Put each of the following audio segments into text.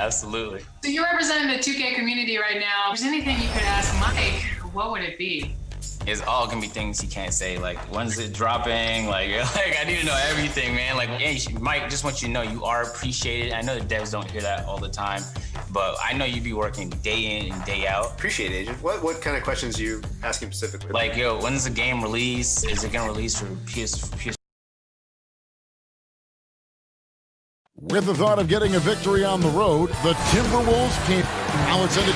Absolutely. So you're representing the 2K community right now. If there's anything you could ask Mike, what would it be? It's all gonna be things he can't say. Like, when's it dropping? Like I need to know everything, man. Like, hey, Mike, just want you to know you are appreciated. I know the devs don't hear that all the time, but I know you be working day in and day out. Appreciate it, Agent. What kind of questions are you asking specifically? Like, yo, when's the game release? Is it gonna release for PS? With the thought of getting a victory on the road, the Timberwolves came. Now it's in it.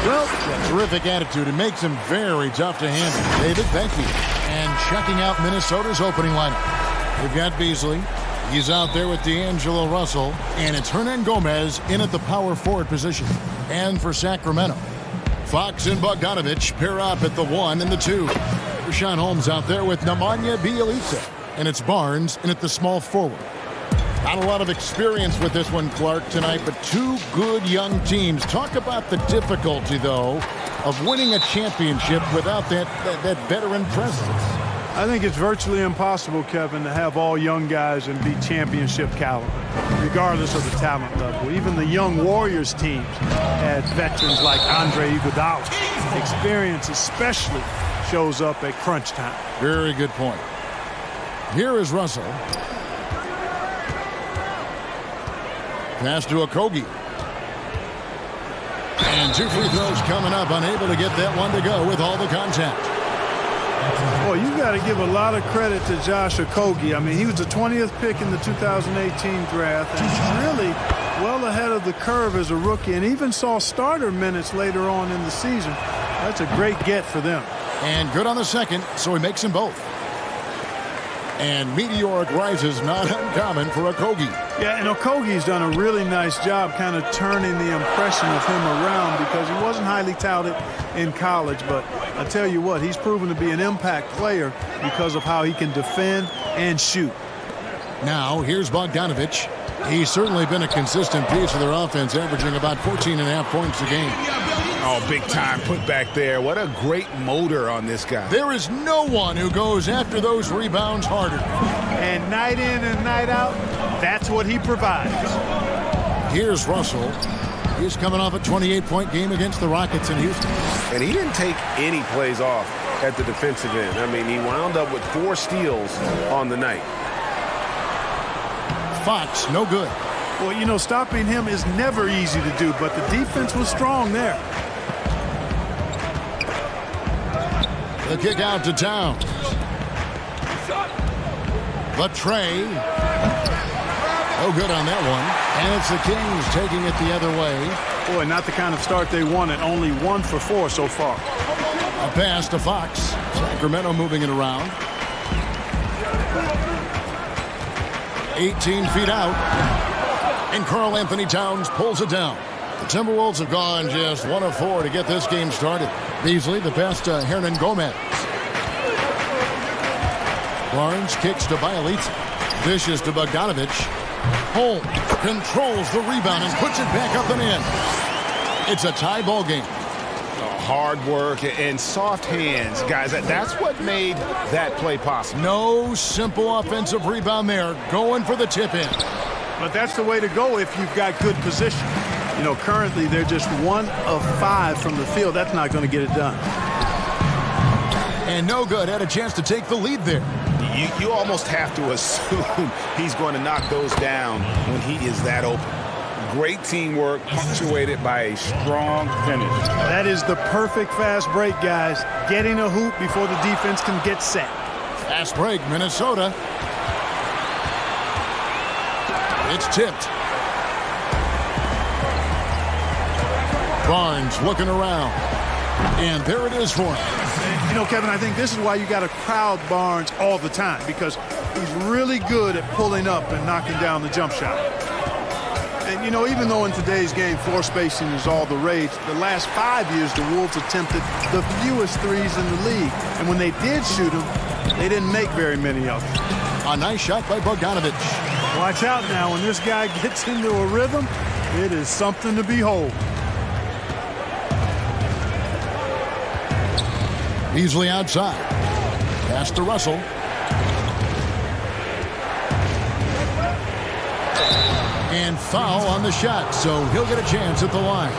Well, terrific attitude. It makes him very tough to handle. David, thank you. And checking out Minnesota's opening lineup. We've got Beasley. He's out there with D'Angelo Russell. And it's Hernan Gomez in at the power forward position. And for Sacramento, Fox and Bogdanovich pair up at the 1 and the 2. Rashawn Holmes out there with Nemanja Bjelica. And it's Barnes in at the small forward. Not a lot of experience with this one, Clark, tonight, but two good young teams. Talk about the difficulty, though, of winning a championship without that veteran presence. I think it's virtually impossible, Kevin, to have all young guys and be championship caliber, regardless of the talent level. Even the young Warriors teams had veterans like Andre Iguodala. Experience especially shows up at crunch time. Very good point. Here is Russell. Pass to Okogie. And two free throws coming up. Unable to get that one to go with all the contact. Well, you've got to give a lot of credit to Josh Okogie. I mean, he was the 20th pick in the 2018 draft. And he's really well ahead of the curve as a rookie and even saw starter minutes later on in the season. That's a great get for them. And good on the second, so he makes them both. And meteoric rises not uncommon for Okogie. Yeah, and Okogie's done a really nice job kind of turning the impression of him around because he wasn't highly touted in college. But I tell you what, he's proven to be an impact player because of how he can defend and shoot. Now, here's Bogdanovich. He's certainly been a consistent piece of their offense, averaging about 14.5 points a game. Oh, big time put back there. What a great motor on this guy. There is no one who goes after those rebounds harder. And night in and night out, that's what he provides. Here's Russell. He's coming off a 28-point game against the Rockets in Houston. And he didn't take any plays off at the defensive end. I mean, he wound up with 4 steals on the night. Fox, no good. Well, you know, stopping him is never easy to do, but the defense was strong there. The kick out to Towns. The tray. No good on that one. And it's the Kings taking it the other way. Boy, not the kind of start they wanted. Only 1 for 4 so far. A pass to Fox. Sacramento moving it around. 18 feet out. And Karl Anthony Towns pulls it down. The Timberwolves have gone just 1 of 4 to get this game started. Beasley, the pass to Hernan Gomez. Barnes kicks to Bjelica. Dishes to Bogdanovich. Holmes controls the rebound and puts it back up and in. It's a tie ball game. Hard work and soft hands, guys. That's what made that play possible. No simple offensive rebound there. Going for the tip in. But that's the way to go if you've got good position. You know, currently they're just 1 of 5 from the field. That's not going to get it done. And no good. Had a chance to take the lead there. You almost have to assume he's going to knock those down when he is that open. Great teamwork punctuated by a strong finish. That is the perfect fast break, guys. Getting a hoop before the defense can get set. Fast break, Minnesota. It's tipped. Barnes looking around. And there it is for him. You know, Kevin, I think this is why you got to crowd Barnes all the time, because he's really good at pulling up and knocking down the jump shot. And, you know, even though in today's game floor spacing is all the rage, the last 5 years the Wolves attempted the fewest threes in the league. And when they did shoot them, they didn't make very many of them. A nice shot by Bogdanovich. Watch out now. When this guy gets into a rhythm, it is something to behold. Beasley outside. Pass to Russell. And foul on the shot, so he'll get a chance at the line.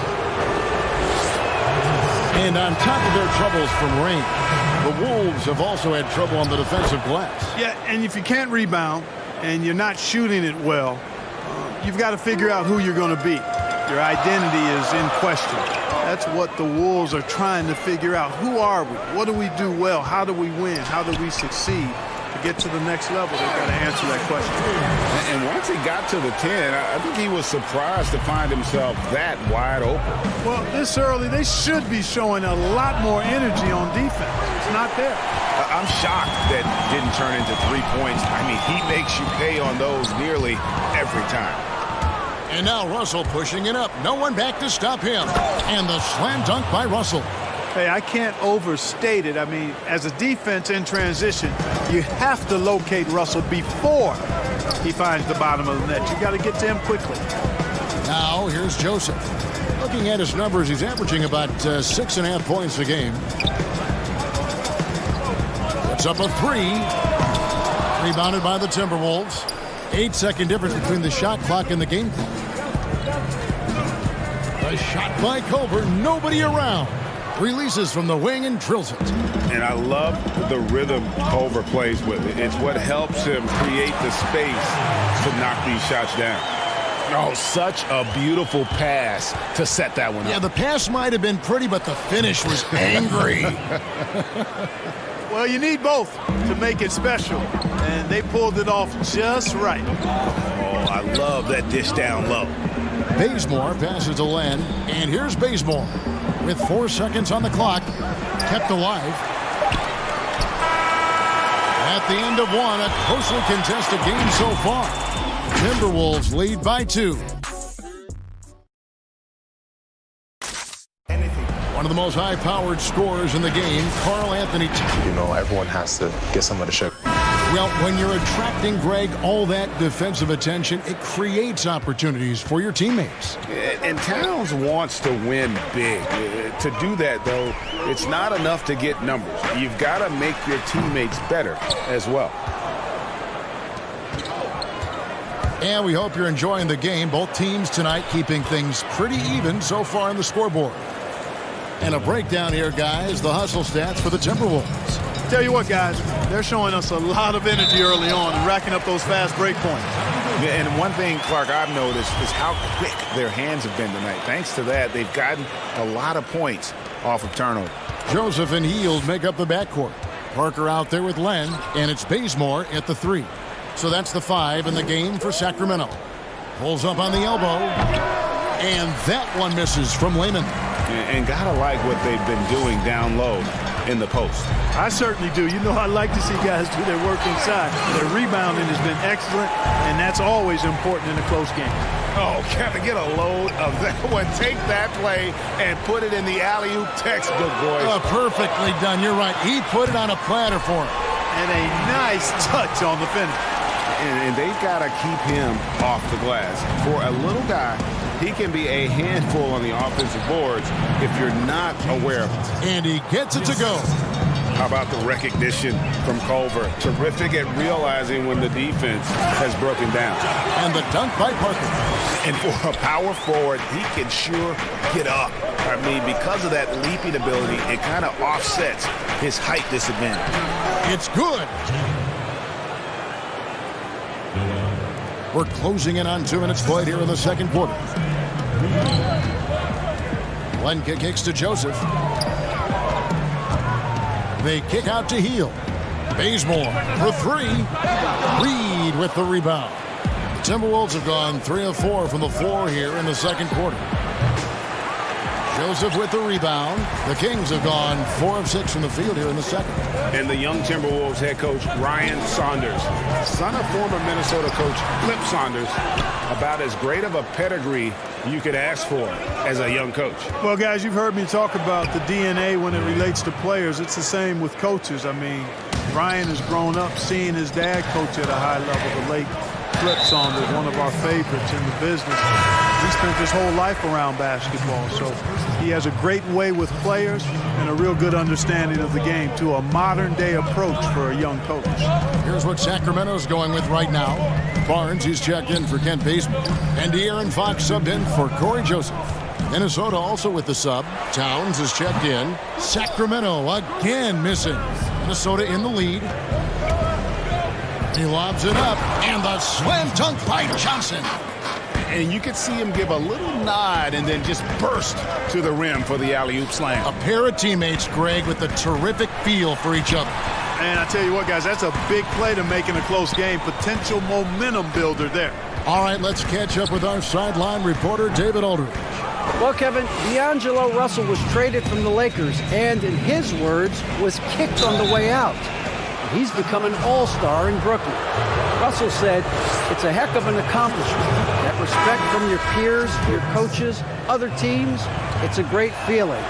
And on top of their troubles from rain, the Wolves have also had trouble on the defensive glass. Yeah, and if you can't rebound and you're not shooting it well, you've got to figure out who you're going to be. Your identity is in question. That's what the Wolves are trying to figure out. Who are we? What do we do well? How do we win? How do we succeed? To get to the next level, they've got to answer that question. And once he got to the 10, I think he was surprised to find himself that wide open. Well, this early, they should be showing a lot more energy on defense. It's not there. I'm shocked that didn't turn into 3 points. I mean, he makes you pay on those nearly every time. And now Russell pushing it up. No one back to stop him. And the slam dunk by Russell. Hey, I can't overstate it. I mean, as a defense in transition, you have to locate Russell before he finds the bottom of the net. You got to get to him quickly. Now here's Joseph. Looking at his numbers, he's averaging about 6.5 points a game. Puts up a 3. Rebounded by the Timberwolves. 8-second difference between the shot clock and the game clock. A shot by Culver. Nobody around. Releases from the wing and drills it. And I love the rhythm Culver plays with. It's what helps him create the space to knock these shots down. Oh, such a beautiful pass to set that one up. Yeah, the pass might have been pretty, but the finish was angry. Well, you need both to make it special, and they pulled it off just right. Oh, I love that dish down low. Bazemore passes to Len, and here's Bazemore with 4 seconds on the clock, kept alive. At the end of one, a closely contested game so far. Timberwolves lead by 2. One of the most high-powered scorers in the game, Karl Anthony. You know, everyone has to get some of the sugar. Well, when you're attracting, Greg, all that defensive attention, it creates opportunities for your teammates. And Towns wants to win big. To do that, though, it's not enough to get numbers. You've got to make your teammates better as well. And we hope you're enjoying the game. Both teams tonight keeping things pretty even so far on the scoreboard. And a breakdown here, guys, the hustle stats for the Timberwolves. Tell you what, guys, they're showing us a lot of energy early on and racking up those fast break points. And one thing, Clark, I've noticed is how quick their hands have been tonight. Thanks to that, they've gotten a lot of points off of turnover. Joseph and Hield make up the backcourt. Parker out there with Len, and it's Bazemore at the 3. So that's the 5 in the game for Sacramento. Pulls up on the elbow, and that one misses from Lehman. And gotta like what they've been doing down low in the post. I certainly do. You know, I like to see guys do their work inside. Their rebounding has been excellent, and that's always important in a close game. Oh, Kevin, get a load of that one. Take that play and put it in the alley-oop textbook, boys. Oh, perfectly done. You're right. He put it on a platter for him. And a nice touch on the finish. And they've got to keep him off the glass. For a little guy, he can be a handful on the offensive boards if you're not aware of him. And he gets it to go. How about the recognition from Culver? Terrific at realizing when the defense has broken down. And the dunk by Parker. And for a power forward, he can sure get up. I mean, because of that leaping ability, it kind of offsets his height disadvantage. It's good. We're closing in on 2 minutes played here in the second quarter. Len kicks to Joseph. They kick out to Hield. Bazemore for 3. Reed with the rebound. The Timberwolves have gone 3 of 4 from the floor here in the second quarter. Joseph with the rebound. The Kings have gone 4 of 6 from the field here in the second. And the young Timberwolves head coach, Ryan Saunders, son of former Minnesota coach Flip Saunders, about as great of a pedigree you could ask for as a young coach. Well, guys, you've heard me talk about the DNA when it relates to players. It's the same with coaches. I mean, Ryan has grown up seeing his dad coach at a high level, the late Flip Saunders, one of our favorites in the business. He spent his whole life around basketball, so he has a great way with players and a real good understanding of the game to a modern-day approach for a young coach. Here's what Sacramento's going with right now. Barnes, he's checked in for Kent Baseman. And De'Aaron Fox subbed in for Corey Joseph. Minnesota also with the sub. Towns is checked in. Sacramento again missing. Minnesota in the lead. He lobs it up. And the slam dunk by Johnson. And you could see him give a little nod and then just burst to the rim for the alley-oop slam. A pair of teammates, Greg, with a terrific feel for each other. And I tell you what, guys, that's a big play to make in a close game. Potential momentum builder there. All right, let's catch up with our sideline reporter, David Aldridge. Well, Kevin, D'Angelo Russell was traded from the Lakers and, in his words, was kicked on the way out. He's become an all-star in Brooklyn. Russell said, it's a heck of an accomplishment. That respect from your peers, your coaches, other teams, it's a great feeling.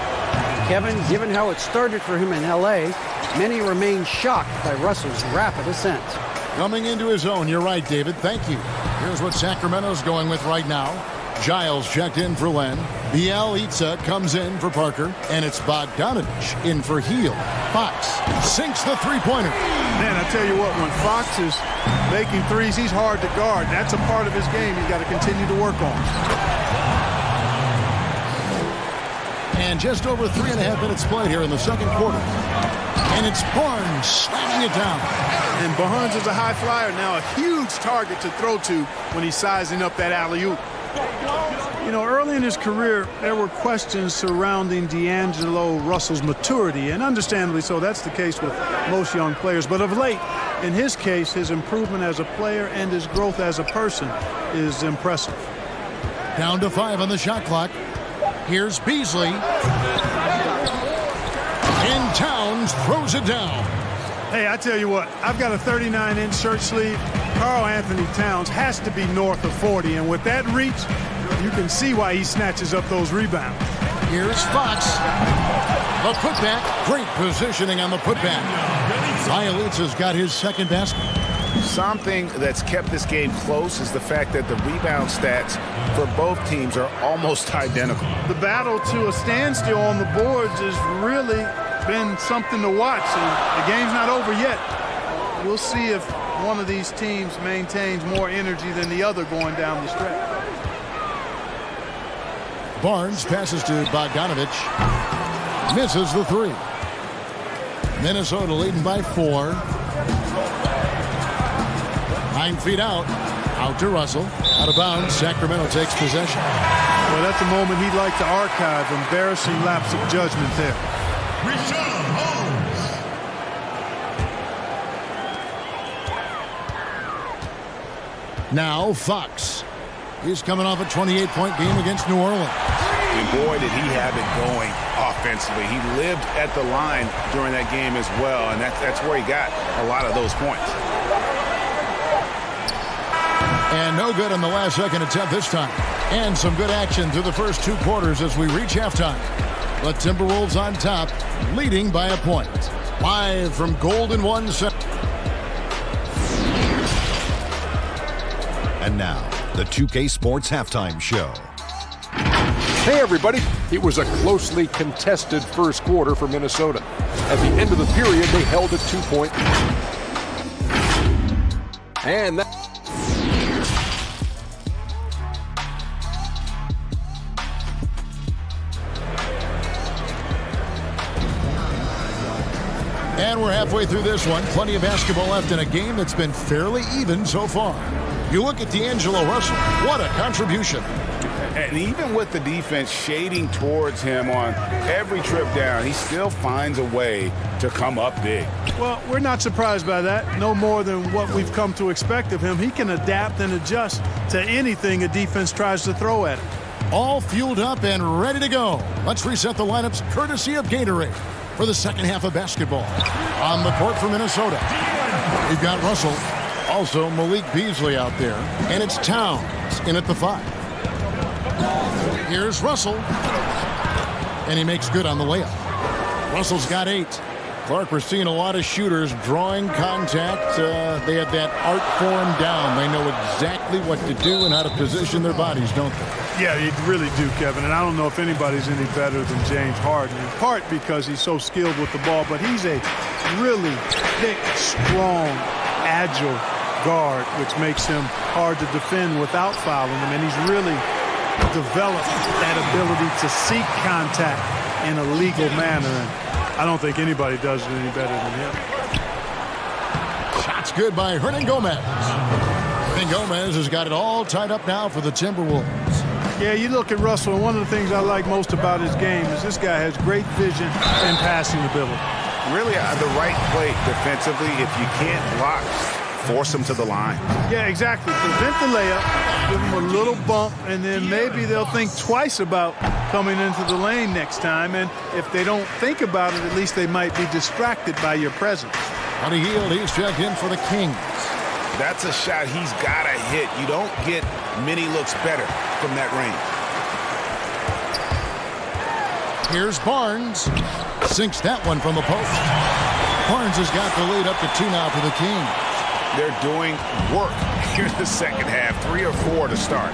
Kevin, given how it started for him in L.A., many remain shocked by Russell's rapid ascent. Coming into his own, you're right, David. Thank you. Here's what Sacramento's going with right now. Giles checked in for Len. Bielitsa comes in for Parker. And it's Bogdanovich in for Heel. Fox sinks the three-pointer. Man, I tell you what, when Fox is making threes, he's hard to guard. That's a part of his game he's got to continue to work on. And just over 3.5 minutes played here in the second quarter. And it's Barnes slamming it down. And Barnes is a high flyer now, a huge target to throw to when he's sizing up that alley-oop. You know, early in his career, there were questions surrounding D'Angelo Russell's maturity, and understandably so. That's the case with most young players. But of late, in his case, his improvement as a player and his growth as a person is impressive. Down to 5 on the shot clock. Here's Beasley. And Towns throws it down. Hey, I tell you what, I've got a 39-inch shirt sleeve. Karl Anthony Towns has to be north of 40, and with that reach, you can see why he snatches up those rebounds. Here's Fox. The putback. Great positioning on the putback. Bielitsa's got his second basket. Something that's kept this game close is the fact that the rebound stats for both teams are almost identical. The battle to a standstill on the boards has really been something to watch, and the game's not over yet. We'll see if one of these teams maintains more energy than the other going down the stretch. Barnes passes to Bogdanovich. Misses the three. Minnesota leading by 4. 9 feet out. Out to Russell. Out of bounds. Sacramento takes possession. Well, that's a moment he'd like to archive. Embarrassing lapse of judgment there. Now Fox. He's coming off a 28-point game against New Orleans. And boy, did he have it going offensively. He lived at the line during that game as well, and that's where he got a lot of those points. And no good on the last second attempt this time. And some good action through the first 2 quarters as we reach halftime. The Timberwolves on top, leading by a point. Live from Golden 1 Center. And now, the 2K Sports Halftime Show. Hey, everybody. It was a closely contested first quarter for Minnesota. At the end of the period, they held a 2-point. And that... And we're halfway through this one. Plenty of basketball left in a game that's been fairly even so far. You look at D'Angelo Russell. What a contribution. And even with the defense shading towards him on every trip down, he still finds a way to come up big. Well, we're not surprised by that. No more than what we've come to expect of him. He can adapt and adjust to anything a defense tries to throw at him. All fueled up and ready to go. Let's reset the lineups courtesy of Gatorade for the second half of basketball. On the court for Minnesota, we've got Russell. Also Malik Beasley out there. And it's Towns in at the 5. Here's Russell. And he makes good on the layup. Russell's got 8. Clark, we're seeing a lot of shooters drawing contact. They have that art form down. They know exactly what to do and how to position their bodies, don't they? Yeah, they really do, Kevin. And I don't know if anybody's any better than James Harden, in part because he's so skilled with the ball, but he's a really thick, strong, agile guard, which makes him hard to defend without fouling him. And he's really developed that ability to seek contact in a legal manner. And I don't think anybody does it any better than him. Shots good by Hernan Gomez. Hernan Gomez has got it all tied up now for the Timberwolves. Yeah, you look at Russell, and one of the things I like most about his game is this guy has great vision and passing ability. Really, the right play defensively. If you can't block, force him to the line. Yeah, exactly. Prevent the layup, give him a little bump, and then maybe they'll think twice about coming into the lane next time. And if they don't think about it, at least they might be distracted by your presence. Buddy Hield, he's checked in for the Kings. That's a shot he's got to hit. You don't get many looks better from that range. Here's Barnes. Sinks that one from the post. Barnes has got the lead up to 2 now for the Kings. They're doing work here in the second half. 3 or 4 to start.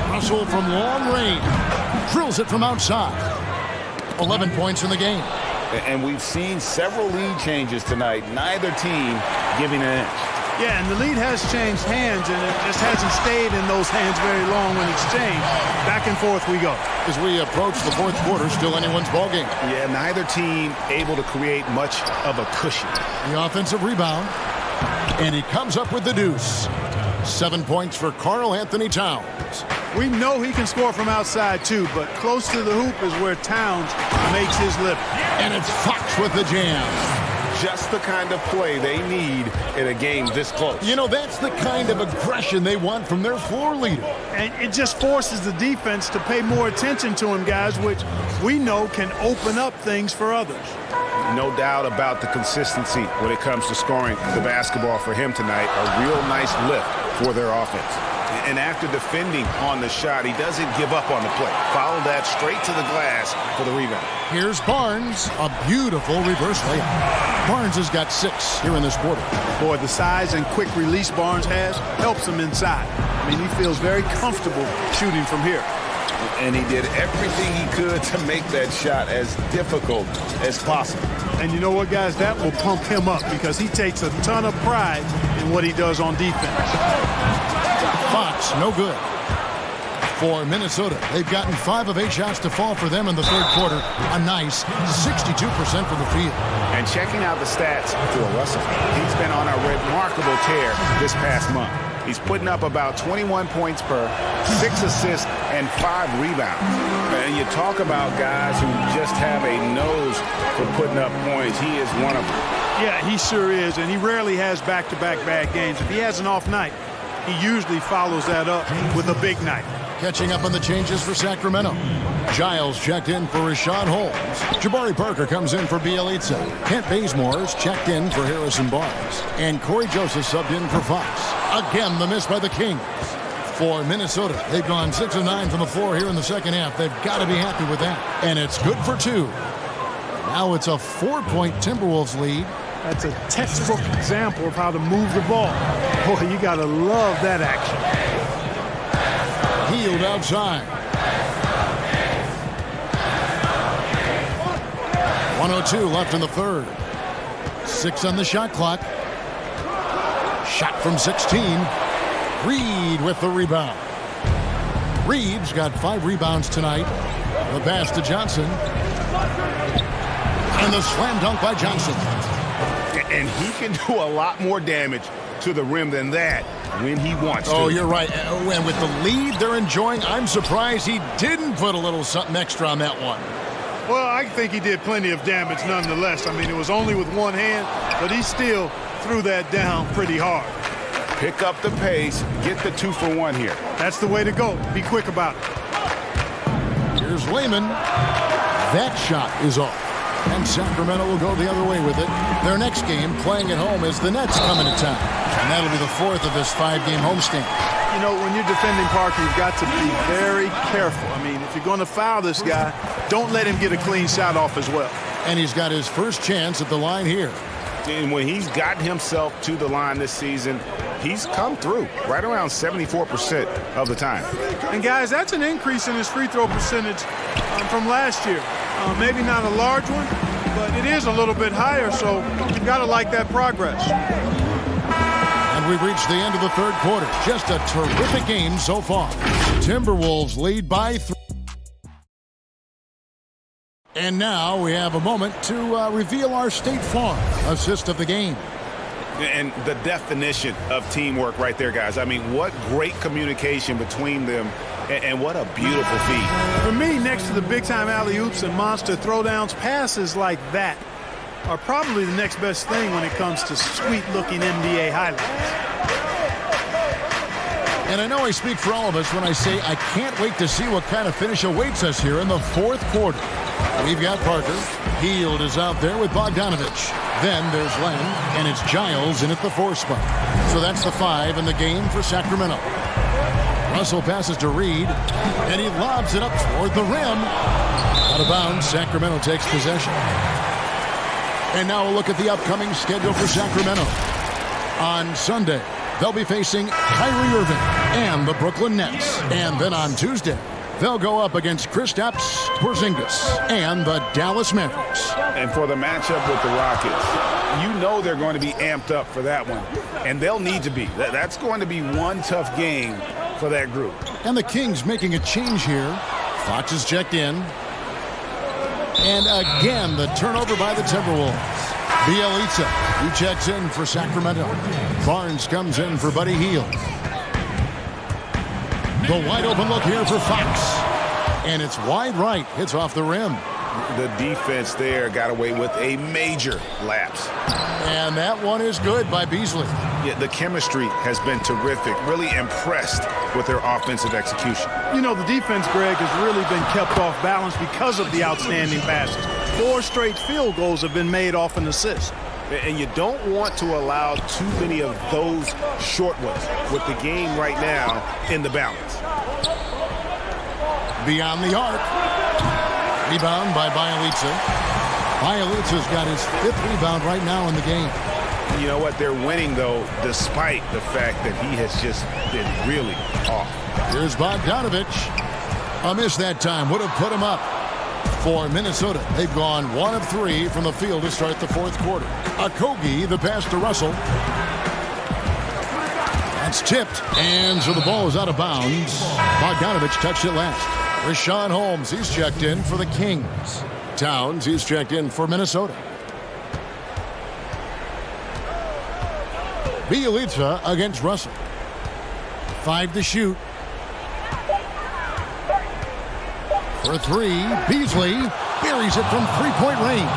Russell from long range. Drills it from outside. 11 points in the game. And we've seen several lead changes tonight. Neither team giving an inch. Yeah, and the lead has changed hands, and it just hasn't stayed in those hands very long when it's changed. Back and forth we go. As we approach the fourth quarter, still anyone's ballgame. Yeah, neither team able to create much of a cushion. The offensive rebound, and he comes up with the deuce. 7 points for Karl Anthony Towns. We know he can score from outside, too, but close to the hoop is where Towns makes his living. And it's Fox with the jam. Just the kind of play they need in a game this close. You know, that's the kind of aggression they want from their floor leader. And it just forces the defense to pay more attention to him, guys, which we know can open up things for others. No doubt about the consistency when it comes to scoring the basketball for him tonight. A real nice lift for their offense. And after defending on the shot, he doesn't give up on the play. Follow that straight to the glass for the rebound. Here's Barnes, a beautiful reverse layup. Barnes has got 6 here in this quarter. Boy, the size and quick release Barnes has helps him inside. I mean, he feels very comfortable shooting from here. And he did everything he could to make that shot as difficult as possible. And you know what, guys? That will pump him up because he takes a ton of pride in what he does on defense. Fox, no good. For Minnesota, they've gotten 5 of 8 shots to fall for them in the third quarter. A nice 62% from the field. And checking out the stats for Russell, he's been on a remarkable tear this past month. He's putting up about 21 points per, 6 assists, and 5 rebounds. And you talk about guys who just have a nose for putting up points. He is one of them. Yeah, he sure is, and he rarely has back-to-back bad games. If he has an off night, he usually follows that up with a big night. Catching up on the changes for Sacramento. Giles checked in for Rashawn Holmes. Jabari Parker comes in for Bielitsa. Kent Bazemore's checked in for Harrison Barnes. And Corey Joseph subbed in for Fox. Again, the miss by the Kings. For Minnesota, they've gone 6 of 9 from the floor here in the second half. They've got to be happy with that. And it's good for 2. Now it's a 4-point Timberwolves lead. That's a textbook example of how to move the ball. Boy, you got to love that action. Hield outside. 1:02 left in the third. 6 on the shot clock. Shot from 16. Reed with the rebound. Reed's got 5 rebounds tonight. The pass to Johnson. And the slam dunk by Johnson. And he can do a lot more damage to the rim than that when he wants to. Oh, you're right. And with the lead they're enjoying, I'm surprised he didn't put a little something extra on that one. Well, I think he did plenty of damage nonetheless. I mean, it was only with one hand, but he still threw that down pretty hard. Pick up the pace, get the 2 for 1 here. That's the way to go. Be quick about it. Here's Lehman. That shot is off. And Sacramento will go the other way with it. Their next game, playing at home, is the Nets coming to town. And that'll be the 4th of this 5-game homestand. You know, when you're defending Parker, you've got to be very careful. I mean, if you're going to foul this guy, don't let him get a clean shot off as well. And he's got his first chance at the line here. And when he's gotten himself to the line this season, he's come through right around 74% of the time. And, guys, that's an increase in his free throw percentage from last year. Maybe not a large one, but it is a little bit higher, so you've got to like that progress. And we've reached the end of the third quarter. Just a terrific game so far. Timberwolves lead by 3. And now we have a moment to reveal our State Farm assist of the game. And the definition of teamwork right there, guys. I mean, what great communication between them, and what a beautiful feat. For me, next to the big-time alley-oops and monster throwdowns, passes like that are probably the next best thing when it comes to sweet-looking NBA highlights. And I know I speak for all of us when I say I can't wait to see what kind of finish awaits us here in the fourth quarter. We've got Parker. Hield is out there with Bogdanovich. Then there's Len, and it's Giles in at the 4 spot. So that's the 5 in the game for Sacramento. Russell passes to Reed, and he lobs it up toward the rim. Out of bounds, Sacramento takes possession. And now we'll look at the upcoming schedule for Sacramento. On Sunday, they'll be facing Kyrie Irving and the Brooklyn Nets. And then on Tuesday, they'll go up against Kristaps Porzingis and the Dallas Mavericks. And for the matchup with the Rockets, you know they're going to be amped up for that one. And they'll need to be. That's going to be one tough game for that group. And the Kings making a change here. Fox is checked in. And again, the turnover by the Timberwolves. Bielitsa, who checks in for Sacramento. Barnes comes in for Buddy Hield. The wide open look here for Fox. And it's wide right. Hits off the rim. The defense there got away with a major lapse. And that one is good by Beasley. Yeah, the chemistry has been terrific. Really impressed with their offensive execution. You know, the defense, Greg, has really been kept off balance because of the outstanding passes. 4 straight field goals have been made off an assist. And you don't want to allow too many of those short ones with the game right now in the balance. Beyond the arc. Rebound by Bielitsa. Bielitsa's got his 5th rebound right now in the game. You know what? They're winning, though, despite the fact that he has just been really off. Here's Bogdanovich. A miss that time. Would have put him up. For Minnesota, they've gone 1 of 3 from the field to start the fourth quarter. Okogie, the pass to Russell. That's tipped, and so the ball is out of bounds. Bogdanovich touched it last. Rashawn Holmes, he's checked in for the Kings. Towns, he's checked in for Minnesota. Bielitsa against Russell. 5 to shoot. For 3, Beasley buries it from 3-point range.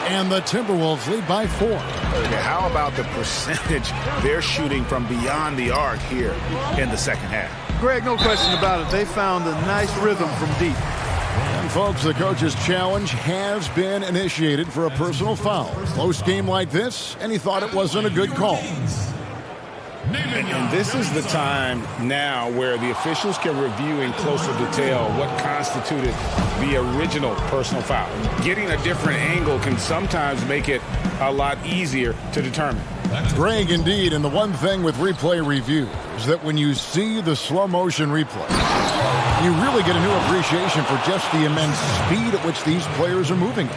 And the Timberwolves lead by 4. Okay, how about the percentage they're shooting from beyond the arc here in the second half? Greg, no question about it. They found a nice rhythm from deep. And folks, the coach's challenge has been initiated for a personal foul. Close game like this, and he thought it wasn't a good call. And this is the time now where the officials can review in closer detail what constituted the original personal foul. Getting a different angle can sometimes make it a lot easier to determine. Greg, indeed, and the one thing with replay review is that when you see the slow motion replay, you really get a new appreciation for just the immense speed at which these players are moving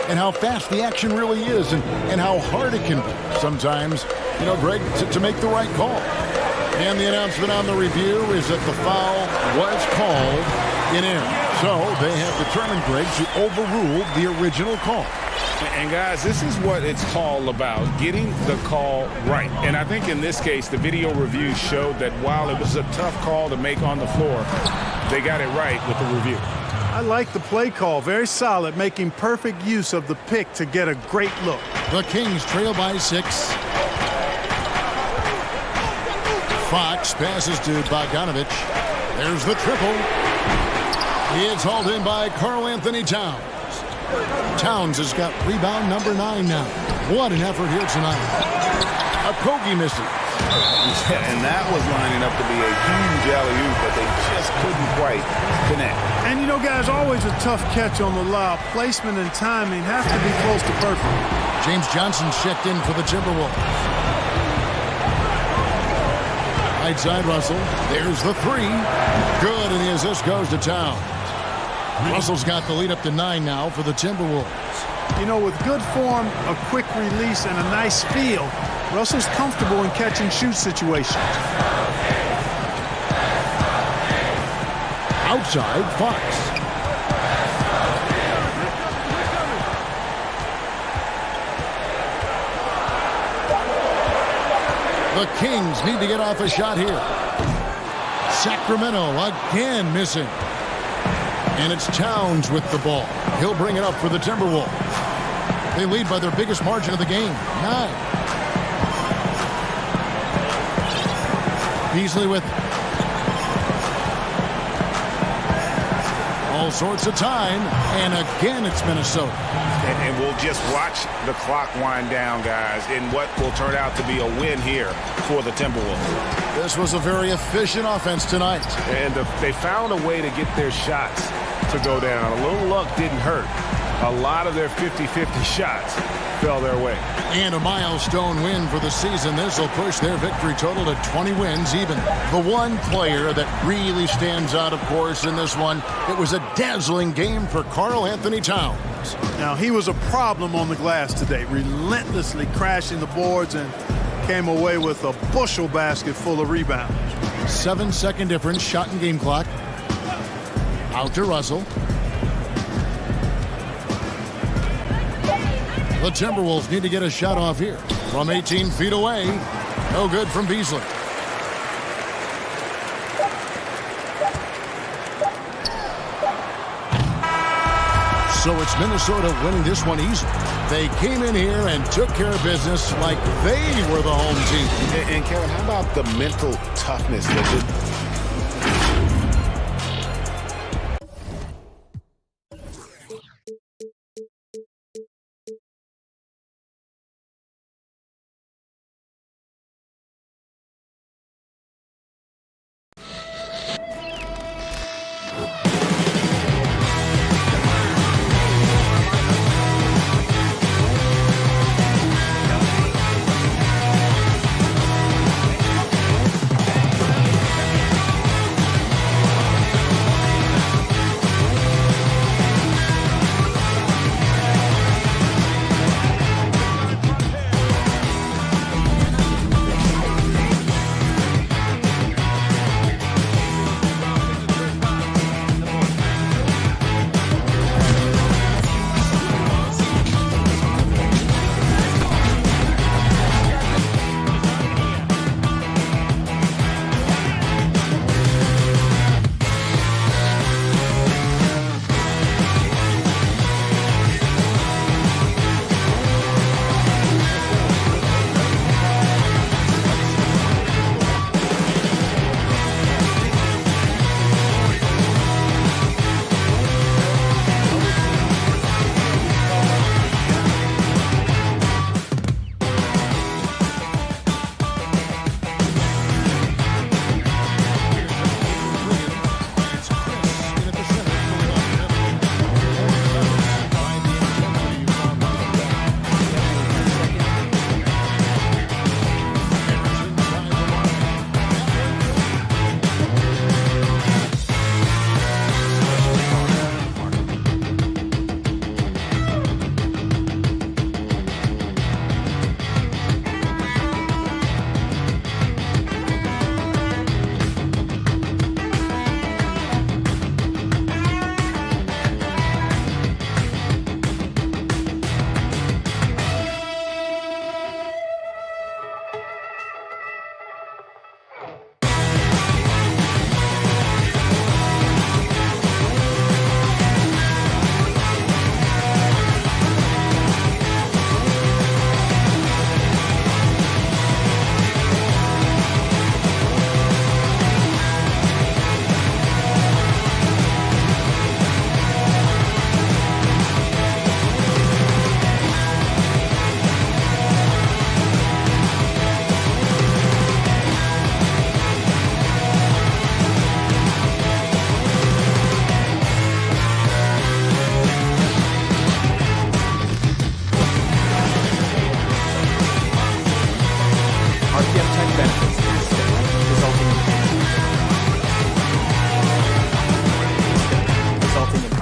and how fast the action really is and how hard it can be sometimes, you know, Greg, to make the right call. And the announcement on the review is that the foul was called in error. So they have determined, Greg, to overrule the original call. And guys, this is what it's all about, getting the call right. And I think in this case, the video review showed that while it was a tough call to make on the floor, they got it right with the review. I like the play call. Very solid, making perfect use of the pick to get a great look. The Kings trail by 6. Fox passes to Bogdanovich. There's the triple. It's hauled in by Karl Anthony Towns. Towns has got rebound number 9 now. What an effort here tonight. Okogie misses. Yeah, and that was lining up to be a huge alley-oop, but they just couldn't quite connect. And you know, guys, always a tough catch on the lob. Placement and timing have to be close to perfect. James Johnson's checked in for the Timberwolves. Right side Russell. There's the 3. Good, and the assist goes to Towns. Russell's got the lead up to 9 now for the Timberwolves. You know, with good form, a quick release, and a nice feel, Russell's comfortable in catch-and-shoot situations. Outside, Fox. The Kings need to get off a shot here. Sacramento again missing. And it's Towns with the ball. He'll bring it up for the Timberwolves. They lead by their biggest margin of the game, 9. Beasley with all sorts of time, and again it's Minnesota. And we'll just watch the clock wind down, guys, in what will turn out to be a win here for the Timberwolves. This was a very efficient offense tonight. And they found a way to get their shots to go down. A little luck didn't hurt. A lot of their 50-50 shots fell their way. And a milestone win for the season. This will push their victory total to 20 wins even. The one player that really stands out, of course, in this one, it was a dazzling game for Karl Anthony Towns. Now, he was a problem on the glass today, relentlessly crashing the boards and came away with a bushel basket full of rebounds. 7-second difference, shot and game clock. Out to Russell. The Timberwolves need to get a shot off here. From 18 feet away. No good from Beasley. So it's Minnesota winning this one easily. They came in here and took care of business like they were the home team. And Kevin, how about the mental toughness that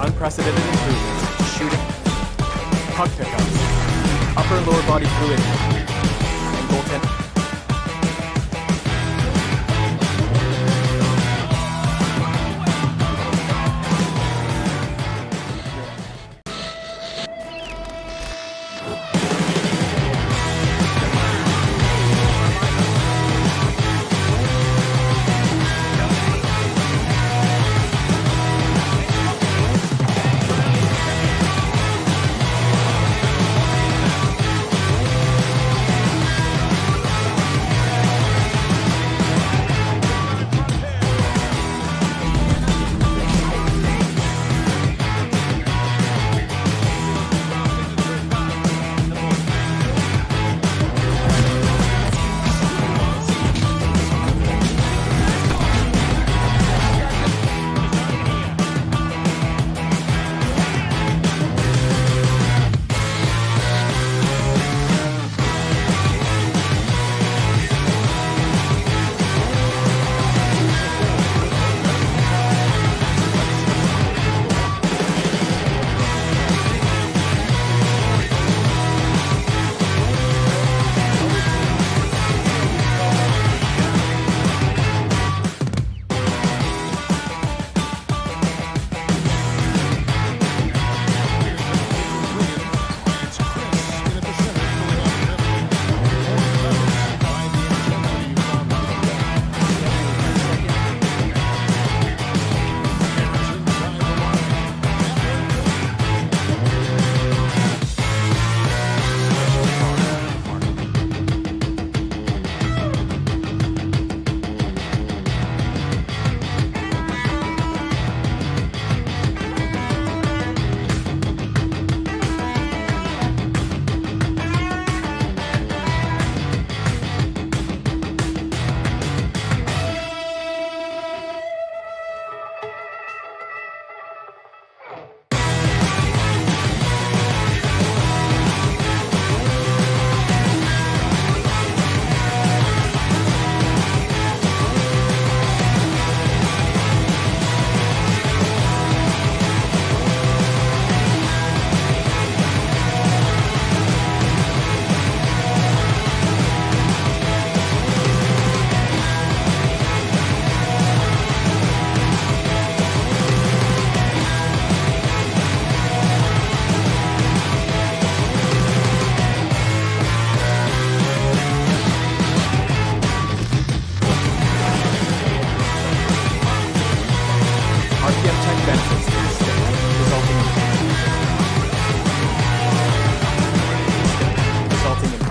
unprecedented improvements to shooting, puck pickups, upper and lower body fluidity, and goal goaltender.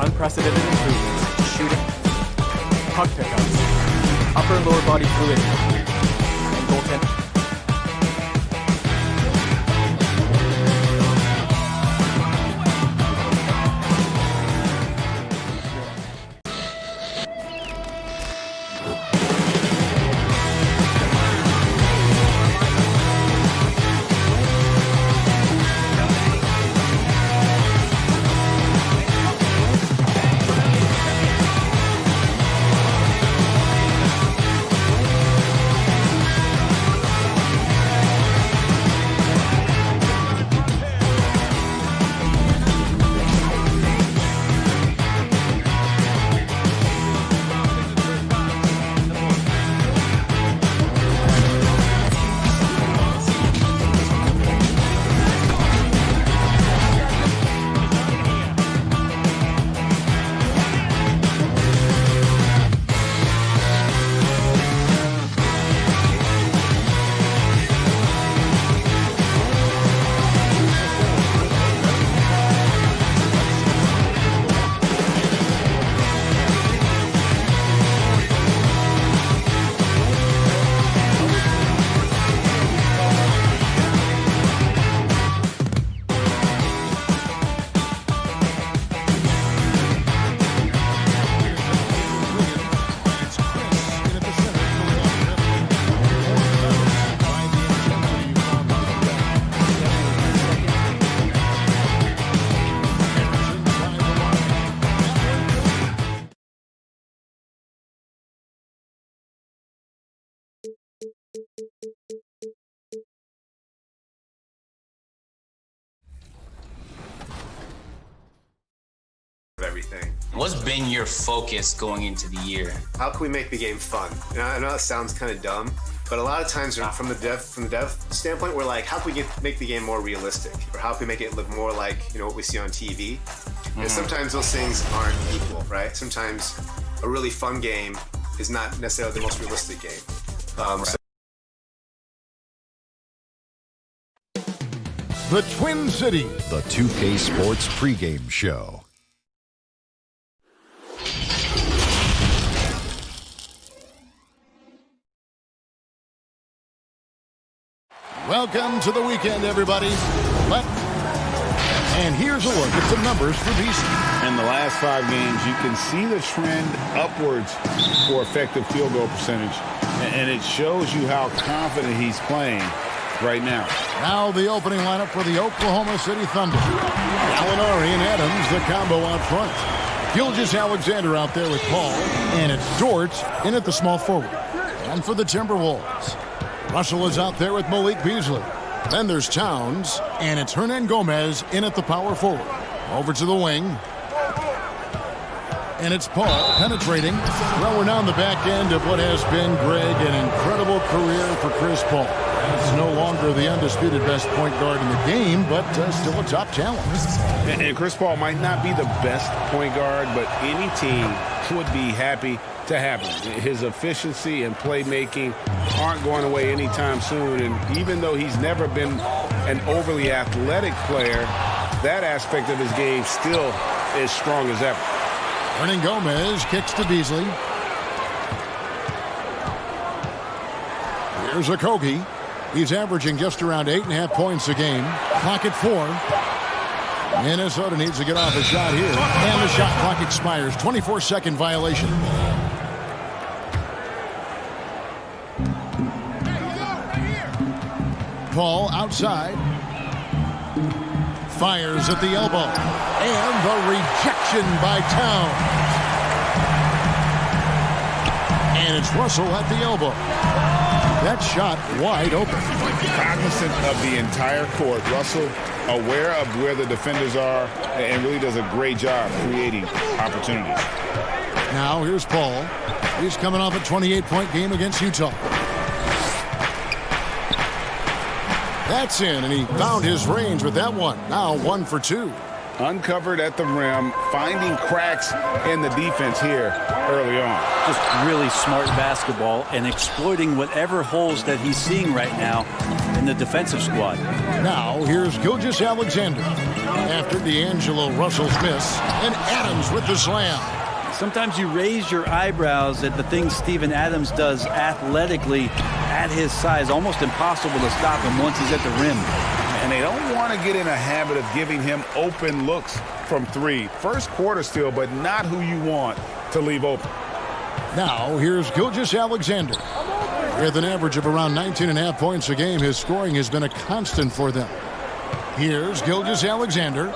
Unprecedented improvements to shooting, puck pickups, upper and lower body fluidity, and goaltending. What's been your focus going into the year? How can we make the game fun? And I know that sounds kind of dumb, but a lot of times from the dev standpoint, we're like, how can we make the game more realistic? Or how can we make it look more like, what we see on TV? And sometimes those things aren't equal, right? Sometimes a really fun game is not necessarily the most realistic game. The Twin Cities. The 2K Sports pregame show. Welcome to the weekend, everybody. And here's a look at some numbers for BC. In the last 5 games, you can see the trend upwards for effective field goal percentage. And it shows you how confident he's playing right now. Now the opening lineup for the Oklahoma City Thunder. Gallinari and Adams, the combo out front. Gilgeous-Alexander out there with Paul. And it's Dort in at the small forward. And for the Timberwolves, Russell is out there with Malik Beasley. Then there's Towns, and it's Hernan Gomez in at the power forward. Over to the wing. And it's Paul penetrating. Well, we're now on the back end of what has been, Greg, an incredible career for Chris Paul. He's no longer the undisputed best point guard in the game, but still a top talent. And Chris Paul might not be the best point guard, but any team would be happy to have him. His efficiency and playmaking aren't going away anytime soon. And even though he's never been an overly athletic player, that aspect of his game still is strong as ever. Hernan Gomez kicks to Beasley. Here's Okogie. He's averaging just around 8.5 points a game. Clock at 4. Minnesota needs to get off a shot here. And the shot clock expires. 24-second violation. Paul outside. Fires at the elbow. And the rejection by Towns. And it's Russell at the elbow. That shot wide open. Cognizant of the entire court. Russell aware of where the defenders are and really does a great job creating opportunities. Now here's Paul. He's coming off a 28-point game against Utah. That's in, and he found his range with that one. Now 1 for 2. Uncovered at the rim, finding cracks in the defense here early on. Just really smart basketball and exploiting whatever holes that he's seeing right now in the defensive squad. Now here's Gilgeous-Alexander after D'Angelo Russell's miss, and Adams with the slam. Sometimes you raise your eyebrows at the things Steven Adams does athletically at his size. Almost impossible to stop him once he's at the rim. And they don't want to get in a habit of giving him open looks from 3. First quarter still, but not who you want to leave open. Now here's Gilgeous-Alexander. With an average of around 19.5 points a game, his scoring has been a constant for them. Here's Gilgeous-Alexander.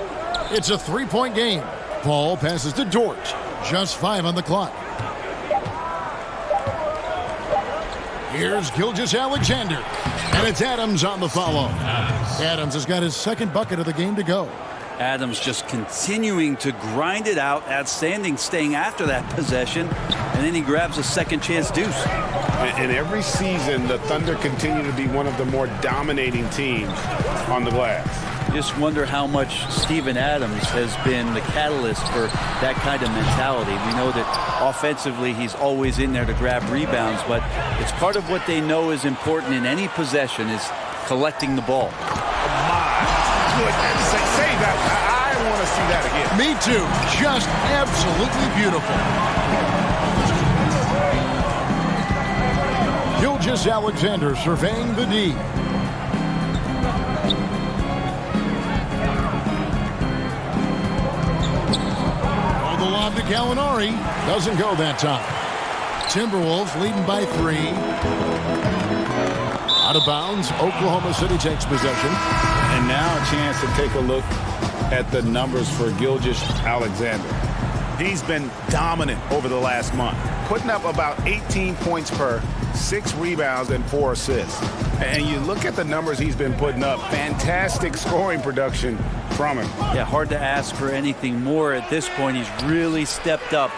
It's a 3-point game. Paul passes to Dort. Just 5 on the clock. Here's Gilgeous-Alexander. And it's Adams on the follow. Adams has got his second bucket of the game to go. Adams just continuing to grind it out. Outstanding staying after that possession. And then he grabs a second chance deuce. And every season, the Thunder continue to be one of the more dominating teams on the glass. Just wonder how much Steven Adams has been the catalyst for that kind of mentality. We know that offensively he's always in there to grab rebounds, but it's part of what they know is important in any possession is collecting the ball. Good. Say that. I want to see that again. Me too. Just absolutely beautiful. Gilgeous-Alexander surveying the D. Oh, the lob to Gallinari. Doesn't go that time. Timberwolves leading by 3. Out of bounds. Oklahoma City takes possession. And now a chance to take a look at the numbers for Gilgeous-Alexander. He's been dominant over the last month, putting up about 18 points per 6 rebounds, and 4 assists. And you look at the numbers he's been putting up, fantastic scoring production from him. Yeah, hard to ask for anything more at this point. He's really stepped up,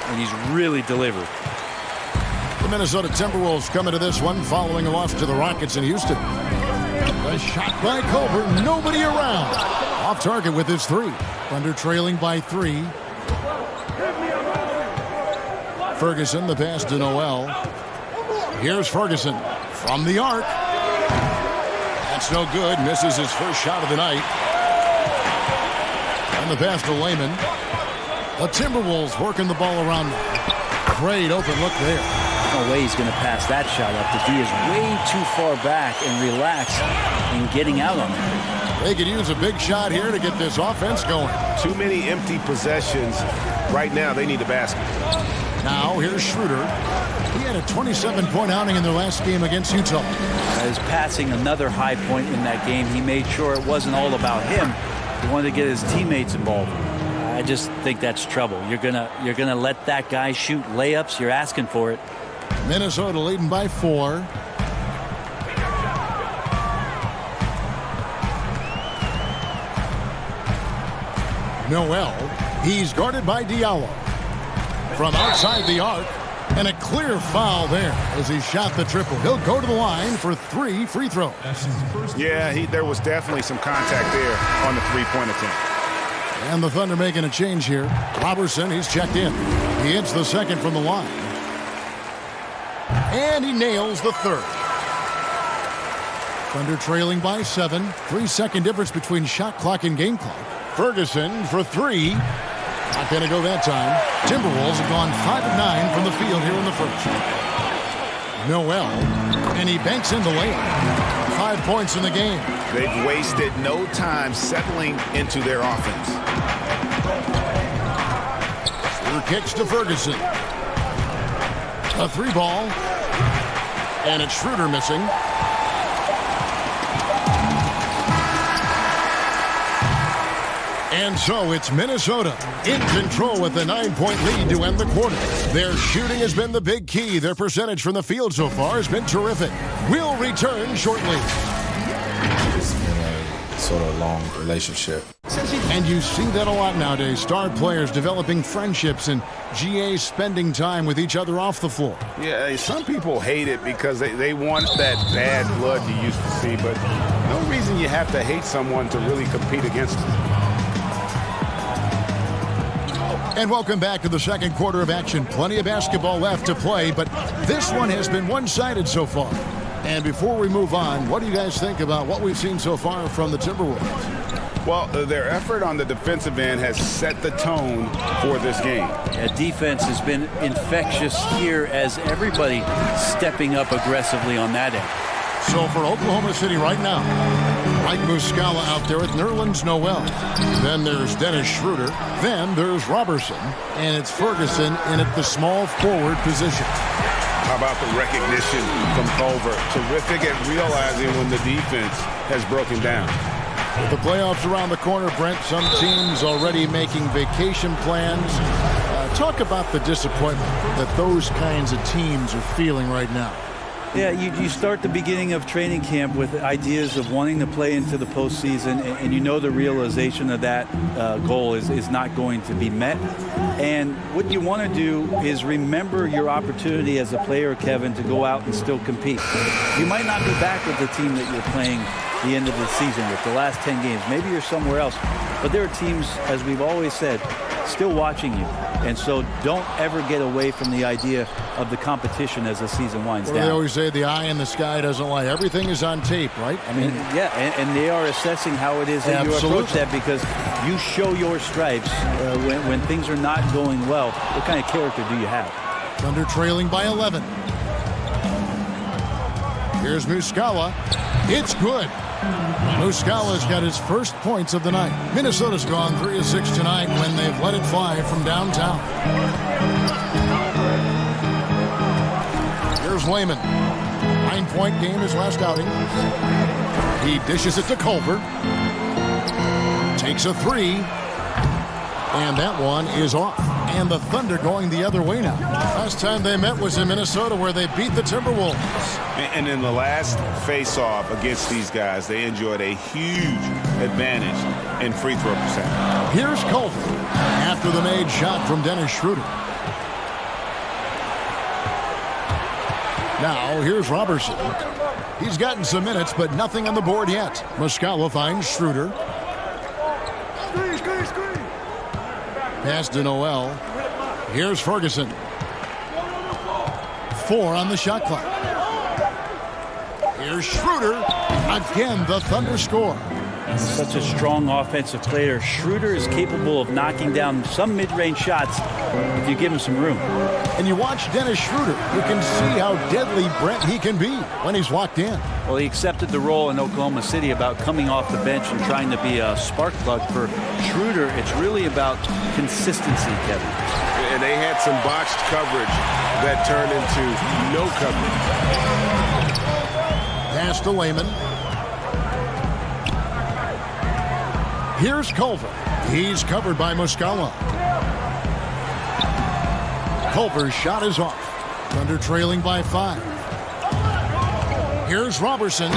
and he's really delivered. The Minnesota Timberwolves coming to this one following a loss to the Rockets in Houston. A shot by Culver, nobody around. Off target with his 3. Thunder trailing by 3. Ferguson, the pass to Noel. Here's Ferguson from the arc. That's no good. Misses his first shot of the night. And the pass to Layman. The Timberwolves working the ball around now. Great open look there. No way he's going to pass that shot up. The D is way too far back and relaxed in getting out on it. They could use a big shot here to get this offense going. Too many empty possessions. Right now, they need a basket. Now, here's Schroeder. He had a 27-point outing in their last game against Utah. As passing another high point in that game, he made sure it wasn't all about him. He wanted to get his teammates involved. I just think that's trouble. You're gonna let that guy shoot layups. You're asking for it. Minnesota leading by 4. Noel. He's guarded by Diallo. From outside the arc, and a clear foul there as he shot the triple. He'll go to the line for 3 free throws. Yeah, there was definitely some contact there on the 3-point attempt. And the Thunder making a change here. Robertson, he's checked in. He hits the second from the line. And he nails the 3rd. Thunder trailing by 7. 3-second difference between shot clock and game clock. Ferguson for 3. Not going to go that time. Timberwolves have gone 5 of 9 from the field here in the first. Noel, and he banks in the layup. 5 points in the game. They've wasted no time settling into their offense. Schroeder kicks to Ferguson. A 3-ball. And it's Schroeder missing. And so it's Minnesota in control with a 9-point lead to end the quarter. Their shooting has been the big key. Their percentage from the field so far has been terrific. We'll return shortly. It's been a sort of long relationship. And you see that a lot nowadays. Star players developing friendships and GAs spending time with each other off the floor. Yeah, some people hate it because they want that bad blood you used to see, but no reason you have to hate someone to really compete against them. And welcome back to the second quarter of action. Plenty of basketball left to play, but this one has been one-sided so far. And before we move on, what do you guys think about what we've seen so far from the Timberwolves? Well, their effort on the defensive end has set the tone for this game. Yeah, defense has been infectious here as everybody stepping up aggressively on that end. So for Oklahoma City right now, Mike Muscala out there with Nerlens Noel. Then there's Dennis Schroeder. Then there's Robertson. And it's Ferguson in at the small forward position. How about the recognition from Culver? Terrific at realizing when the defense has broken down. With the playoffs around the corner, Brent, some teams already making vacation plans. Talk about the disappointment that those kinds of teams are feeling right now. Yeah, you start the beginning of training camp with ideas of wanting to play into the postseason, and you know the realization of that goal is not going to be met. And what you want to do is remember your opportunity as a player, Kevin, to go out and still compete. You might not be back with the team that you're playing the end of the season with, the last 10 games. Maybe you're somewhere else. But there are teams, as we've always said, still watching you. And so don't ever get away from the idea of the competition as the season winds down. They always say the eye in the sky doesn't lie. Everything is on tape, right? I mean, and they are assessing how it is that you approach that, because you show your stripes when things are not going well. What kind of character do you have? Thunder trailing by 11. Here's Muscala. It's good. Muscala's got his first points of the night. Minnesota's gone 3 of 6 tonight when they've let it fly from downtown. Here's Layman. 9-point game his last outing. He dishes it to Culver. Takes a 3. And that one is off. And the Thunder going the other way now. Last time they met was in Minnesota, where they beat the Timberwolves. And in the last face-off against these guys, they enjoyed a huge advantage in free throw percentage. Here's Culver after the made shot from Dennis Schroeder. Now here's Robertson. He's gotten some minutes, but nothing on the board yet. Muscala finds Schroeder. Pass to Noel. Here's Ferguson. 4 on the shot clock. Here's Schroeder. Again, the Thunder score. Such a strong offensive player. Schroeder is capable of knocking down some mid-range shots if you give him some room. And you watch Dennis Schroeder, you can see how deadly Brent he can be when he's locked in. Well, he accepted the role in Oklahoma City about coming off the bench and trying to be a spark plug for Schroeder. It's really about consistency, Kevin. And they had some botched coverage that turned into no coverage. Pass to Layman. Here's Culver. He's covered by Muscala. Culver's shot is off. Thunder trailing by 5. Here's Robertson.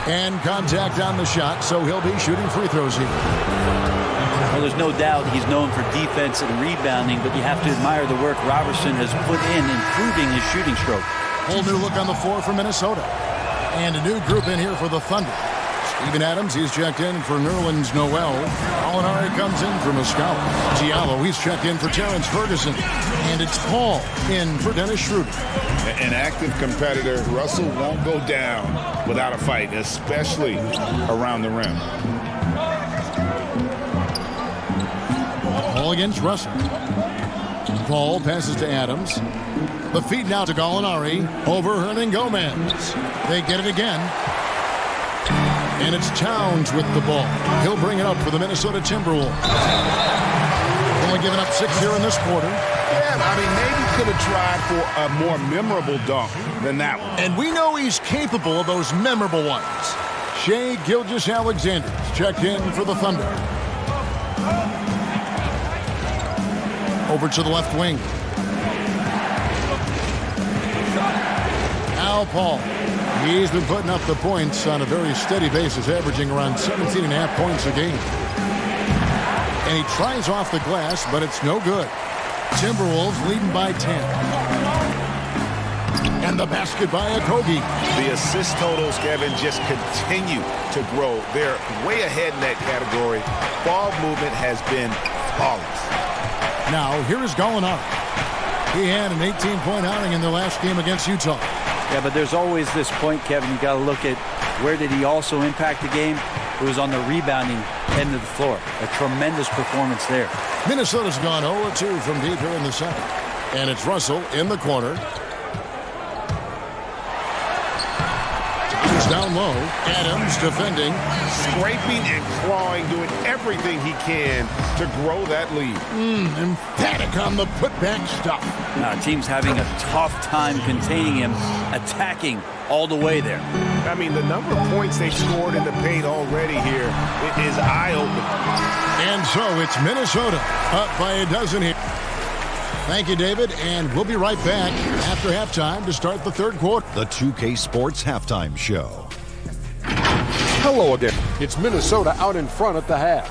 And contact on the shot, so he'll be shooting free throws here. Well, there's no doubt he's known for defense and rebounding, but you have to admire the work Robertson has put in improving his shooting stroke. Whole new look on the floor for Minnesota. And a new group in here for the Thunder. Steven Adams, he's checked in for Nerlens Noel. Molinari comes in for Muscala. Giallo, he's checked in for Terrence Ferguson. And it's Paul in for Dennis Schroeder. An active competitor. Russell won't go down without a fight, especially around the rim. Paul against Russell. Paul passes to Adams. The feed now to Gallinari over Hernangomez. They get it again. And it's Towns with the ball. He'll bring it up for the Minnesota Timberwolves. Only giving up 6 here in this quarter. Yeah, I mean, maybe could have tried for a more memorable dunk than that one. And we know he's capable of those memorable ones. Shai Gilgeous-Alexander's checked in for the Thunder. Over to the left wing. Al Paul. He's been putting up the points on a very steady basis, averaging around 17.5 points a game. And he tries off the glass, but it's no good. Timberwolves leading by 10. And the basket by Okogie. The assist totals, Kevin, just continue to grow. They're way ahead in that category. Ball movement has been flawless. Now, here is Gallinari. He had an 18-point outing in their last game against Utah. Yeah, but there's always this point, Kevin. You got to look at where did he also impact the game. It was on the rebounding end of the floor. A tremendous performance there. Minnesota's gone 0-2 from deep here in the second. And it's Russell in the corner. He's down low. Adams defending. Scraping and clawing, doing everything he can to grow that lead. Emphatic on the putback stuff. Team's having a tough time containing him, attacking all the way there. I mean, the number of points they've scored in the paint already here is eye-opening. And so it's Minnesota up by a dozen here. Thank you, David, and we'll be right back after halftime to start the third quarter. The 2K Sports Halftime Show. Hello again. It's Minnesota out in front at the half.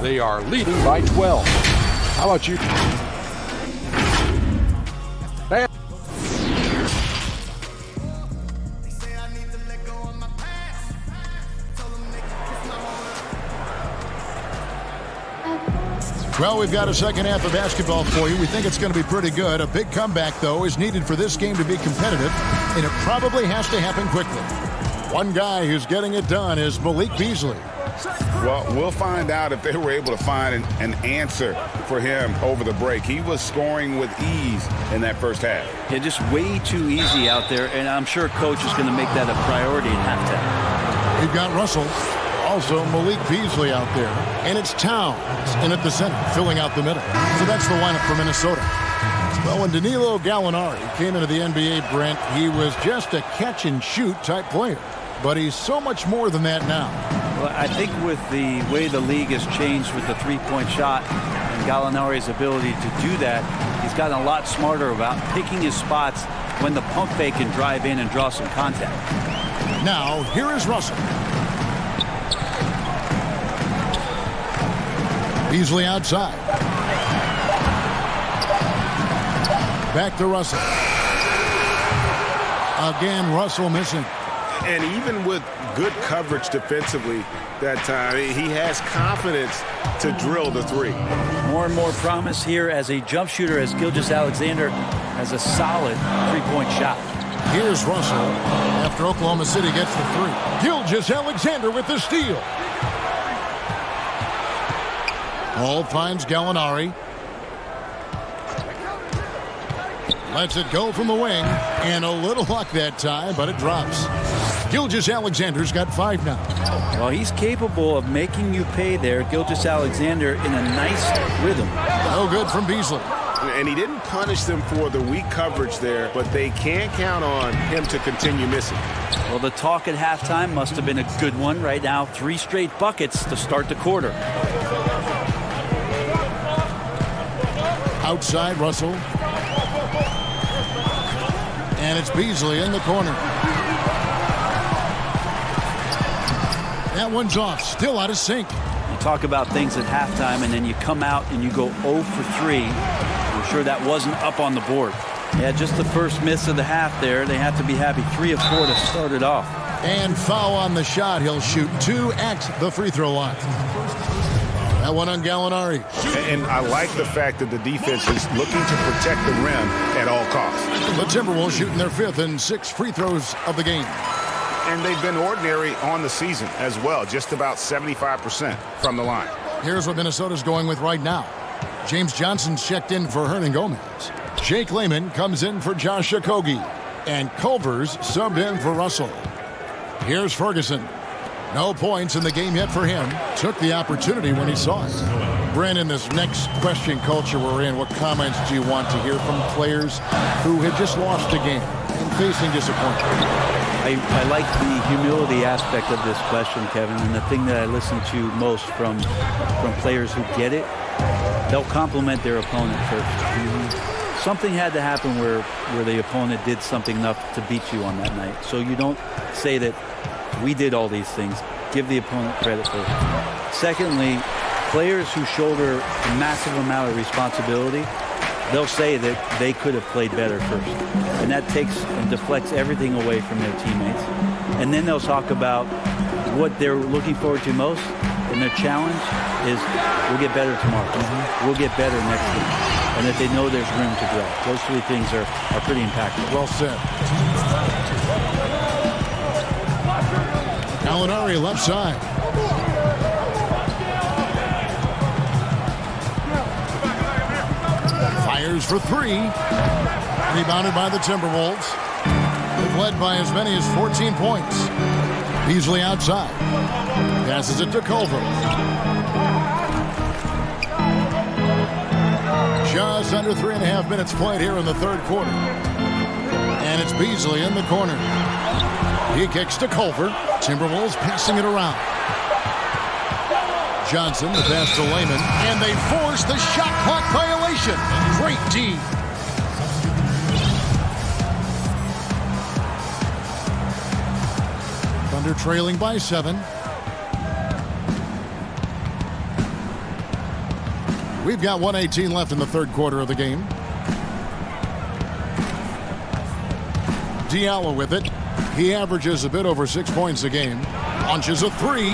They are leading by 12. How about you? Well, we've got a second half of basketball for you. We think it's going to be pretty good. A big comeback, though, is needed for this game to be competitive, and it probably has to happen quickly. One guy who's getting it done is Malik Beasley. Well, we'll find out if they were able to find an answer for him over the break. He was scoring with ease in that first half. Yeah, just way too easy out there, and I'm sure Coach is going to make that a priority at halftime. We've got Russell. Also, Malik Beasley out there. And it's Towns in at the center, filling out the middle. So that's the lineup for Minnesota. Well, when Danilo Gallinari came into the NBA, Brent, he was just a catch-and-shoot type player. But he's so much more than that now. Well, I think with the way the league has changed with the three-point shot and Gallinari's ability to do that, he's gotten a lot smarter about picking his spots when the pump fake can drive in and draw some contact. Now, here is Russell. Beasley outside. Back to Russell. Again, Russell missing. And even with good coverage defensively that time, he has confidence to drill the three. More and more promise here as a jump shooter, as Gilgeous-Alexander has a solid three-point shot. Here's Russell after Oklahoma City gets the three. Gilgeous-Alexander with the steal. Hall finds Gallinari. Lets it go from the wing. And a little luck that time, but it drops. Gilgeous-Alexander's got 5 now. Well, he's capable of making you pay there. Gilgeous-Alexander in a nice rhythm. No good from Beasley. And he didn't punish them for the weak coverage there, but they can't count on him to continue missing. Well, the talk at halftime must have been a good one. Right now, 3 straight buckets to start the quarter. Outside Russell. And it's Beasley in the corner. That one's off. Still out of sync. You talk about things at halftime, and then you come out and you go 0 for 3. I'm sure that wasn't up on the board. Yeah, just the first miss of the half there. They have to be happy. 3 of 4 to start it off. And foul on the shot. He'll shoot 2 at the free throw line. That one on Gallinari. And I like the fact that the defense is looking to protect the rim at all costs. The Timberwolves shooting their 5th and 6th free throws of the game. And they've been ordinary on the season as well, just about 75% from the line. Here's what Minnesota's going with right now. James Johnson's checked in for Hernan Gomez. Jake Layman comes in for Josh Okogie. And Culver's subbed in for Russell. Here's Ferguson. No points in the game yet for him. Took the opportunity when he saw it. Brandon, this next question culture we're in, what comments do you want to hear from players who have just lost a game and facing disappointment? I like the humility aspect of this question, Kevin, and the thing that I listen to most from players who get it, they'll compliment their opponent first. Something had to happen where the opponent did something enough to beat you on that night. So you don't say that we did all these things. Give the opponent credit first. Secondly, players who shoulder a massive amount of responsibility, they'll say that they could have played better first. And that takes and deflects everything away from their teammates. And then they'll talk about what they're looking forward to most. And their challenge is, we'll get better tomorrow. We'll get better next week. And that they know there's room to grow. Those 3 things are pretty impactful. Well said. Gallinari left side. Fires for 3. Rebounded by the Timberwolves. They've led by as many as 14 points. Beasley outside. Passes it to Culver. Just under 3.5 minutes played here in the 3rd quarter. And it's Beasley in the corner. He kicks to Culver. Timberwolves passing it around. Johnson, the pass to Layman. And they force the shot clock violation. Great D. Thunder trailing by 7. We've got 1:18 left in the 3rd quarter of the game. Diallo with it. He averages a bit over 6 points a game. Launches a 3.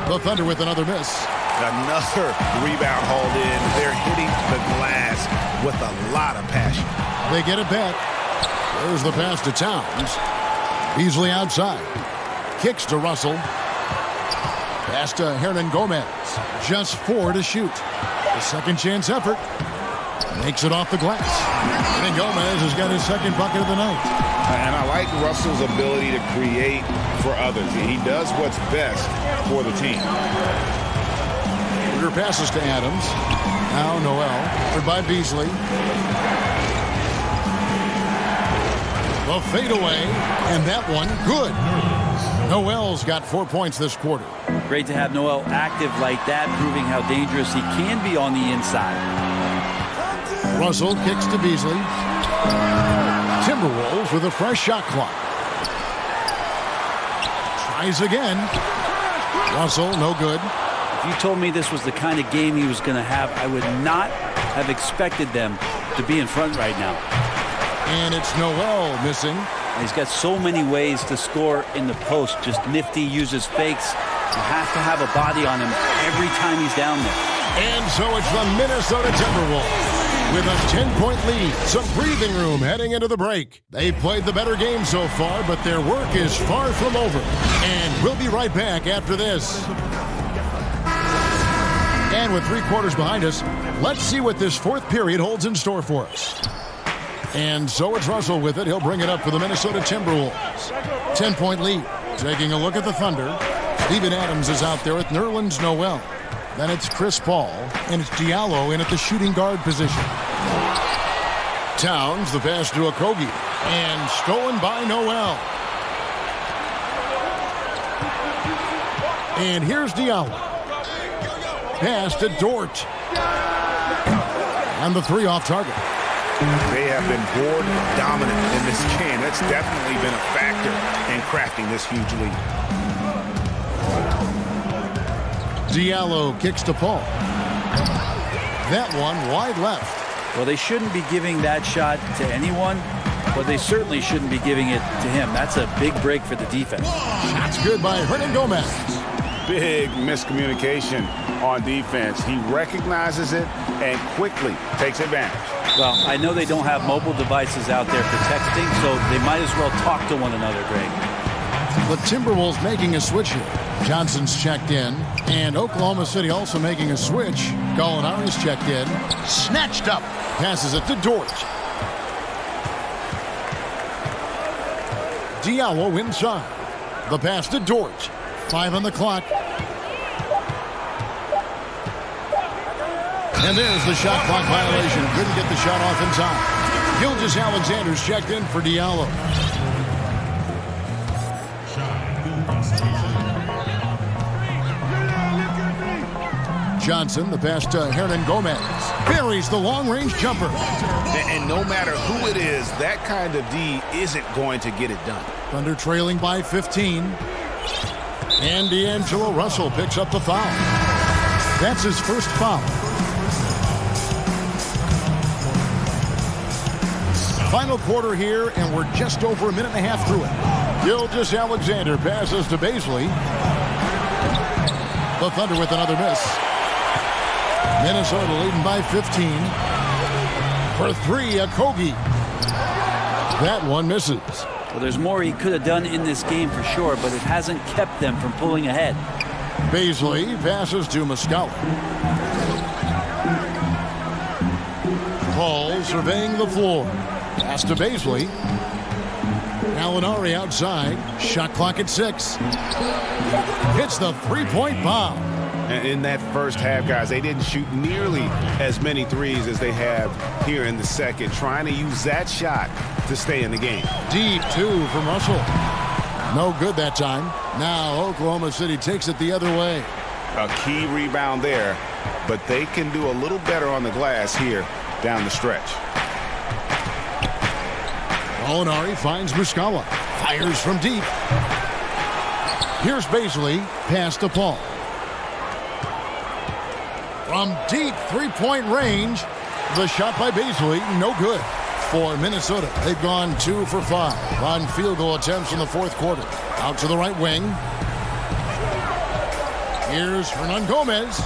The Thunder with another miss. Another rebound hauled in. They're hitting the glass with a lot of passion. They get it back. There's the pass to Towns. Beasley outside. Kicks to Russell. Pass to Hernan Gomez. Just 4 to shoot. The second chance effort. Makes it off the glass. Hernan Gomez has got his 2nd bucket of the night. And I like Russell's ability to create for others. He does what's best for the team. Bigger passes to Adams. Now Noel. Covered by Beasley. The fadeaway. And that one good. Noel's got 4 points this quarter. Great to have Noel active like that, proving how dangerous he can be on the inside. Russell kicks to Beasley. Timberwolves with a fresh shot clock. Tries again. Russell, no good. If you told me this was the kind of game he was going to have, I would not have expected them to be in front right now. And it's Noel missing. He's got so many ways to score in the post. Just nifty, uses fakes. You have to have a body on him every time he's down there. And so it's the Minnesota Timberwolves with a 10-point lead. Some breathing room heading into the break. They've played the better game so far, but their work is far from over. And we'll be right back after this. And with 3 quarters behind us, let's see what this fourth period holds in store for us. And so it's Russell with it. He'll bring it up for the Minnesota Timberwolves. 10-point lead. Taking a look at the Thunder. Steven Adams is out there with Nerlens Noel. Then it's Chris Paul, and it's Diallo in at the shooting guard position. Towns, the pass to Okogie, and stolen by Noel. And here's Diallo. Pass to Dort. And the 3 off target. They have been board dominant in this game. That's definitely been a factor in crafting this huge lead. Diallo kicks to Paul. That one wide left. Well, they shouldn't be giving that shot to anyone, but they certainly shouldn't be giving it to him. That's a big break for the defense. Shot's good by Hernan Gomez. Big miscommunication on defense. He recognizes it and quickly takes advantage. Well, I know they don't have mobile devices out there for texting, so they might as well talk to one another, Greg. The Timberwolves making a switch here. Johnson's checked in, and Oklahoma City also making a switch. Gallinari's checked in. Snatched up. Passes it to Dort. Diallo inside. The pass to Dort. 5 on the clock. And there's the shot clock violation. Couldn't get the shot off in time. Gilgeous-Alexander's checked in for Diallo. Johnson, the pass to Hernan Gomez. Buries the long-range jumper. And no matter who it is, that kind of D isn't going to get it done. Thunder trailing by 15. And D'Angelo Russell picks up the foul. That's his first foul. Final quarter here, and we're just over a minute and a half through it. Gilgeous-Alexander passes to Beasley. The Thunder with another miss. Minnesota leading by 15. For 3, Okogie. That one misses. Well, there's more he could have done in this game for sure, but it hasn't kept them from pulling ahead. Beasley passes to Muscala. Paul surveying the floor. Pass to Beasley. Gallinari outside. Shot clock at 6. Hits the 3-point bomb. In that first half, guys, they didn't shoot nearly as many threes as they have here in the second, trying to use that shot to stay in the game. Deep 2 from Russell. No good that time. Now Oklahoma City takes it the other way. A key rebound there, but they can do a little better on the glass here down the stretch. Gallinari finds Muscala. Fires from deep. Here's Beasley. Pass to Paul. From deep 3-point range, the shot by Beasley, no good. For Minnesota, they've gone 2 for 5 on field goal attempts in the fourth quarter. Out to the right wing. Here's Hernan Gomez.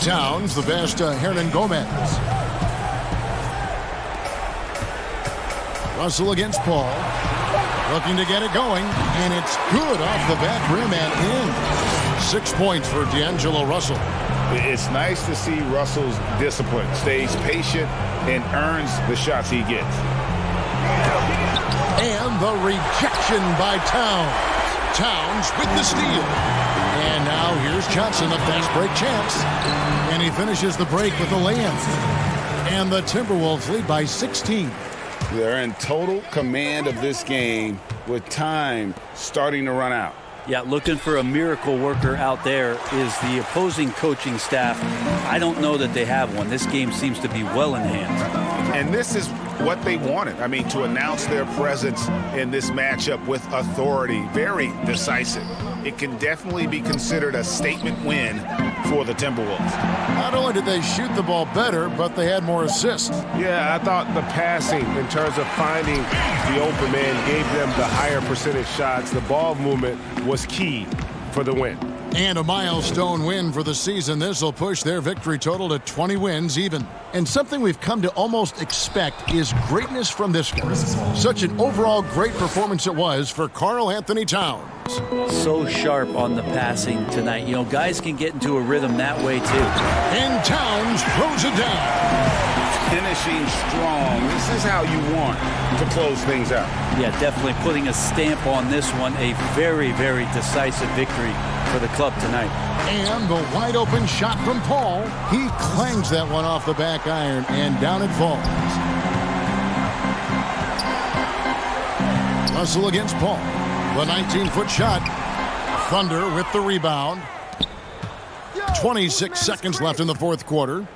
Towns, the pass to Hernan Gomez. Russell against Paul. Looking to get it going, and it's good off the back rim and in. 6 points for D'Angelo Russell. It's nice to see Russell's discipline. Stays patient and earns the shots he gets. And the rejection by Towns. Towns with the steal. And now here's Johnson, a fast break chance. And he finishes the break with a lay-in. And the Timberwolves lead by 16. They're in total command of this game with time starting to run out. Yeah, looking for a miracle worker out there is the opposing coaching staff. I don't know that they have one. This game seems to be well in hand. And this is what they wanted. I mean, to announce their presence in this matchup with authority, very decisive. It can definitely be considered a statement win for the Timberwolves. Not only did they shoot the ball better, but they had more assists. Yeah, I thought the passing in terms of finding the open man gave them the higher percentage shots. The ball movement was key for the win. And a milestone win for the season. This will push their victory total to 20 wins even. And something we've come to almost expect is greatness from this guy. Such an overall great performance it was for Karl Anthony Towns. So sharp on the passing tonight. You know, guys can get into a rhythm that way too. And Towns throws it down. Finishing strong. This is how you want to close things out. Yeah, definitely putting a stamp on this one. A very, very decisive victory for the club tonight. And the wide open shot from Paul. He clangs that one off the back iron, and down it falls. Russell against Paul. The 19-foot shot. Thunder with the rebound. 26 seconds left in the fourth quarter.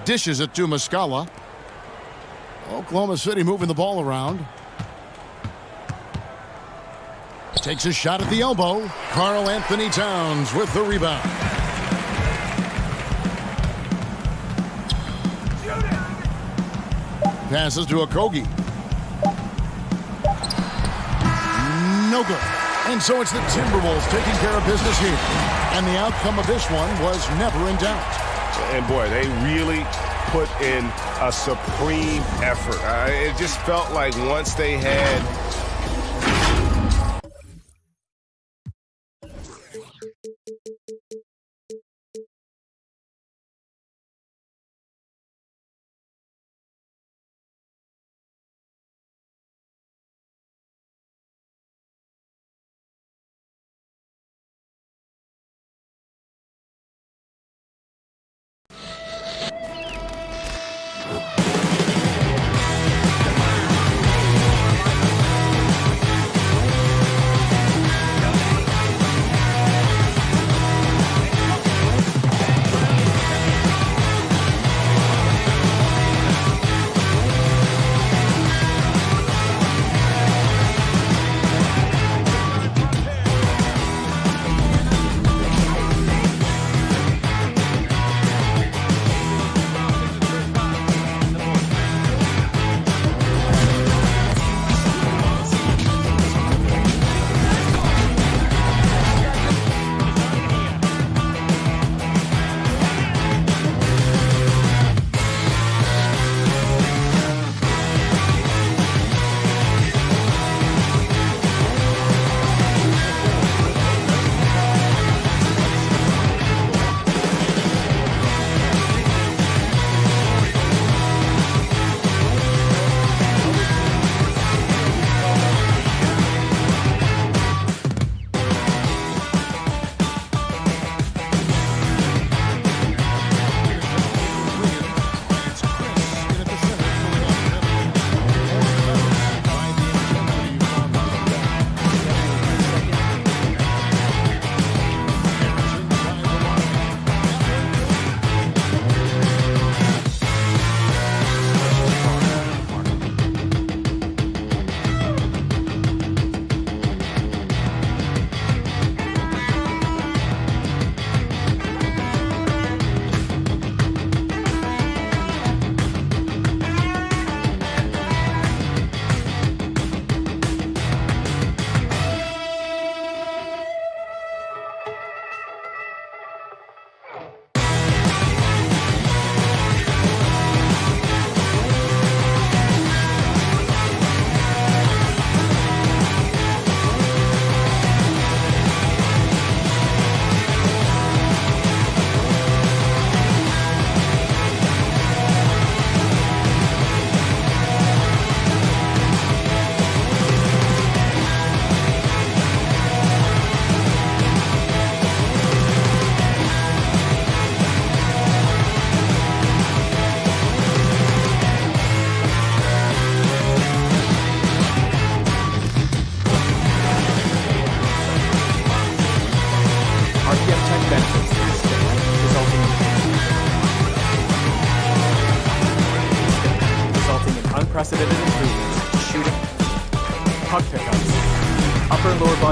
Dishes it to Muscala. Oklahoma City moving the ball around. Takes a shot at the elbow. Karl Anthony Towns with the rebound. Passes to Okogie. No good. And so it's the Timberwolves taking care of business here. And the outcome of this one was never in doubt. And boy, they really put in a supreme effort. It just felt like once they had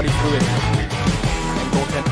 body fluid and goaltend.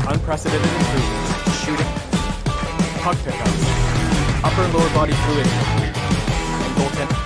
Unprecedented improvements, shooting, puck pickups, upper and lower body fluid, and goaltending.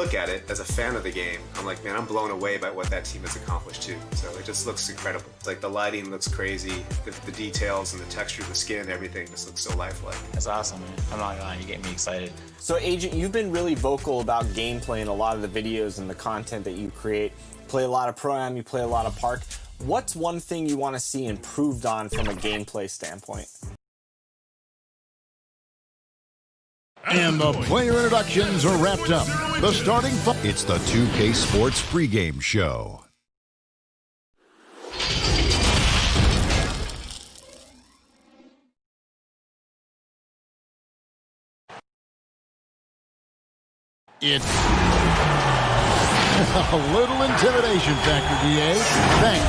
look at it as a fan of the game, I'm like, man, I'm blown away by what that team has accomplished too. So it just looks incredible. Like the lighting looks crazy, the details and the texture of the skin, everything just looks so lifelike. That's awesome, man. I'm not gonna lie, you get me excited. So Agent, you've been really vocal about gameplay in a lot of the videos and the content that you create. You play a lot of Pro-Am, you play a lot of Park. What's one thing you want to see improved on from a gameplay standpoint? And the player introductions are wrapped up. The starting It's the 2K Sports pregame show. It's a little intimidation factor, DA. Thanks.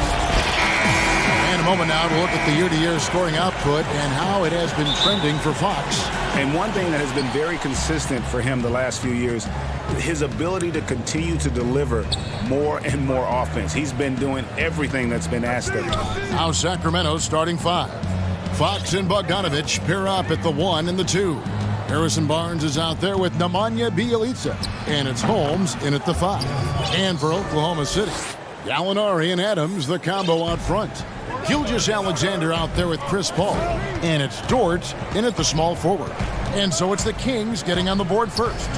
And a moment now to look at the year-to-year scoring output and how it has been trending for Fox. And one thing that has been very consistent for him the last few years, his ability to continue to deliver more and more offense. He's been doing everything that's been asked of him. Now Sacramento's starting five. Fox and Bogdanovich pair up at the 1 and the 2. Harrison Barnes is out there with Nemanja Bjelica. And it's Holmes in at the 5. And for Oklahoma City, Gallinari and Adams, the combo out front. Gilgeous-Alexander out there with Chris Paul. And it's Dort in at the small forward. And so it's the Kings getting on the board first.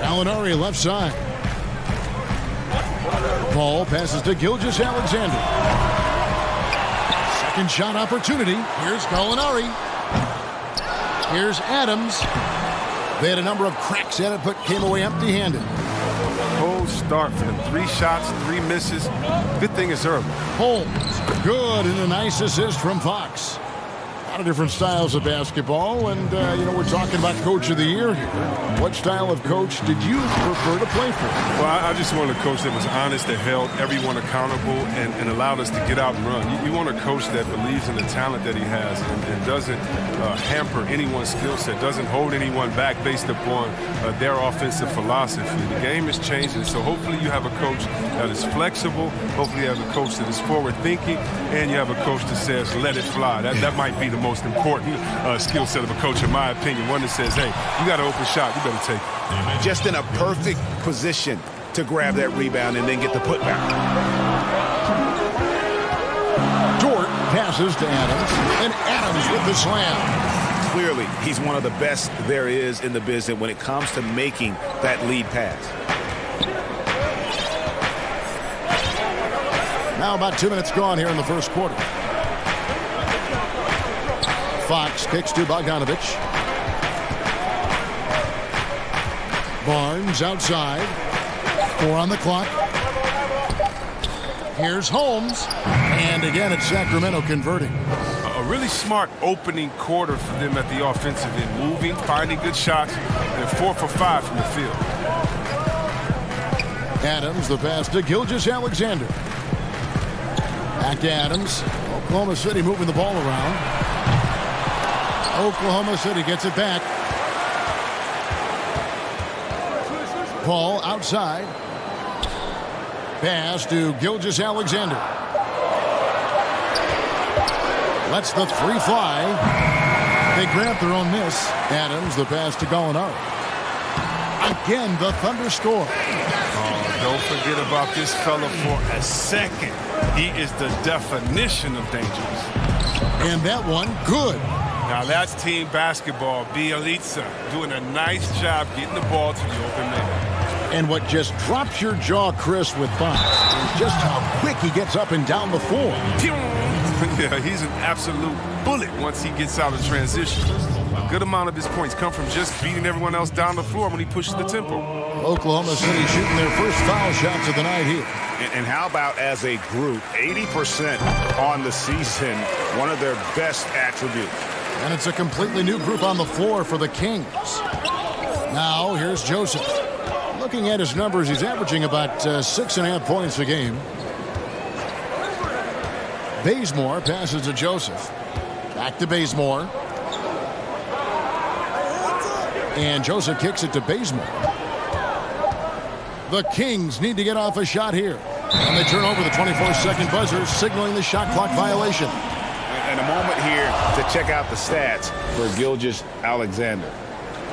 Gallinari left side. Paul passes to Gilgeous-Alexander. Second shot opportunity. Here's Gallinari. Here's Adams. They had a number of cracks at it, but came away empty-handed. Cold start for them. 3 shots, 3 misses. Good thing it's early. Holmes, good, and a nice assist from Fox. A lot of different styles of basketball, and, we're talking about Coach of the Year here. What style of coach did you prefer to play for? Well, I just wanted a coach that was honest, that held everyone accountable, and allowed us to get out and run. You want a coach that believes in the talent that he has and doesn't hamper anyone's skill set, doesn't hold anyone back based upon their offensive philosophy. The game is changing, so hopefully you have a coach that is flexible. Hopefully you have a coach that is forward-thinking, and you have a coach that says, let it fly. That might be the most important skill set of a coach, in my opinion. One that says, hey, you got an open shot, you better take it. Just in a perfect position to grab that rebound and then get the putback. Dort passes to Adams, and Adams with the slam. Clearly, he's one of the best there is in the business when it comes to making that lead pass. Now about 2 minutes gone here in the first quarter. Fox kicks to Bogdanovich. Barnes outside. 4 on the clock. Here's Holmes. And again, it's Sacramento converting. A really smart opening quarter for them at the offensive end. Moving, finding good shots, and 4 for 5 from the field. Adams, the pass to Gilgeous-Alexander. Back to Adams. Oklahoma City moving the ball around. Oklahoma City gets it back. Paul outside. Pass to Gilgeous-Alexander. Lets the 3 fly. They grant their own miss. Adams, the pass to Gallinari. Again, the Thunder score. Oh, don't forget about this fella for a second. He is the definition of dangerous. And that one, good. Now that's team basketball. Bjelica doing a nice job getting the ball to the open man. And what just drops your jaw, Chris, with Fox is just how quick he gets up and down the floor. Yeah, he's an absolute bullet once he gets out of transition. A good amount of his points come from just beating everyone else down the floor when he pushes the tempo. Oklahoma City shooting their first foul shots of the night here. And how about as a group, 80% on the season, one of their best attributes. And it's a completely new group on the floor for the Kings. Now, here's Joseph. Looking at his numbers, he's averaging about 6.5 points a game. Bazemore passes to Joseph. Back to Bazemore. And Joseph kicks it to Bazemore. The Kings need to get off a shot here. And they turn over the 24-second buzzer, signaling the shot clock violation. And a moment here to check out the stats for Gilgeous-Alexander.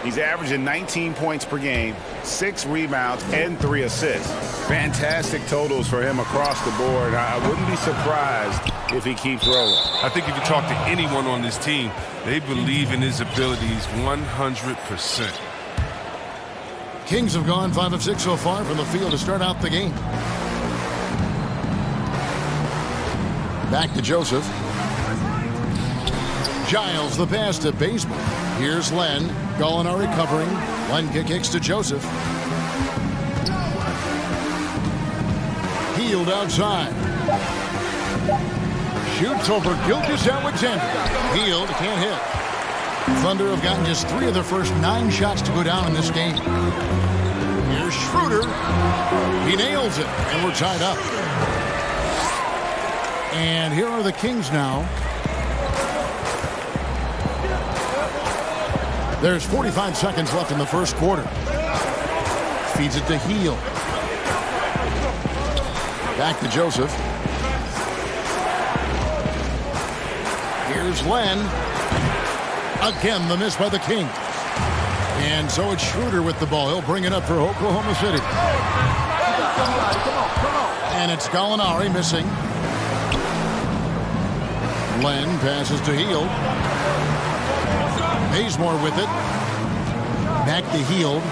He's averaging 19 points per game, 6 rebounds, and 3 assists. Fantastic totals for him across the board. I wouldn't be surprised if he keeps rolling. I think if you talk to anyone on this team, they believe in his abilities 100%. Kings have gone 5 of 6 so far from the field to start out the game. Back to Joseph. Giles the pass to Bazemore. Here's Len. Gallinari covering. Len kicks to Joseph. Hield outside. Shoots over Gilgeous-Alexander. Hield can't hit. Thunder have gotten just 3 of their first 9 shots to go down in this game. Here's Schroeder. He nails it, and we're tied up. And here are the Kings now. There's 45 seconds left in the first quarter. Feeds it to Hield. Back to Joseph. Here's Len. Again, the miss by the Kings. And so it's Schroeder with the ball. He'll bring it up for Oklahoma City. And it's Gallinari missing. Len passes to Hield. Bazemore with it. Back to Hield.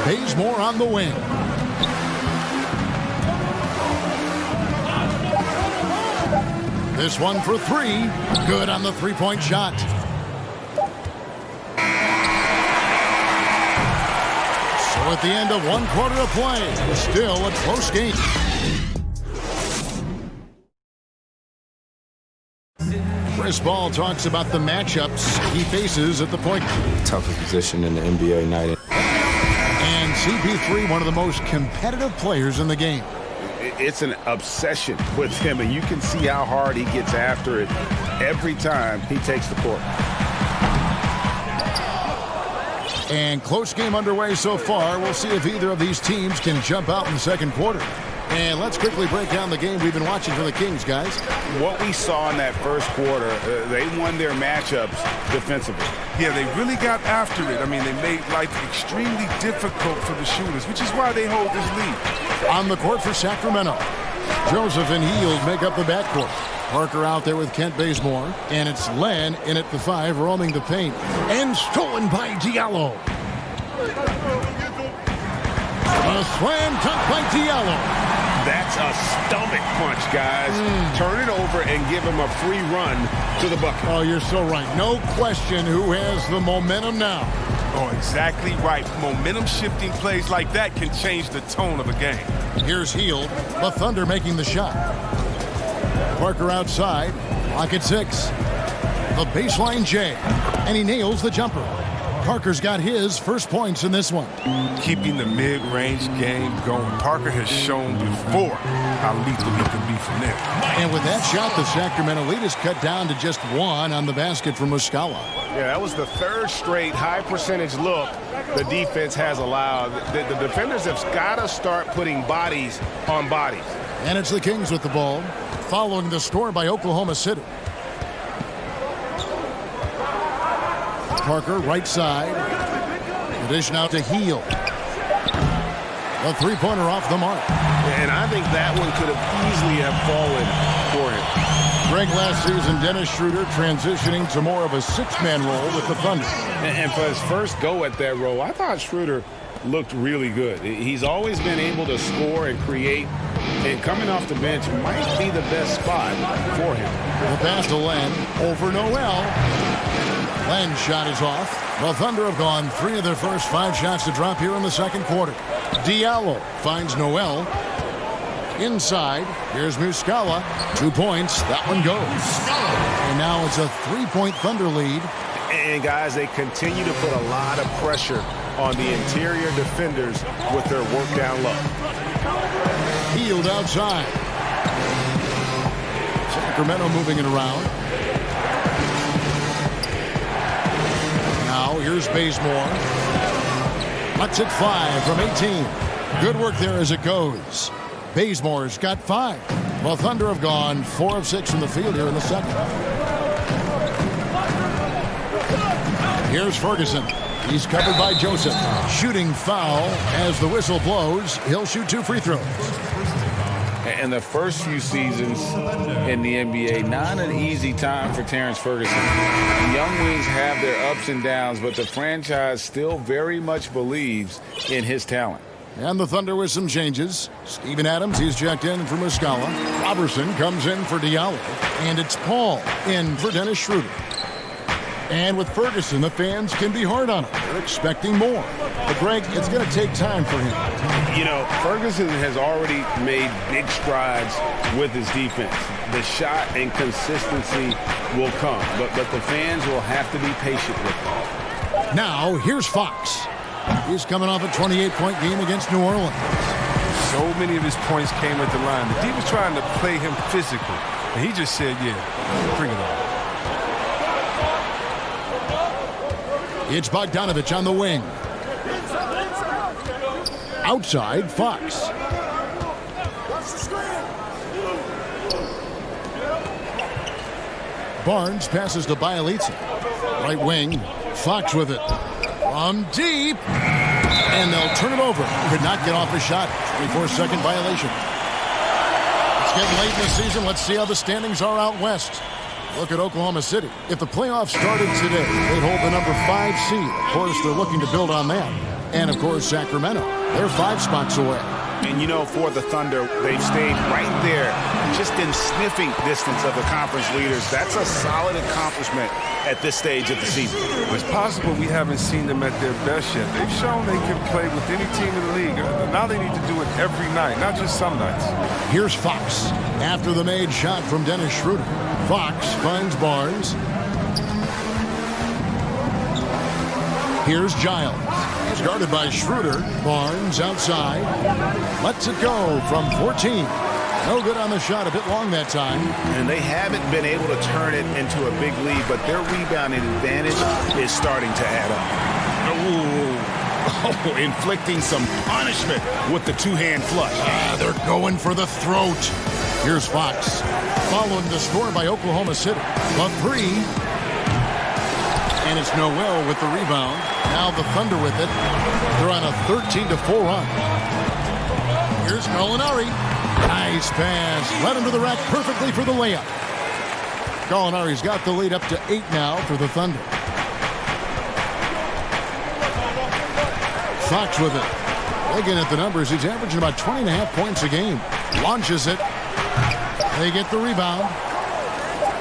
Bazemore on the wing. This one for 3. Good on the three-point shot. So at the end of 1 quarter of play, still a close game. Chris Ball talks about the matchups he faces at the point. Toughest position in the NBA night. And CP3, one of the most competitive players in the game. It's an obsession with him, and you can see how hard he gets after it every time he takes the court. And close game underway so far. We'll see if either of these teams can jump out in the second quarter. And let's quickly break down the game we've been watching for the Kings, guys. What we saw in that first quarter, they won their matchups defensively. Yeah, they really got after it. I mean, they made life extremely difficult for the shooters, which is why they hold this lead. On the court for Sacramento, Joseph and Hield make up the backcourt. Parker out there with Kent Bazemore. And it's Len in at the 5, roaming the paint. And stolen by Diallo. A slam dunk by Diallo. That's a stomach punch, guys. Turn it over and give him a free run to the bucket. Oh, you're so right. No question who has the momentum now. Oh, exactly right. Momentum shifting plays like that can change the tone of a game. Here's Hield. The Thunder making the shot. Parker outside. Clock at 6. The baseline J. And he nails the jumper. Parker's got his first points in this one. Keeping the mid-range game going. Parker has shown before how lethal he can be from there. And with that shot, the Sacramento lead is cut down to just 1 on the basket from Muscala. Yeah, that was the 3rd straight high percentage look the defense has allowed. The defenders have got to start putting bodies on bodies. And it's the Kings with the ball, following the score by Oklahoma City. Parker, right side. Addition out to Hield. A three-pointer off the mark. And I think that one could have easily have fallen for him. Greg, last season, Dennis Schroeder transitioning to more of a 6-man role with the Thunder. And for his first go at that role, I thought Schroeder looked really good. He's always been able to score and create, and coming off the bench might be the best spot for him. The pass to Len over Noel. Len's shot is off. The Thunder have gone 3 of their first 5 shots to drop here in the second quarter. Diallo finds Noel. Inside, here's Muscala. 2 points. That one goes. And now it's a 3-point Thunder lead. And guys, they continue to put a lot of pressure on the interior defenders with their work down low. Hield outside. Sacramento moving it around. Now here's Bazemore. Lets it fly from 18. Good work there as it goes. Bazemore's got 5. Well, Thunder have gone 4 of 6 from the field here in the second. Here's Ferguson. He's covered by Joseph. Shooting foul as the whistle blows. He'll shoot 2 free throws. And the first few seasons in the NBA, not an easy time for Terrence Ferguson. Young wings have their ups and downs, but the franchise still very much believes in his talent. And the Thunder with some changes. Steven Adams, he's checked in for Muscala. Robertson comes in for Diallo. And it's Paul in for Dennis Schroeder. And with Ferguson, the fans can be hard on him. They're expecting more. But, Greg, it's going to take time for him. You know, Ferguson has already made big strides with his defense. The shot and consistency will come, but the fans will have to be patient with him. Now, here's Fox. He's coming off a 28-point game against New Orleans. So many of his points came at the line. The D was trying to play him physical, and he just said, yeah, bring it on. It's Bogdanovich on the wing. Outside, Fox. Barnes passes to Bielitsa. Right wing, Fox with it. From deep. And they'll turn it over. Could not get off a shot. 24-second violation. It's getting late in the season. Let's see how the standings are out west. Look at Oklahoma City. If the playoffs started today, they'd hold the number 5 seed. Of course, they're looking to build on that. And, of course, Sacramento. They're 5 spots away. And, you know, for the Thunder, they've stayed right there, just in sniffing distance of the conference leaders. That's a solid accomplishment at this stage of the season. It's possible we haven't seen them at their best yet. They've shown they can play with any team in the league. Now they need to do it every night, not just some nights. Here's Fox. After the made shot from Dennis Schroeder. Fox finds Barnes. Here's Giles. He's guarded by Schroeder. Barnes outside. Lets it go from 14. No good on the shot. A bit long that time. And they haven't been able to turn it into a big lead, but their rebounding advantage is starting to add up. Oh, inflicting some punishment with the two-hand flush. They're going for the throat. Here's Fox. Following the score by Oklahoma City. A 3. And it's Noel with the rebound. Now the Thunder with it. They're on a 13-4 run. Here's Gallinari. Nice pass. Led him to the rack perfectly for the layup. Gallinari's got the lead up to 8 now for the Thunder. Fox with it. Looking at the numbers, he's averaging about 20.5 points a game. Launches it. They get the rebound.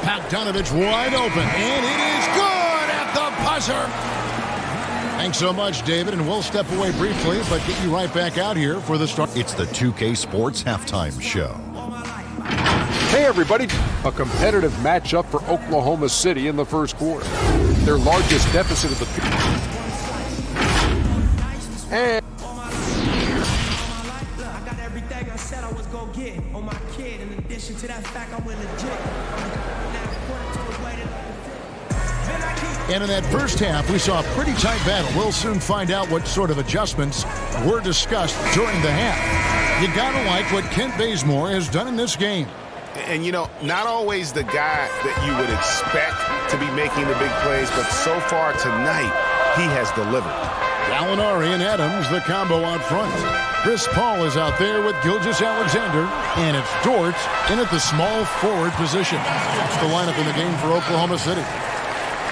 Bogdanovich wide open. And it is good at the buzzer. Thanks so much, David, and we'll step away briefly, but get you right back out here for the start. It's the 2K Sports Halftime Show. Hey, everybody. A competitive matchup for Oklahoma City in the first quarter. Their largest deficit of the period. And And in that first half, we saw a pretty tight battle. We'll soon find out what sort of adjustments were discussed during the half. You gotta like what Kent Bazemore has done in this game. And, you know, not always the guy that you would expect to be making the big plays, but so far tonight, he has delivered. Gallinari and Adams, the combo out front. Chris Paul is out there with Gilgeous-Alexander, and it's Dort in at the small forward position. That's the lineup in the game for Oklahoma City.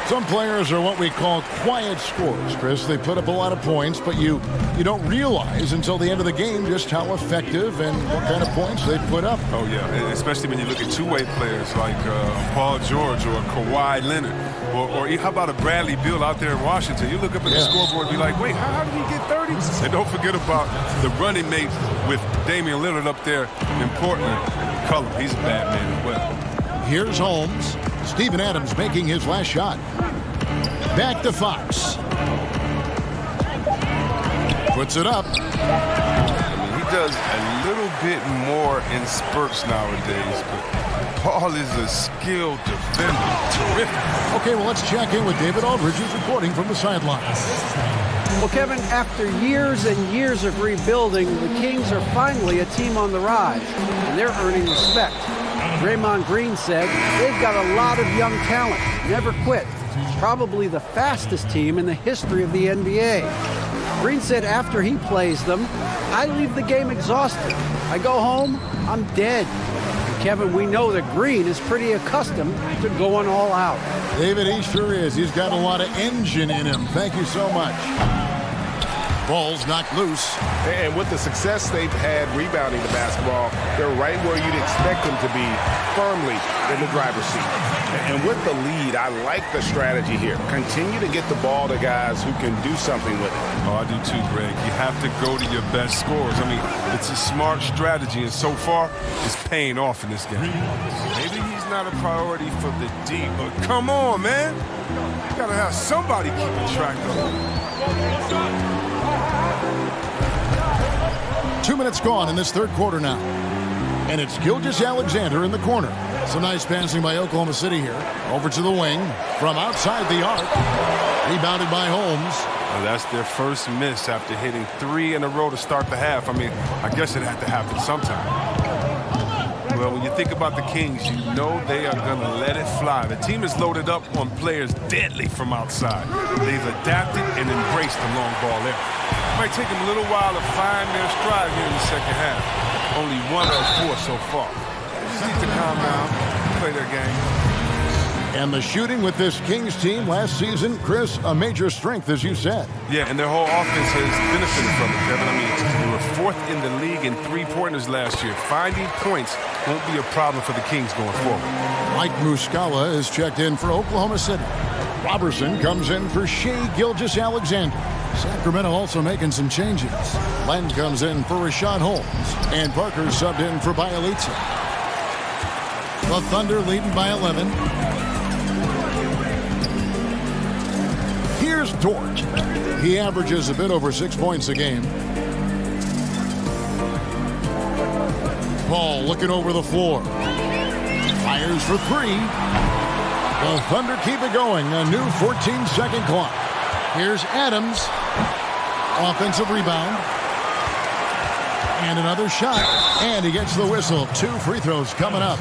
Some players are what we call quiet scorers, Chris. They put up a lot of points, but you don't realize until the end of the game just how effective and what kind of points they put up. Oh, yeah, especially when you look at two-way players like Paul George or Kawhi Leonard, or how about a Bradley Beal out there in Washington? You look up at the scoreboard and be like, wait, how did he get 30? And don't forget about the running mate with Damian Lillard up there in Portland. Cullum, he's a bad man as well. Here's Holmes. Steven Adams making his last shot. Back to Fox. Puts it up. He does a little bit more in spurts nowadays, but Paul is a skilled defender. Terrific. Okay, well, let's check in with David Aldridge, who's reporting from the sidelines. Well, Kevin, after years and years of rebuilding, the Kings are finally a team on the rise, and they're earning respect. Draymond Green said they've got a lot of young talent. Never quit. probably the fastest team in the history of the NBA. Green said after he plays them, I leave the game exhausted. I go home, I'm dead. And Kevin, we know that Green is pretty accustomed to going all out. David, he sure is. He's got a lot of engine in him. Thank you so much. Ball's knocked loose. And with the success they've had rebounding the basketball, they're right where you'd expect them to be, firmly in the driver's seat. And with the lead, I like the strategy here. Continue to get the ball to guys who can do something with it. Oh, I do too, Greg. You have to go to your best scorers. I mean, it's a smart strategy, and so far, it's paying off in this game. Maybe he's not a priority for the D, but come on, man. You gotta have somebody keeping track of him. 2 minutes gone in this third quarter now. And it's Gilgeous-Alexander in the corner. Some nice passing by Oklahoma City here. Over to the wing from outside the arc. Rebounded by Holmes. Well, that's their first miss after hitting 3 in a row to start the half. I mean, I guess it had to happen sometime. Well, when you think about the Kings, you know they are going to let it fly. The team is loaded up on players deadly from outside. They've adapted and embraced the long ball there. It might take them a little while to find their stride here in the second half. Only 1 of 4 so far. They just need to calm down, play their game. And the shooting with this Kings team last season, Chris, a major strength, as you said. Yeah, and their whole offense has benefited from it, Kevin. I mean, they were 4th in the league in three-pointers last year. Finding points won't be a problem for the Kings going forward. Mike Muscala is checked in for Oklahoma City. Robertson comes in for Shai Gilgeous-Alexander. Sacramento also making some changes. Len comes in for Rashad Holmes. And Parker subbed in for Bielitsa. The Thunder leading by 11. Here's Dort. He averages a bit over 6 points a game. Ball looking over the floor. Fires for 3. The Thunder keep it going. A new 14-second clock. Here's Adams. Offensive rebound. And another shot. And he gets the whistle. 2 free throws coming up.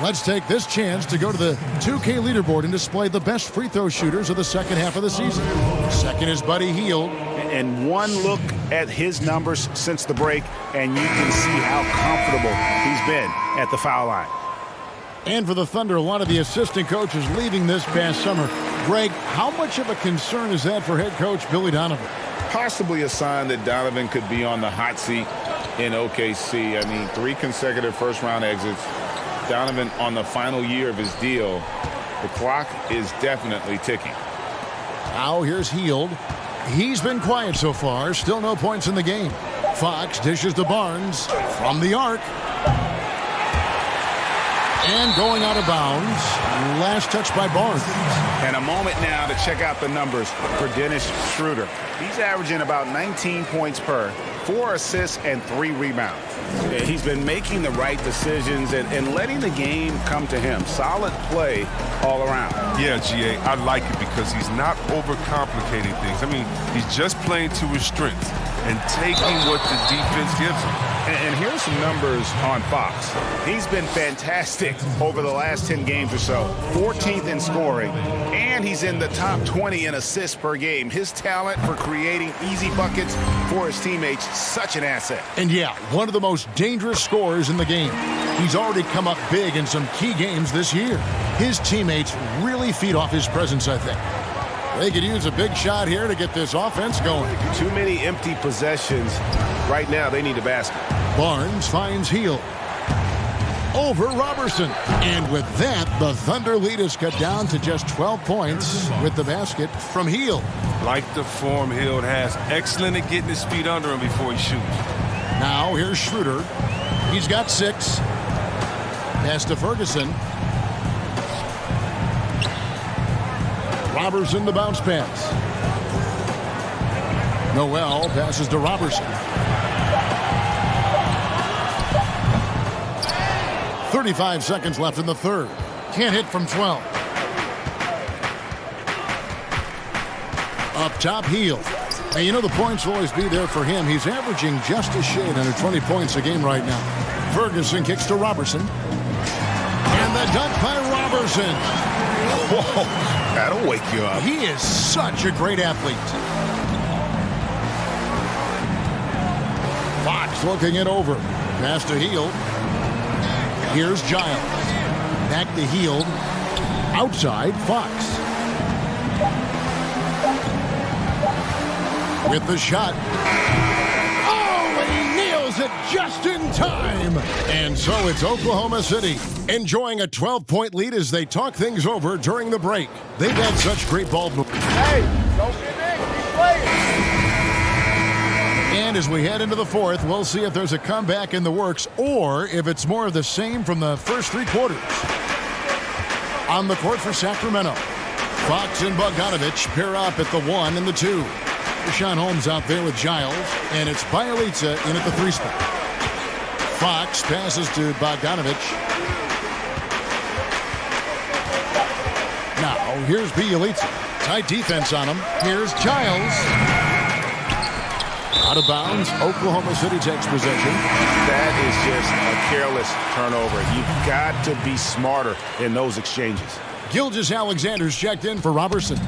Let's take this chance to go to the 2K leaderboard and display the best free throw shooters of the second half of the season. Second is Buddy Hield. And one look at his numbers since the break, and you can see how comfortable he's been at the foul line. And for the Thunder, a lot of the assistant coaches leaving this past summer. Greg, how much of a concern is that for head coach Billy Donovan? Possibly a sign that Donovan could be on the hot seat in OKC. I mean, 3 consecutive first-round exits. Donovan on the final year of his deal. The clock is definitely ticking. Now here's Hield. He's been quiet so far. Still no points in the game. Fox dishes to Barnes from the arc. And going out of bounds. Last touch by Barnes. And a moment now to check out the numbers for Dennis Schroeder. He's averaging about 19 points per, 4 assists and 3 rebounds. He's been making the right decisions and letting the game come to him. Solid play all around. Yeah, GA, I like it because he's not overcomplicating things. I mean, he's just playing to his strengths and taking what the defense gives him. And here's some numbers on Fox. He's been fantastic over the last 10 games or so. 14th in scoring, and he's in the top 20 in assists per game. His talent for creating easy buckets for his teammates, such an asset. And yeah, one of the most dangerous scorers in the game. He's already come up big in some key games this year. His teammates really feed off his presence, I think. They could use a big shot here to get this offense going. Too many empty possessions. Right now, they need a basket. Barnes finds Hield. Over Robertson. And with that, the Thunder lead is cut down to just 12 points with the basket from Hield. Like the form Hield has. Excellent at getting his feet under him before he shoots. Now here's Schroeder. He's got 6. Pass to Ferguson. Robertson the bounce pass. Noel passes to Robertson. 35 seconds left in the third. Can't hit from 12. Up top, Hield. Hey, you know the points will always be there for him. He's averaging just a shade under 20 points a game right now. Ferguson kicks to Robertson. And the dunk by Robertson. Whoa, That'll wake you up. He is such a great athlete. Fox looking it over. Pass to Hield. Here's Giles. Back to Hield. Outside, Fox. With the shot. Oh, and he nails it just in time. And so it's Oklahoma City enjoying a 12-point lead as they talk things over during the break. They've had such great ball movement. Hey, don't get in. Keep playing. And as we head into the fourth, we'll see if there's a comeback in the works or if it's more of the same from the first three quarters. On the court for Sacramento, Fox and Bogdanovich pair up at the 1 and the 2. Deshaun Holmes out there with Giles, and it's Bielitsa in at the 3 spot. Fox passes to Bogdanovich. Now, here's Bielitsa. Tight defense on him. Here's Giles. Out of bounds, Oklahoma City takes possession. That is just a careless turnover. You've got to be smarter in those exchanges. Gilgeous-Alexander's checked in for Robertson.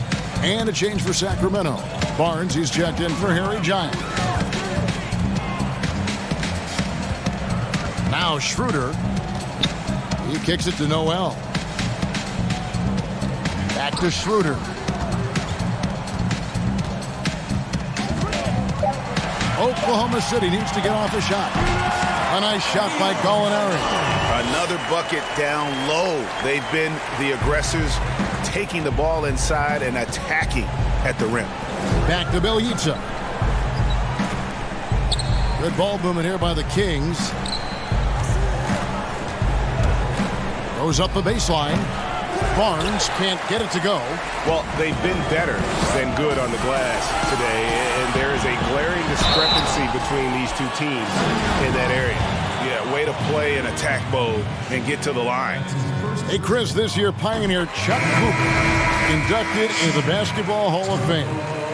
And a change for Sacramento. Barnes, he's checked in for Harry Giles. Now Schroeder. He kicks it to Noel. Back to Schroeder. Oklahoma City needs to get off a shot. A nice shot by Gallinari. Another bucket down low. They've been the aggressors, taking the ball inside and attacking at the rim. Back to Bielitsa. Good ball movement here by the Kings. Goes up the baseline. Barnes can't get it to go. Well, they've been better than good on the glass today, and there is a glaring discrepancy between these two teams in that area. Yeah, way to play in attack mode and get to the line. Hey, Chris, this year Pioneer Chuck Cooper inducted into the Basketball Hall of Fame.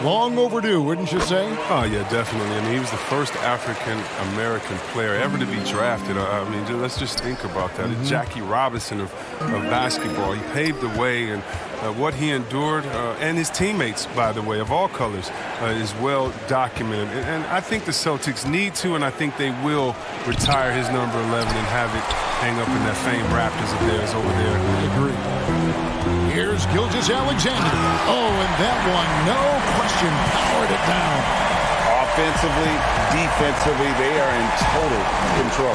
Long overdue, wouldn't you say? Oh, yeah, definitely. I mean, he was the first African-American player ever to be drafted. I mean, let's just think about that. Jackie Robinson of basketball. He paved the way, and what he endured, and his teammates, by the way, of all colors, is well documented. And I think the Celtics need to, and I think they will retire his number 11 and have it hang up in that famed Raptors of theirs over there. I agree. Here's Gilgeous-Alexander. Oh, and that one, no question, powered it down. Offensively, defensively, they are in total control.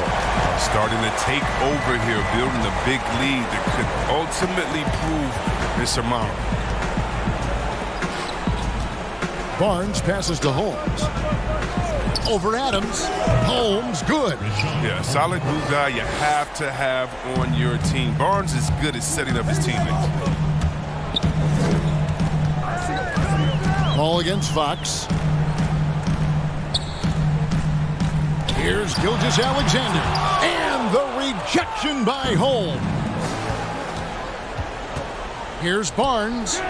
Starting to take over here, building a big lead that could ultimately prove insurmountable. Barnes passes to Holmes. Over Adams. Holmes, good. Yeah, solid blue guy you have to have on your team. Barnes is good at setting up his teammates. Ball against Fox. Here's Gilgeous-Alexander. And the rejection by Holmes. Here's Barnes.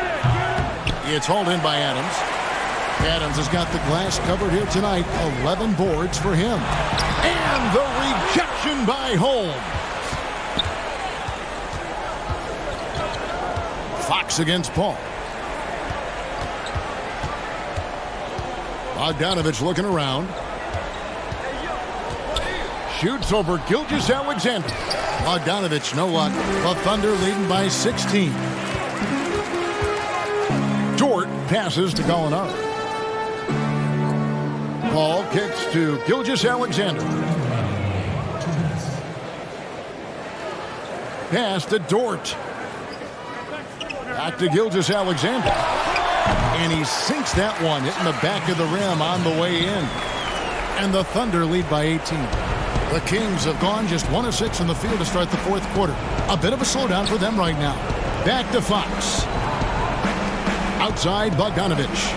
It's hauled in by Adams. Adams has got the glass covered here tonight. 11 boards for him. And the rejection by Holmes. Fox against Paul. Bogdanovich looking around. Shoots over Gilgeous-Alexander. Bogdanovich, no luck. The Thunder leading by 16. Dort passes to Gallinari. Paul kicks to Gilgeous-Alexander. Pass to Dort. Back to Gilgeous-Alexander. And he sinks that one, hitting the back of the rim on the way in. And the Thunder lead by 18. The Kings have gone just 1 of 6 in the field to start the fourth quarter. A bit of a slowdown for them right now. Back to Fox. Outside, Bogdanovich.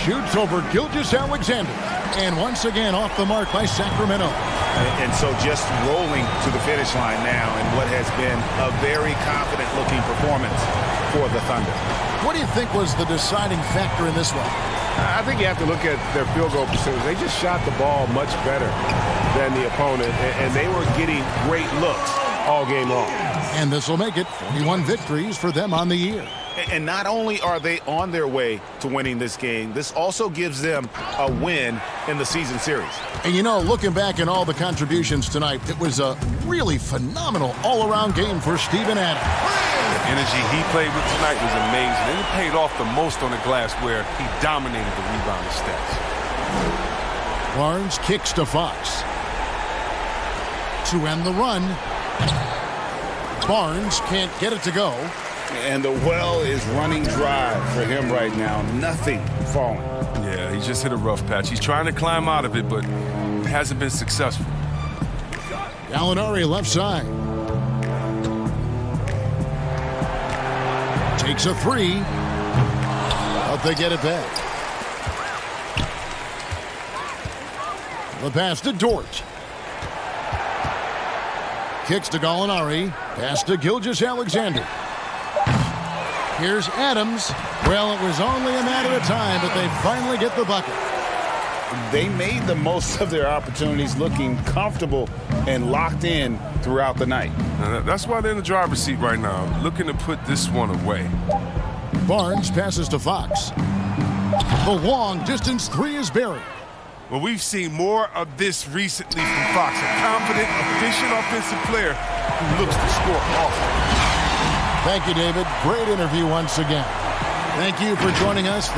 Shoots over Gilgeous-Alexander. And once again off the mark by Sacramento. And so just rolling to the finish line now in what has been a very confident-looking performance for the Thunder. What do you think was the deciding factor in this one? I think you have to look at their field goal percentage. They just shot the ball much better than the opponent, and they were getting great looks. all game long. And this will make it 41 victories for them on the year. And not only are they on their way to winning this game, this also gives them a win in the season series. And you know, looking back at all the contributions tonight, it was a really phenomenal all-around game for Steven Adams. The energy he played with tonight was amazing. And it paid off the most on the glass where he dominated the rebounding stats. Barnes kicks to Fox. To end the run. Barnes can't get it to go. And the well is running dry for him right now. Nothing falling. Yeah, he just hit a rough patch. He's trying to climb out of it, but he hasn't been successful. Gallinari left side. Takes a three. But they get it back. The pass to Dort. Kicks to Gallinari. Pass to Gilgeous-Alexander. Here's Adams. Well, it was only a matter of time, but they finally get the bucket. They made the most of their opportunities, looking comfortable and locked in throughout the night. That's why they're in the driver's seat right now, looking to put this one away. Barnes passes to Fox. The long-distance three is buried. Well, we've seen more of this recently from Fox, a confident, efficient offensive player who looks to score often. Thank you, David. Great interview once again. Thank you for joining us.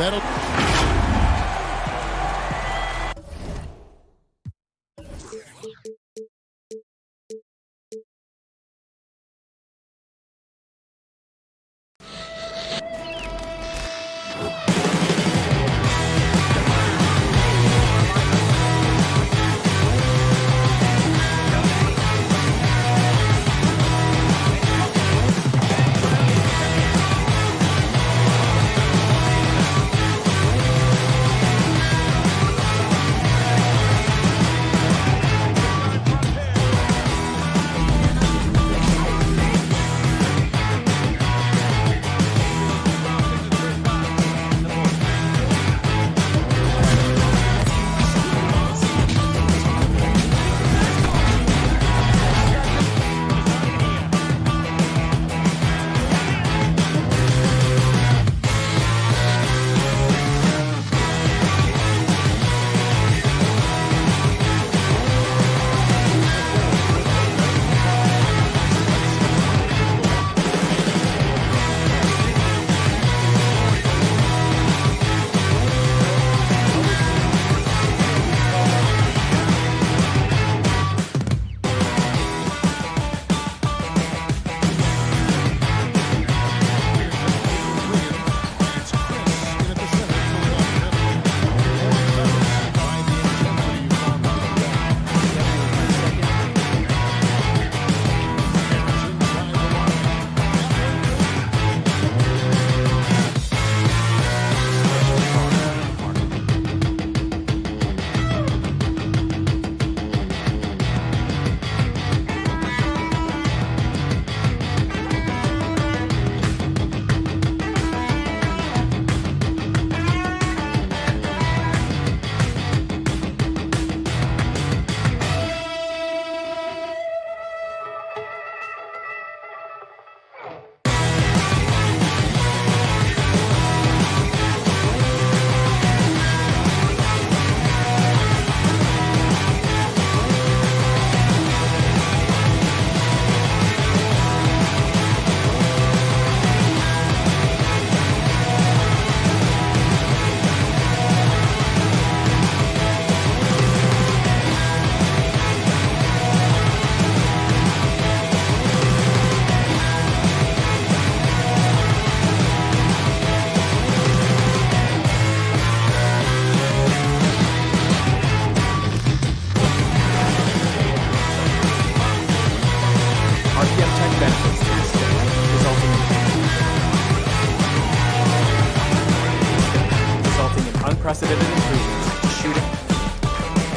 unprecedented improvements to shooting,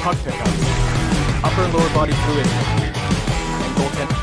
puck pickups, upper and lower body fluidity, and goaltending.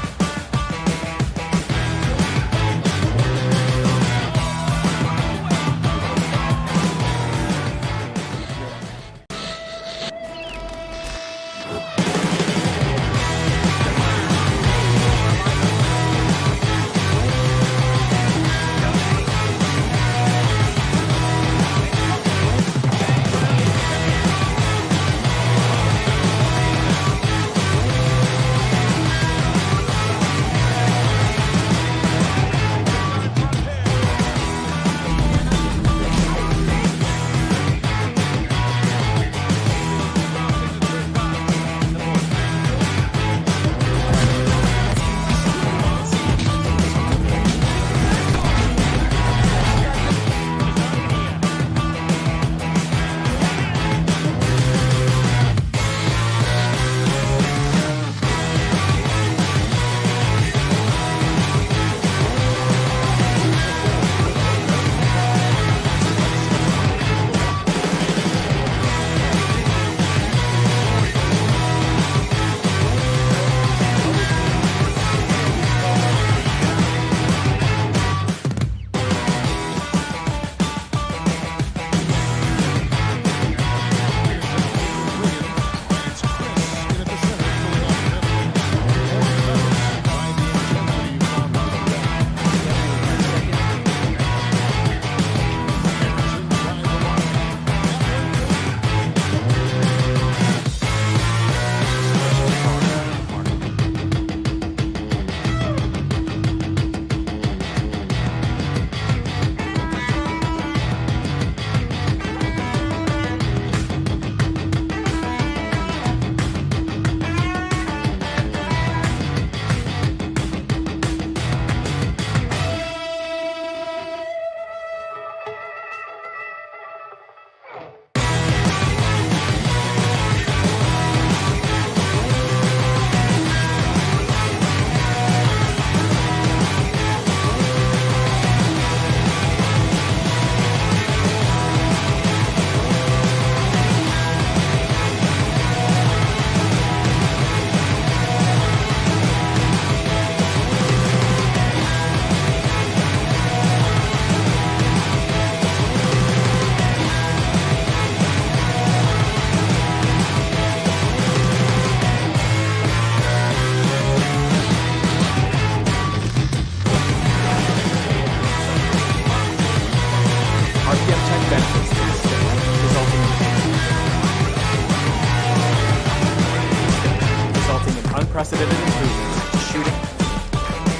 unprecedented improvements, shooting,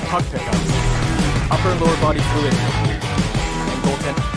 puck pickups, upper and lower body fluidity, and goaltending.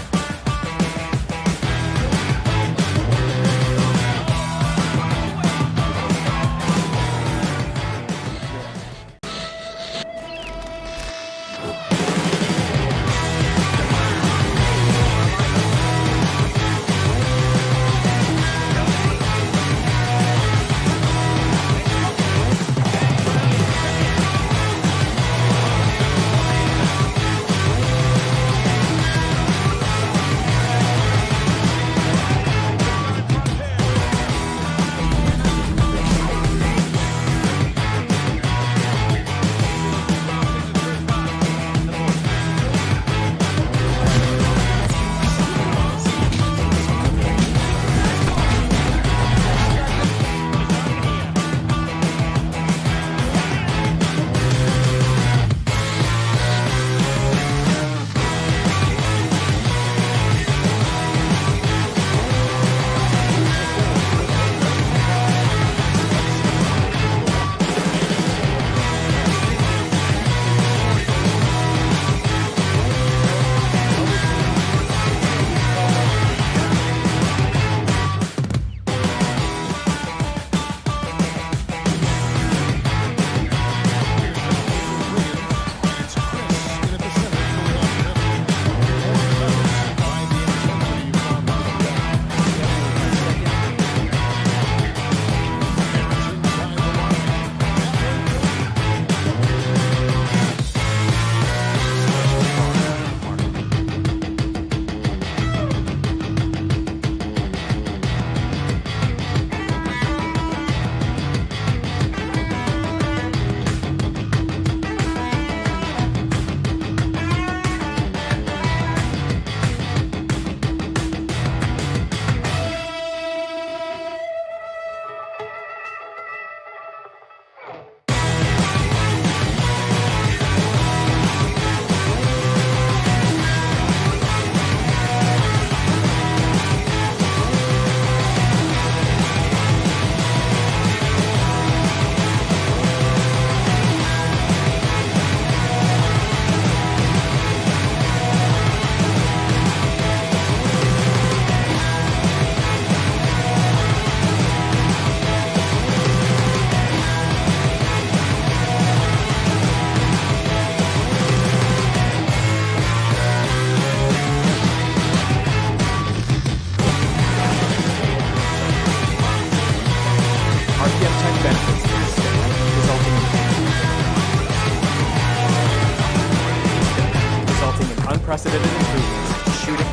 Unprecedented improvements, shooting,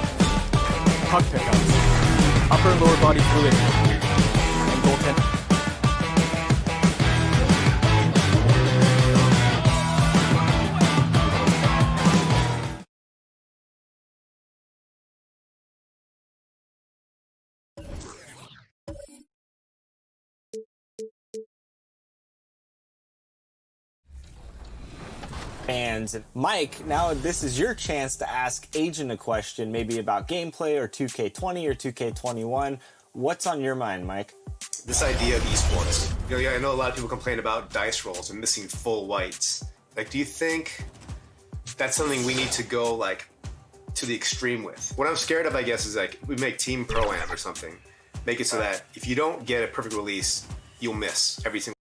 puck pickups, upper and lower body fluidity, and goaltending. And Mike, now this is your chance to ask Agent a question, maybe about gameplay or 2K20 or 2K21. What's on your mind, Mike? This idea of esports. I know a lot of people complain about dice rolls and missing full whites. Like, do you think that's something we need to go like to the extreme with? What I'm scared of, I guess, is like we make Team Pro-Am or something. Make it so that if you don't get a perfect release, you'll miss every single.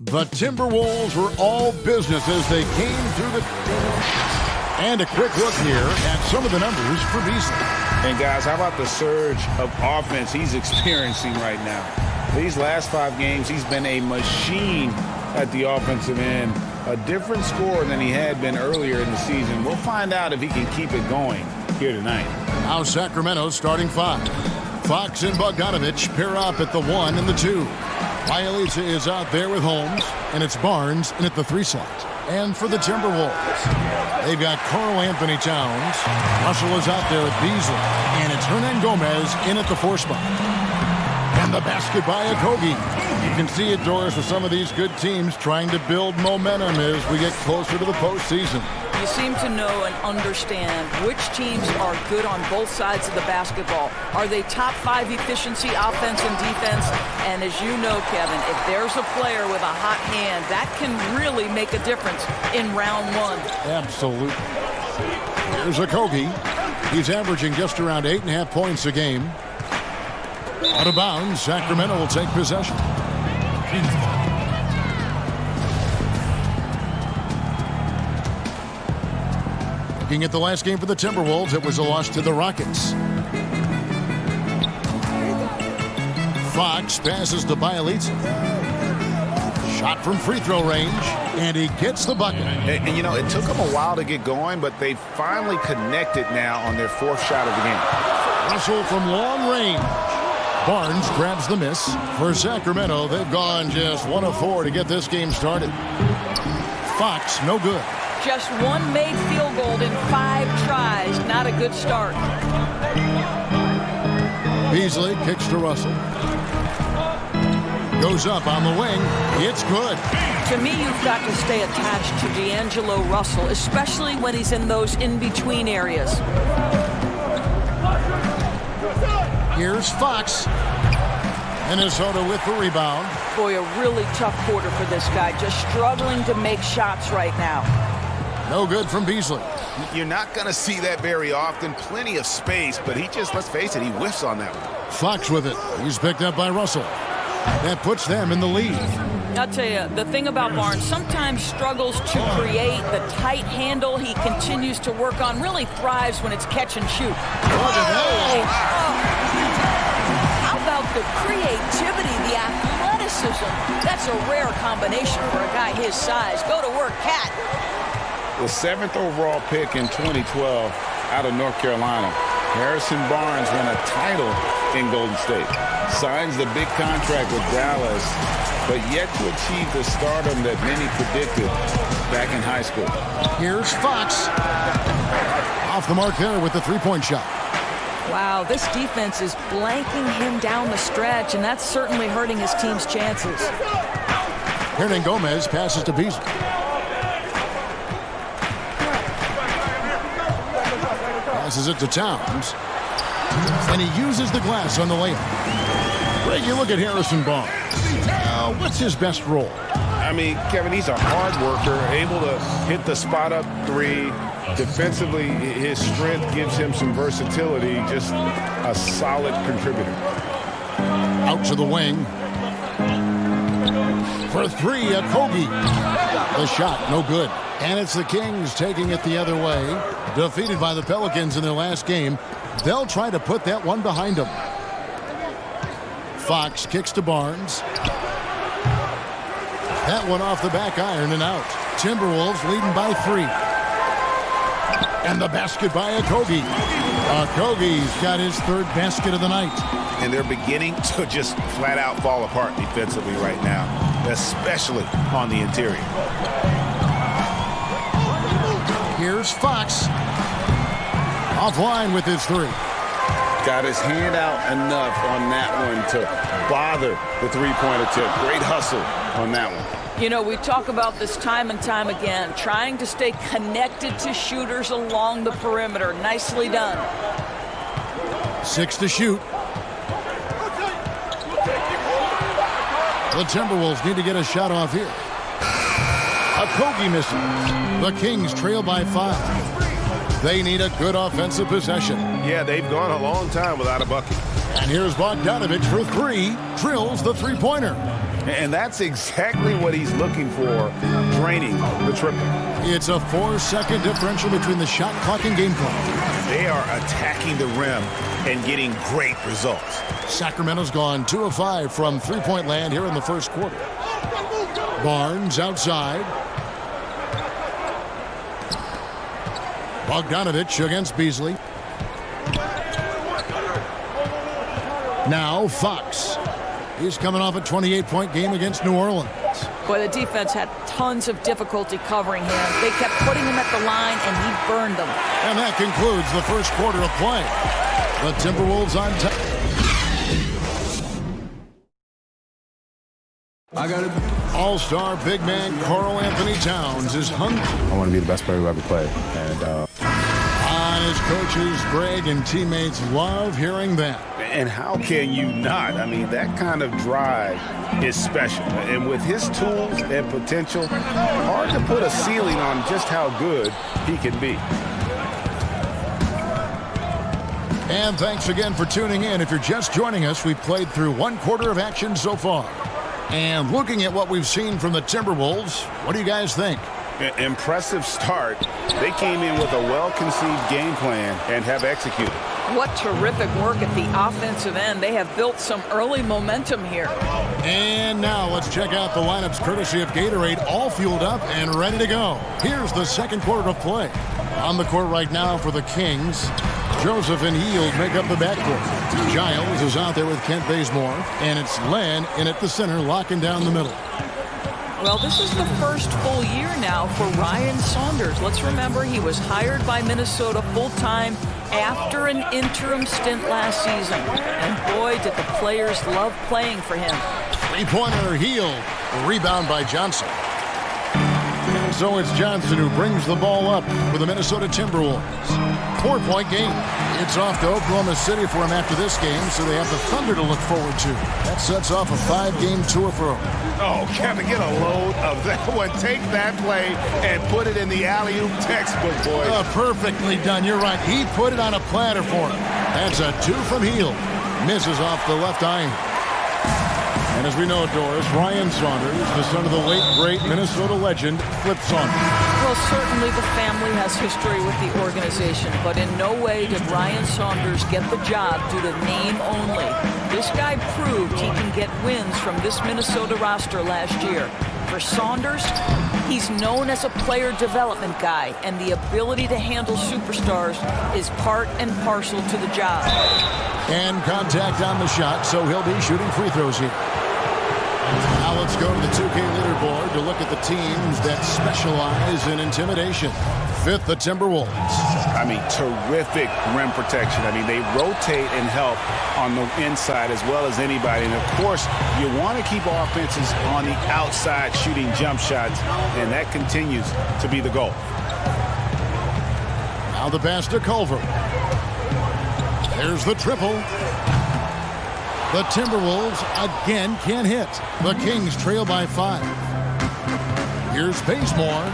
The Timberwolves were all business as they came through the... And a quick look here at some of the numbers for Beasley. And guys, how about the surge of offense he's experiencing right now? These last 5 games, he's been a machine at the offensive end. A different scorer than he had been earlier in the season. We'll find out if he can keep it going here tonight. Now Sacramento's starting 5. Fox and Bogdanovich pair up at the 1 and the 2. Bielitsa is out there with Holmes, and it's Barnes in at the 3 slot. And for the Timberwolves, they've got Karl Anthony Towns. Russell is out there at Beasley, and it's Hernan Gomez in at the 4 spot. And the basket by Okogie. You can see it, Doris, with some of these good teams trying to build momentum as we get closer to the postseason. You seem to know and understand which teams are good on both sides of the basketball. Are they top 5 efficiency, offense and defense? And as you know, Kevin, if there's a player with a hot hand, that can really make a difference in round 1. Absolutely. Here's Okogie. He's averaging just around 8.5 points a game. Out of bounds, Sacramento will take possession. Looking at the last game for the Timberwolves, it was a loss to the Rockets. Fox passes to Bielitsa. Shot from free throw range, and he gets the bucket. And you know, it took them a while to get going, but they finally connected now on their 4th shot of the game. Russell from long range. Barnes grabs the miss. For Sacramento, they've gone just 1 of 4 to get this game started. Fox, no good. Just 1 made field goal in 5 tries. Not a good start. Beasley kicks to Russell. Goes up on the wing. It's good. To me, you've got to stay attached to D'Angelo Russell, especially when he's in those in-between areas. Here's Fox. Minnesota with the rebound. Boy, a really tough quarter for this guy. Just struggling to make shots right now. No good from Beasley. You're not going to see that very often. Plenty of space, but he just, let's face it, he whiffs on that one. Fox with it. He's picked up by Russell. That puts them in the lead. I'll tell you, the thing about Barnes, sometimes struggles to create the tight handle he continues to work on. Really thrives when it's catch and shoot. How about the creativity, the athleticism? That's a rare combination for a guy his size. Go to work, Cat. The 7th overall pick in 2012 out of North Carolina. Harrison Barnes won a title in Golden State. Signs the big contract with Dallas, but yet to achieve the stardom that many predicted back in high school. Here's Fox. Off the mark there with the 3-point shot. Wow, this defense is blanking him down the stretch, and that's certainly hurting his team's chances. Hernan Gomez passes to Beasley. Passes it to Towns. And he uses the glass on the layup. Greg, you look at Harrison Barnes. What's his best role? I mean, Kevin, he's a hard worker, able to hit the spot-up 3. Defensively, his strength gives him some versatility, just a solid contributor. Out to the wing. For 3, Okogie. The shot, no good. And it's the Kings taking it the other way. Defeated by the Pelicans in their last game. They'll try to put that one behind them. Fox kicks to Barnes. That one off the back iron and out. Timberwolves leading by 3. And the basket by Okogie. Okogie's got his 3rd basket of the night. And they're beginning to just flat out fall apart defensively right now, especially on the interior. Here's Fox. Offline with his 3. Got his hand out enough on that one to bother the 3-point attempt. Great hustle on that one. You know, we talk about this time and time again, trying to stay connected to shooters along the perimeter. Nicely done. 6 to shoot. The Timberwolves need to get a shot off here. Okogie misses. The Kings trail by 5. They need a good offensive possession. Yeah, they've gone a long time without a bucket. And here's Bogdanovich for 3. Drills the 3-pointer. And that's exactly what he's looking for, draining the triple. It's a 4-second differential between the shot clock and game clock. They are attacking the rim and getting great results. Sacramento's gone 2 of 5 from 3-point land here in the first quarter. Barnes outside. Bogdanovich against Beasley. Now Fox. He's coming off a 28-point game against New Orleans. Boy, the defense had tons of difficulty covering him. They kept putting him at the line, and he burned them. And that concludes the first quarter of play. The Timberwolves on top. I got it. All-star big man Karl Anthony Towns is hungry. I want to be the best player who ever played. And his coaches, Greg, and teammates love hearing that. And how can you not? I mean, that kind of drive is special. And with his tools and potential, hard to put a ceiling on just how good he can be. And thanks again for tuning in. If you're just joining us, we've played through one quarter of action so far. And looking at what we've seen from the Timberwolves, what do you guys think? Impressive start. They came in with a well-conceived game plan and have executed. What terrific work at the offensive end. They have built some early momentum here. And now let's check out the lineups courtesy of Gatorade, all fueled up and ready to go. Here's the second quarter of play. On the court right now for the Kings, Joseph and Hield make up the backcourt. Giles is out there with Kent Bazemore, and it's Len in at the center, locking down the middle. Well, this is the first full year now for Ryan Saunders. Let's remember he was hired by Minnesota full-time after an interim stint last season. And boy, did the players love playing for him. Three-pointer Hield. Rebound by Johnson. So it's Johnson who brings the ball up for the Minnesota Timberwolves. 4-point game. It's off to Oklahoma City for him after this game, so they have the Thunder to look forward to. That sets off a 5-game tour for him. Oh, Kevin, get a load of that one. Take that play and put it in the alley-oop textbook, boys. Perfectly done. You're right. He put it on a platter for him. That's a 2 from Hield. Misses off the left iron. And as we know, Doris, Ryan Saunders, the son of the late, great Minnesota legend, Flip Saunders. Well, certainly the family has history with the organization, but in no way did Ryan Saunders get the job due to name only. This guy proved he can get wins from this Minnesota roster last year. For Saunders, he's known as a player development guy, and the ability to handle superstars is part and parcel to the job. And contact on the shot, so he'll be shooting free throws here. Now let's go to the 2K leaderboard to look at the teams that specialize in intimidation. Fifth, the Timberwolves. I mean, terrific rim protection. I mean, they rotate and help on the inside as well as anybody. And, of course, you want to keep offenses on the outside shooting jump shots, and that continues to be the goal. Now the pass to Culver. There's the triple. The Timberwolves again can't hit. The Kings trail by 5. Here's Bazemore.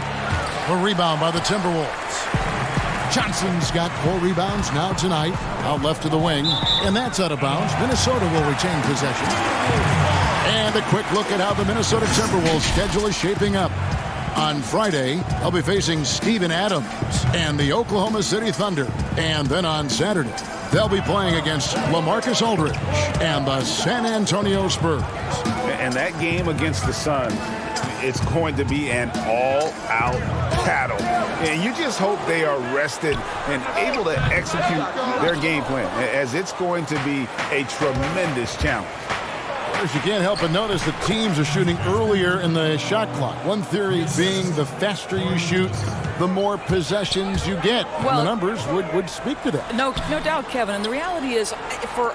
A rebound by the Timberwolves. Johnson's got 4 rebounds now tonight. Out left to the wing. And that's out of bounds. Minnesota will retain possession. And a quick look at how the Minnesota Timberwolves schedule is shaping up. On Friday, they'll be facing Steven Adams and the Oklahoma City Thunder. And then on Saturday, they'll be playing against LaMarcus Aldridge and the San Antonio Spurs. And that game against the Suns, it's going to be an all-out battle. And you just hope they are rested and able to execute their game plan, as it's going to be a tremendous challenge. You can't help but notice that teams are shooting earlier in the shot clock. One theory being the faster you shoot, the more possessions you get. Well, the numbers would speak to that. No doubt, Kevin. And the reality is,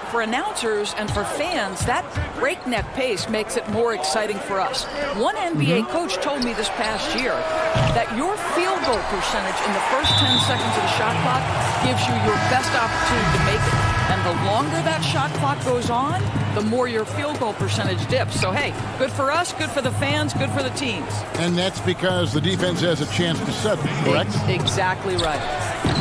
for announcers and for fans, that breakneck pace makes it more exciting for us. One NBA coach told me this past year that your field goal percentage in the first 10 seconds of the shot clock gives you your best opportunity to make it. And the longer that shot clock goes on, the more your field goal percentage dips. So, hey, good for us, good for the fans, good for the teams. And that's because the defense has a chance to settle, correct? Exactly right.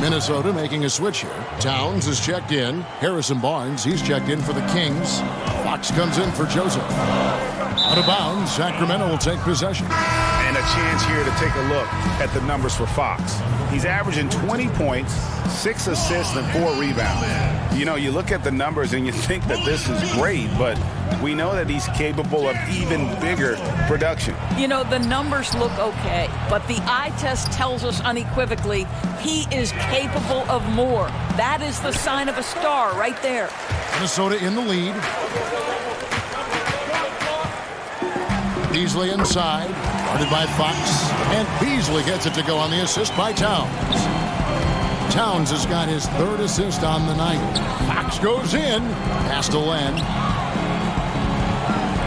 Minnesota making a switch here. Towns is checked in. Harrison Barnes, he's checked in for the Kings. Fox comes in for Joseph. Out of bounds, Sacramento will take possession. And a chance here to take a look at the numbers for Fox. He's averaging 20 points, 6 assists, and 4 rebounds. You know, you look at the numbers and you think that this is great, but we know that he's capable of even bigger production. You know, the numbers look okay, but the eye test tells us unequivocally he is capable of more. That is the sign of a star right there. Minnesota in the lead. Beasley inside, guarded by Fox, and Beasley gets it to go on the assist by Towns. Towns has got his 3rd assist on the night. Fox goes in, pass to Len.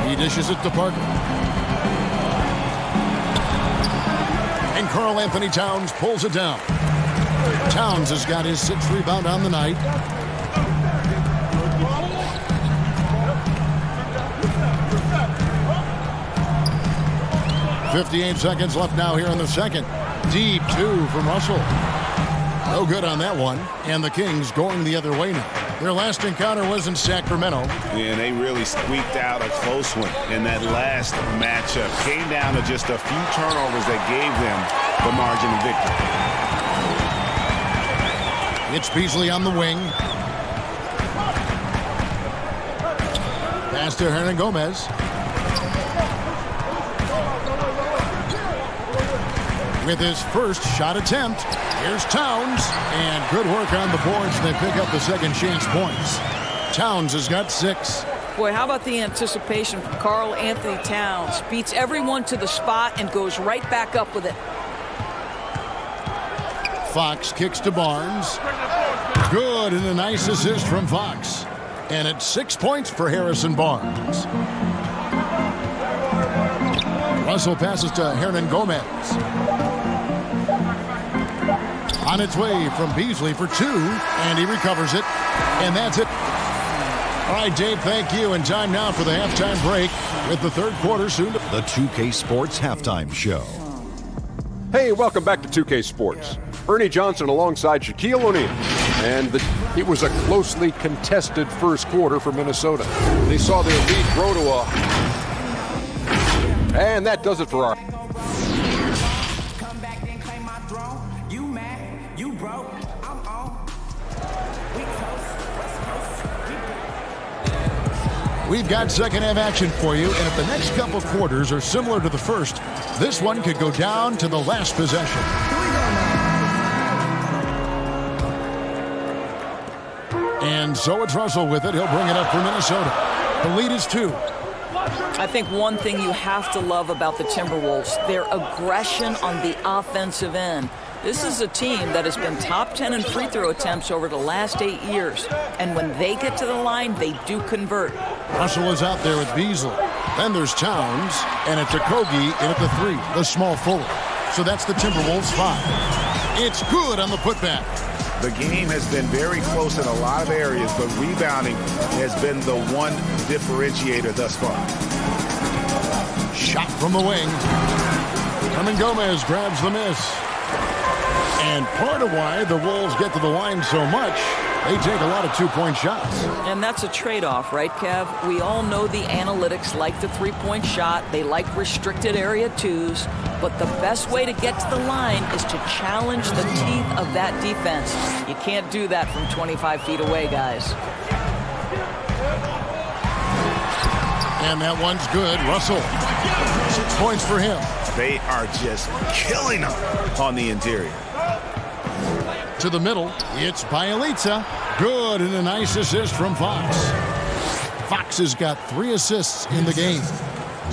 He dishes it to Parker. And Karl Anthony Towns pulls it down. Towns has got his 6th rebound on the night. .58 seconds left now here in the second. Deep 2 from Russell. No good on that one. And the Kings going the other way now. Their last encounter was in Sacramento. And they really squeaked out a close one in that last matchup. Came down to just a few turnovers that gave them the margin of victory. It's Beasley on the wing. Pass to Hernangomez. With his first shot attempt, here's Towns. And good work on the boards. They pick up the second chance points. Towns has got 6. Boy, how about the anticipation from Karl Anthony Towns? Beats everyone to the spot and goes right back up with it. Fox kicks to Barnes. Good, and a nice assist from Fox. And it's 6 points for Harrison Barnes. Russell passes to Hernangomez. On its way from Beasley for 2, and he recovers it. And that's it. All right, Dave, thank you. And time now for the halftime break with the third quarter soon. The 2K Sports Halftime Show. Hey, welcome back to 2K Sports. Ernie Johnson alongside Shaquille O'Neal. And it was a closely contested first quarter for Minnesota. They saw their lead grow to a... And that does it for our... We've got second half action for you, and if the next couple quarters are similar to the first, this one could go down to the last possession. And so it's Russell with it. He'll bring it up for Minnesota. The lead is 2. I think one thing you have to love about the Timberwolves, their aggression on the offensive end. This is a team that has been top 10 in free throw attempts over the last 8 years. And when they get to the line, they do convert. Russell is out there with Beasley. Then there's Towns, and it's Okogie in at the 3, the small forward. So that's the Timberwolves 5. It's good on the putback. The game has been very close in a lot of areas, but rebounding has been the one differentiator thus far. Shot from the wing. Hernangomez grabs the miss. And part of why the Wolves get to the line so much, they take a lot of two-point shots. And that's a trade-off, right, Kev? We all know the analytics like the three-point shot. They like restricted area twos. But the best way to get to the line is to challenge the teeth of that defense. You can't do that from 25 feet away, guys. And that one's good. Russell, 6 points for him. They are just killing them on the interior. To the middle, it's Bielitsa. Good, and a nice assist from Fox. Fox has got 3 assists in the game.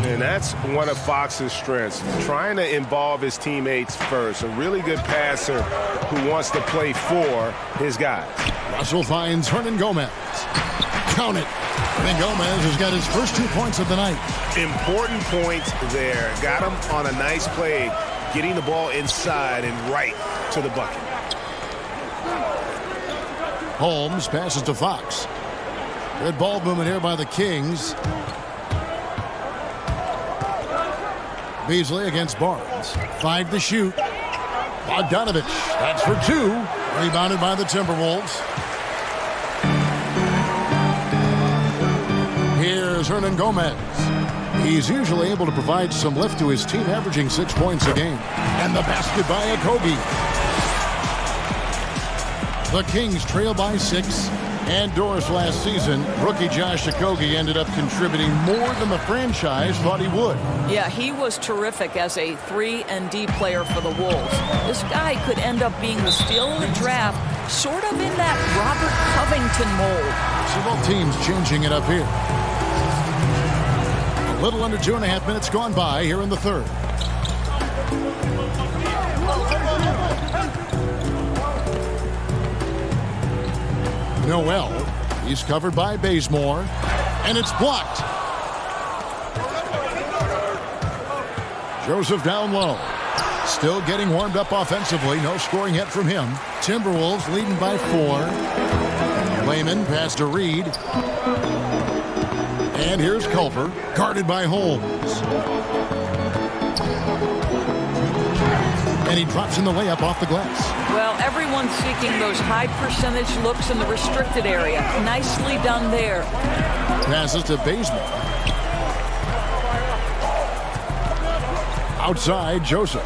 And that's one of Fox's strengths, trying to involve his teammates first. A really good passer who wants to play for his guys. Russell finds Hernangomez. Count it. Hernangomez has got his first 2 points of the night. Important points there. Got him on a nice play, getting the ball inside and right to the bucket. Holmes passes to Fox. Good ball movement here by the Kings. Beasley against Barnes. 5 to shoot. Bogdanovich. That's for 2. Rebounded by the Timberwolves. Here's Hernangomez. He's usually able to provide some lift to his team, averaging 6 points a game. And the basket by Okogie. The Kings trail by 6. And Doris last season, rookie Josh Okogie ended up contributing more than the franchise thought he would. Yeah, he was terrific as a 3-and-D player for the Wolves. This guy could end up being the steal of the draft, sort of in that Robert Covington mold. So both teams changing it up here. A little under 2.5 minutes gone by here in the third. Noel, he's covered by Bazemore, and it's blocked. Joseph down low. Still getting warmed up offensively. No scoring yet from him. Timberwolves leading by 4. Layman pass to Reed. And here's Culver, guarded by Holmes. And he drops in the layup off the glass. Well, everyone's seeking those high percentage looks in the restricted area. Nicely done there. Passes to Bazemore. Outside, Joseph.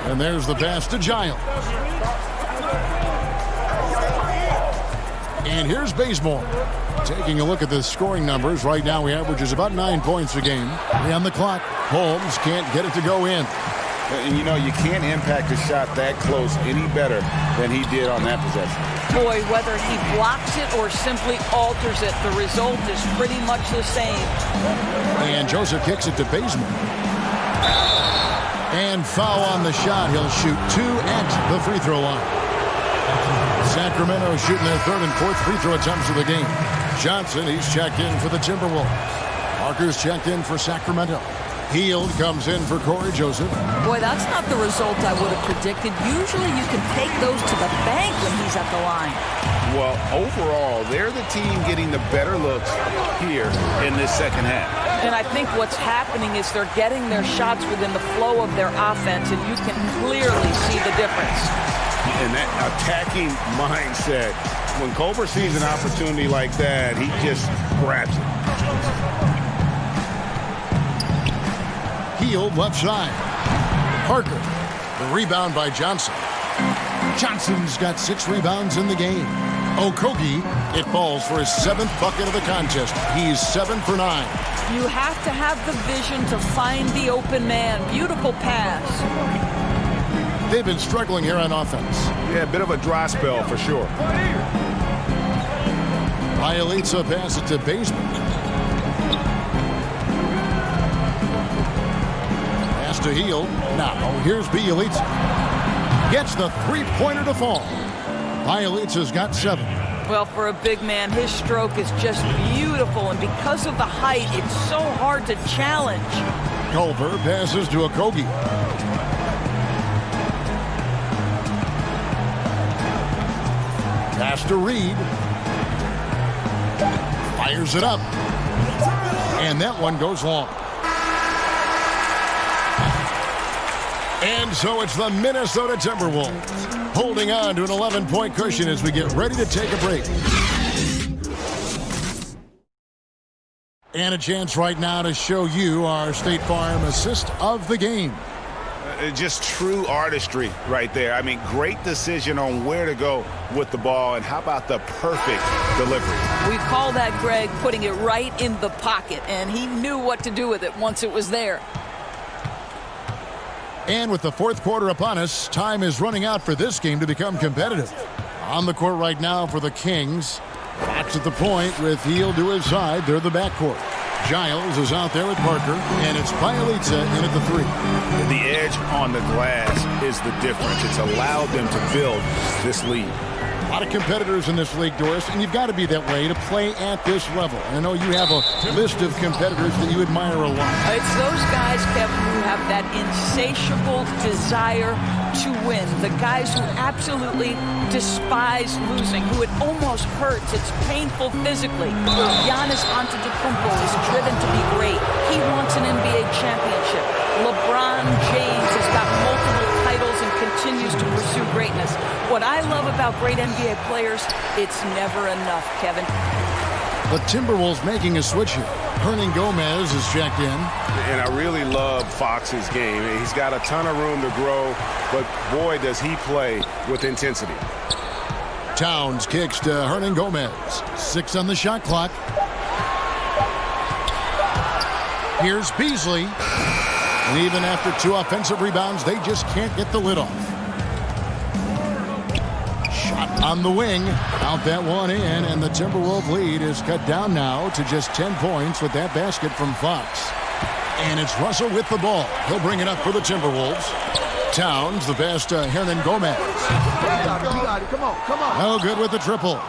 And there's the pass to Giles. And here's Bazemore. Taking a look at the scoring numbers. Right now, he averages about 9 points a game. 3 on the clock. Holmes can't get it to go in. And you know, you can't impact a shot that close any better than he did on that possession. Boy, whether he blocks it or simply alters it, the result is pretty much the same. And Joseph kicks it to Bazemore. And foul on the shot. He'll shoot 2 at the free throw line. Sacramento shooting their 3rd and 4th free throw attempts of the game. Johnson, he's checked in for the Timberwolves. Parker's checked in for Sacramento. Heald comes in for Corey Joseph. Boy, that's not the result I would have predicted. Usually you can take those to the bank when he's at the line. Well, overall, they're the team getting the better looks here in this second half. And I think what's happening is they're getting their shots within the flow of their offense, and you can clearly see the difference. And that attacking mindset, when Culver sees an opportunity like that, he just grabs it. Heald left side. Parker. The rebound by Johnson. Johnson's got 6 rebounds in the game. Okogie, it falls for his 7th bucket of the contest. He's 7 for 9. You have to have the vision to find the open man. Beautiful pass. They've been struggling here on offense. Yeah, a bit of a dry spell for sure. Bielitsa passes it to Bazemore. To Heald. Now, here's Bielitsa. Gets the 3-pointer to fall. Bielitsa's got 7. Well, for a big man, his stroke is just beautiful, and because of the height, it's so hard to challenge. Culver passes to Okogie. Pass to Reed. Fires it up. And that one goes long. And so it's the Minnesota Timberwolves holding on to an 11-point cushion as we get ready to take a break. And a chance right now to show you our State Farm assist of the game. Just true artistry right there. I mean, great decision on where to go with the ball, and how about the perfect delivery? We call that, Greg, putting it right in the pocket, and he knew what to do with it once it was there. And with the 4th quarter upon us, time is running out for this game to become competitive. On the court right now for the Kings. Fox at the point with Heald to his side. They're the backcourt. Giles is out there with Parker, and it's Bielitsa in at the 3. The edge on the glass is the difference. It's allowed them to build this lead. A lot of competitors in this league, Doris, and you've got to be that way to play at this level. I know you have a list of competitors that you admire a lot. It's those guys, Kevin, who have that insatiable desire to win. The guys who absolutely despise losing, who it almost hurts. It's painful physically. Giannis Antetokounmpo is driven to be great. He wants an NBA championship. LeBron James has got multiple titles and continues to pursue greatness. What I love about great NBA players, it's never enough, Kevin. The Timberwolves making a switch here. Hernan Gomez is checked in. And I really love Fox's game. He's got a ton of room to grow, but boy, does he play with intensity. Towns kicks to Hernan Gomez. 6 on the shot clock. Here's Beasley. And even after 2 offensive rebounds, they just can't get the lid off. Shot on the wing. Out that one in, and the Timberwolves lead is cut down now to just 10 points with that basket from Fox. And it's Russell with the ball. He'll bring it up for the Timberwolves. Towns, the pass to Hernan Gomez. You got it. Come on. No good with the triple.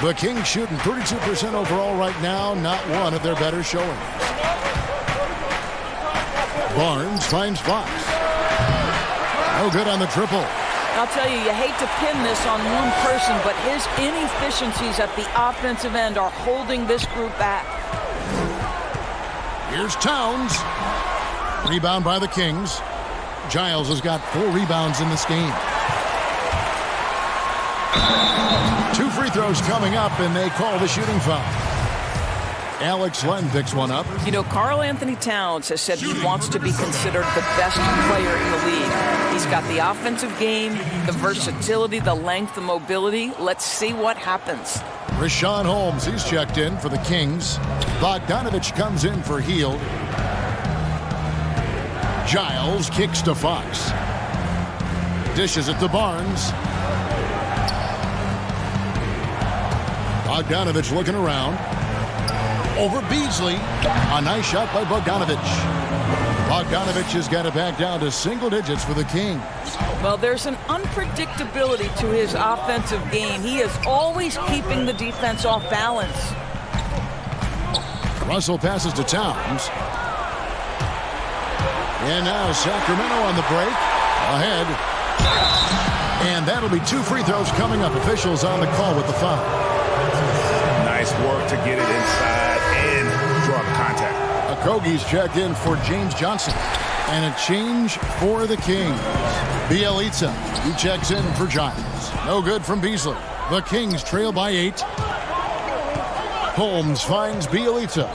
The Kings shooting 32% overall right now. Not one of their better showings. Barnes finds Fox. No good on the triple. I'll tell you, you hate to pin this on one person, but his inefficiencies at the offensive end are holding this group back. Here's Towns. Rebound by the Kings. Giles has got 4 rebounds in this game. 2 free throws coming up, and they call the shooting foul. Alex Len picks one up. You know, Karl Anthony Towns has said he wants to be considered the best player in the league. He's got the offensive game, the versatility, the length, the mobility. Let's see what happens. Rashawn Holmes, he's checked in for the Kings. Bogdanovich comes in for Hield. Giles kicks to Fox. Dishes it to Barnes. Bogdanovich looking around. Over Beasley. A nice shot by Bogdanovich. Bogdanovich has got it back down to single digits for the Kings. Well, there's an unpredictability to his offensive game. He is always keeping the defense off balance. Russell passes to Towns. And now Sacramento on the break. Ahead. And that'll be 2 free throws coming up. Officials on the call with the foul. Nice work to get it inside and draw the contact. Okogie's checked in for James Johnson. And a change for the Kings. Bielitsa, he checks in for Giles. No good from Beasley. The Kings trail by 8. Holmes finds Bielitsa.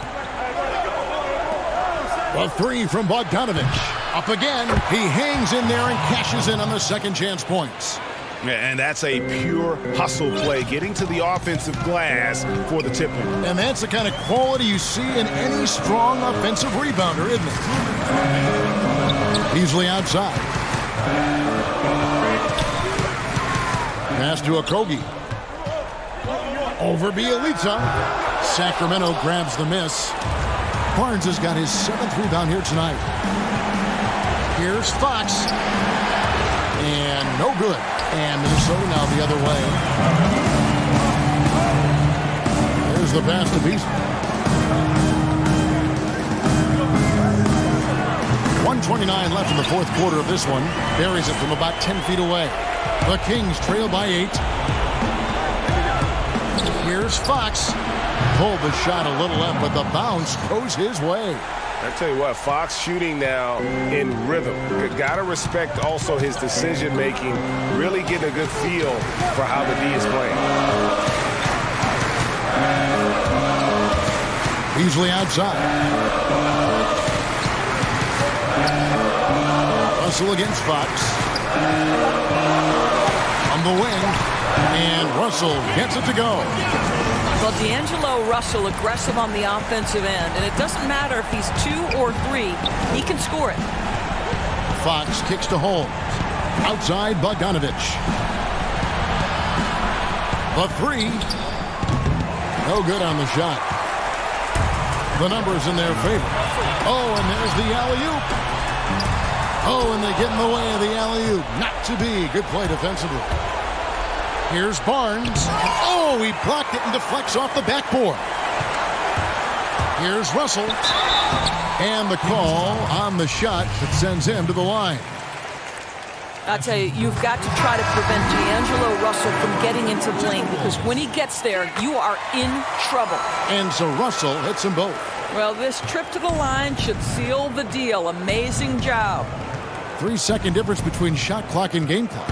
The 3 from Bogdanovich. Up again. He hangs in there and cashes in on the second chance points. And that's a pure hustle play, getting to the offensive glass for the tip. And that's the kind of quality you see in any strong offensive rebounder, isn't it? Beasley outside. Pass to Okogie. Over Bielitsa. Sacramento grabs the miss. Barnes has got his 7th rebound here tonight. Here's Fox. And no good. And Minnesota now the other way. There's the pass to Beasley. 1:29 left in the 4th quarter of this one. Buries it from about 10 feet away. The Kings trail by 8. Here's Fox. Pulled the shot a little up, but the bounce goes his way. I tell you what, Fox shooting now in rhythm. Got to respect also his decision-making, really getting a good feel for how the D is playing. Beasley outside. Russell against Fox. On the wing, and Russell gets it to go. Well, D'Angelo Russell aggressive on the offensive end, and it doesn't matter if he's 2 or 3, he can score it. Fox kicks to Holmes. Outside Bogdanovich. The 3. No good on the shot. The numbers in their favor. Oh, and there's the alley-oop. Oh, and they get in the way of the alley-oop. Not to be. Good play defensively. Here's Barnes. Oh, he blocked it and deflects off the backboard. Here's Russell. And the call on the shot that sends him to the line. I'll tell you, you've got to try to prevent D'Angelo Russell from getting into the lane, because when he gets there, you are in trouble. And so Russell hits them both. Well, this trip to the line should seal the deal. Amazing job. 3-second difference between shot clock and game clock.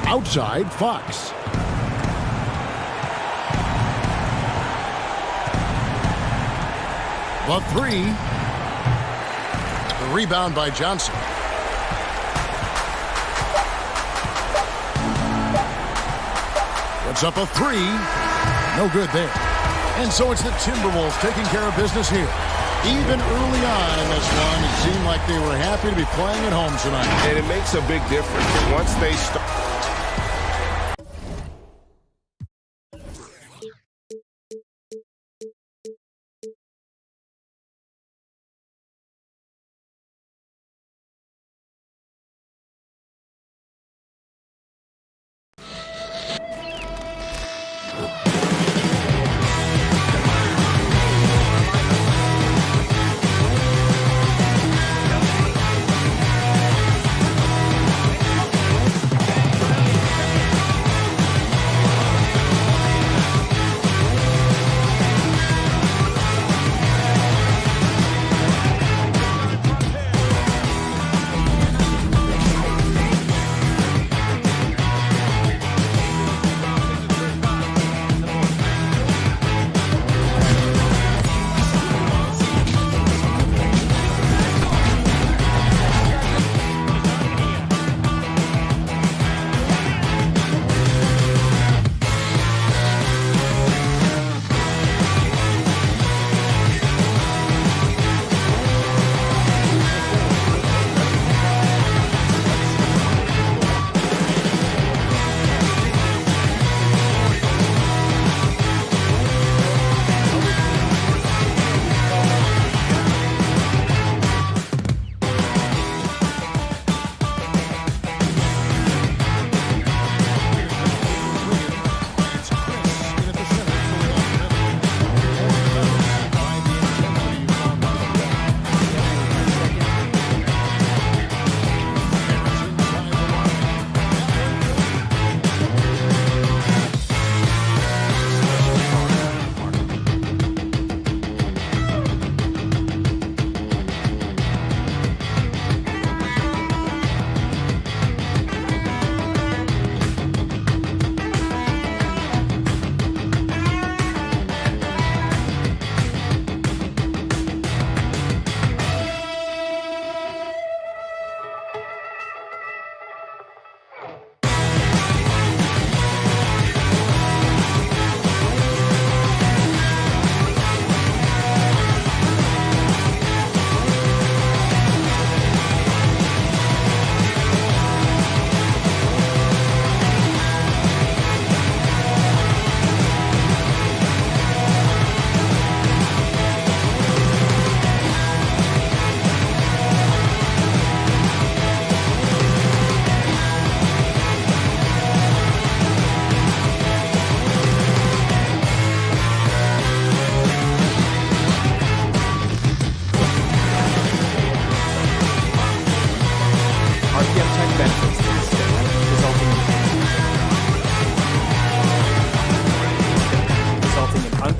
Outside, Fox. The 3. The rebound by Johnson. Puts up a 3. No good there. And so it's the Timberwolves taking care of business here. Even early on in this one, it seemed like they were happy to be playing at home tonight. And it makes a big difference. Once they start.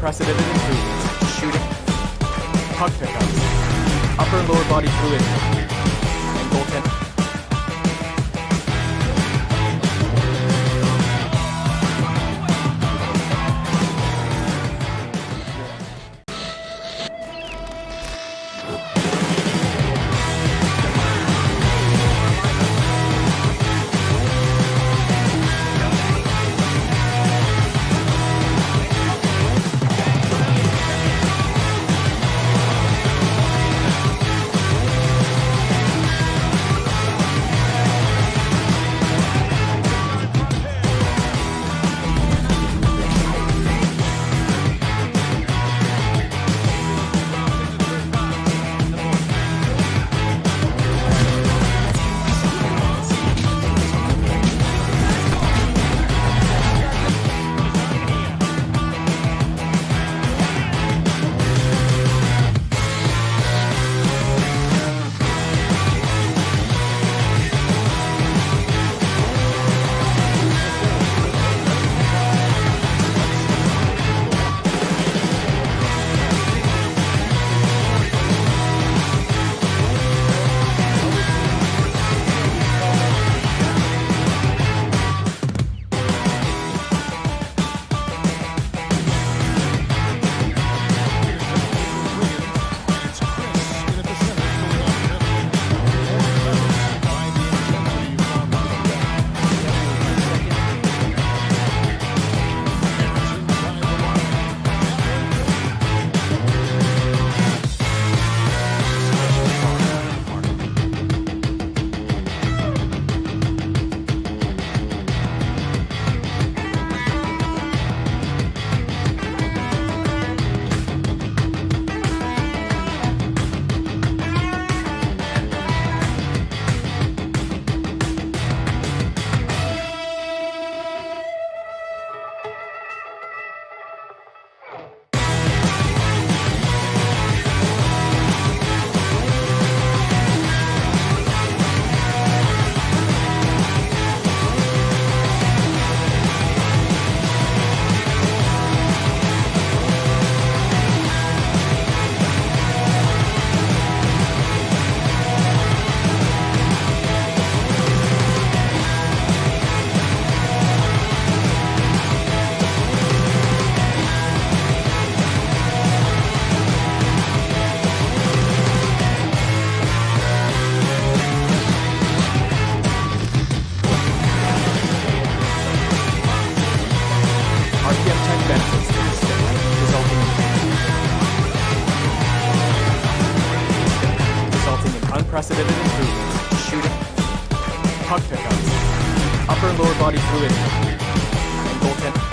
unprecedented improvements. Shooting, puck pickup, upper and lower body fluidity, and goaltending. Unprecedented improvements. Shooting, puck pickups, upper and lower body fluidity, and goaltending.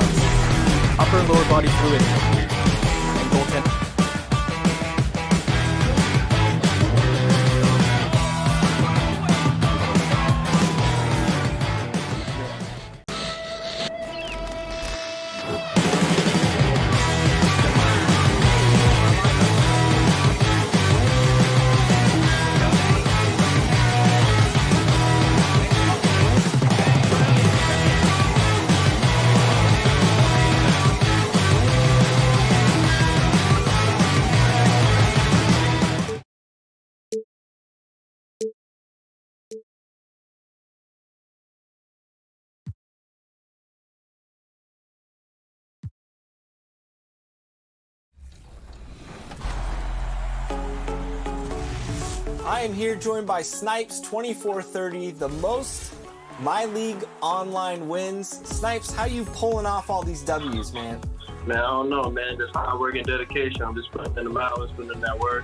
pickups, upper and lower body fluid, and goaltending. I am here joined by Snipes 2430, the most My League online wins. Snipes, how you pulling off all these W's, man? Man, I don't know, man. Just hard work and dedication. I'm just putting in the hours, putting in that work.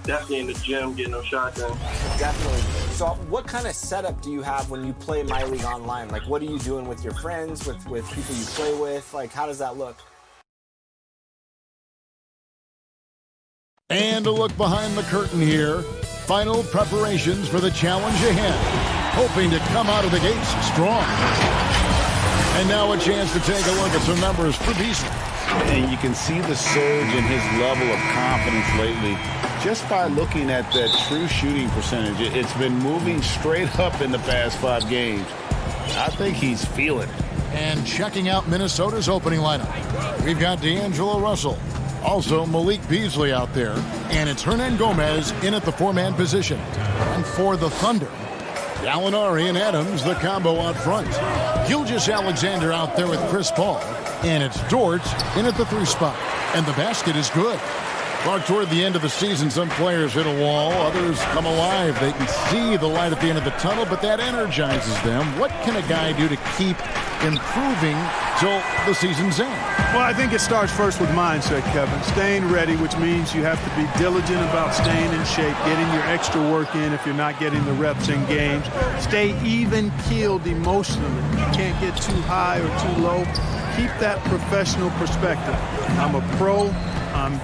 Definitely in the gym, getting those shots in. Definitely. So what kind of setup do you have when you play My League online? Like, what are you doing with your friends, with people you play with? Like, how does that look? And a look behind the curtain here. Final preparations for the challenge ahead. Hoping to come out of the gates strong. And now a chance to take a look at some numbers for Beasley. And you can see the surge in his level of confidence lately just by looking at that true shooting percentage. It's been moving straight up in the past 5 games. I think he's feeling it. And checking out Minnesota's opening lineup, we've got D'Angelo Russell. Also, Malik Beasley out there. And it's Hernan Gomez in at the 4-man position. And for the Thunder, Gallinari and Adams, the combo out front. Gilgeous-Alexander out there with Chris Paul. And it's Dort in at the 3 spot. And the basket is good. Well, toward the end of the season, some players hit a wall. Others come alive. They can see the light at the end of the tunnel, but that energizes them. What can a guy do to keep improving till the season's end? Well, I think it starts first with mindset, Kevin. Staying ready, which means you have to be diligent about staying in shape, getting your extra work in if you're not getting the reps in games. Stay even-keeled emotionally. You can't get too high or too low. Keep that professional perspective. I'm a pro. I'm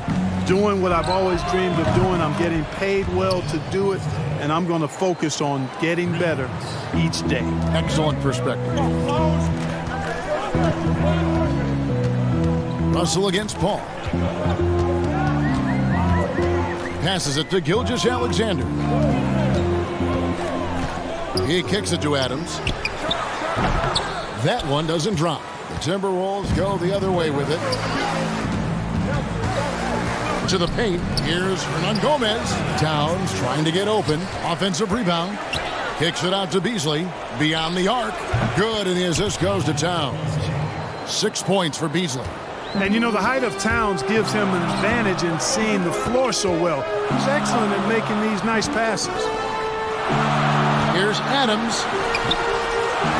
doing what I've always dreamed of doing. I'm getting paid well to do it, and I'm going to focus on getting better each day. Excellent perspective. Russell against Paul. Passes it to Gilgeous-Alexander. He kicks it to Adams. That one doesn't drop. The Timberwolves go the other way with it. To the paint. Here's Hernan Gomez. Towns trying to get open. Offensive rebound. Kicks it out to Beasley. Beyond the arc. Good, and the assist goes to Towns. 6 points for Beasley. And you know, the height of Towns gives him an advantage in seeing the floor so well. He's excellent at making these nice passes. Here's Adams.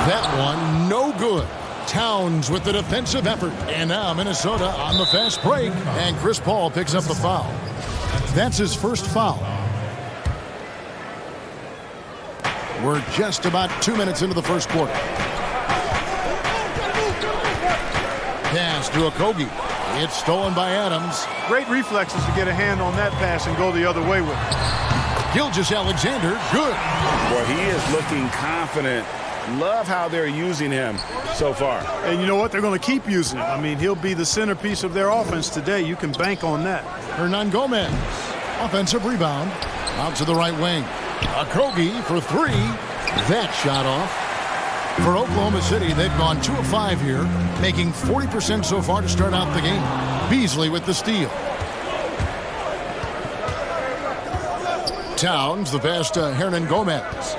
That one, no good. Towns with the defensive effort. And now Minnesota on the fast break. And Chris Paul picks up the foul. That's his first foul. We're just about 2 minutes into the first quarter. Pass to Okogie. It's stolen by Adams. Great reflexes to get a hand on that pass and go the other way with it. Gilgeous-Alexander, good. Boy, he is looking confident. Love how they're using him so far. And you know what? They're going to keep using him. I mean, he'll be the centerpiece of their offense today. You can bank on that. Hernan Gomez. Offensive rebound. Out to the right wing. Okogie for 3. That shot off. For Oklahoma City, they've gone 2 of 5 here, making 40% so far to start out the game. Beasley with the steal. Towns, the pass to Hernan Gomez.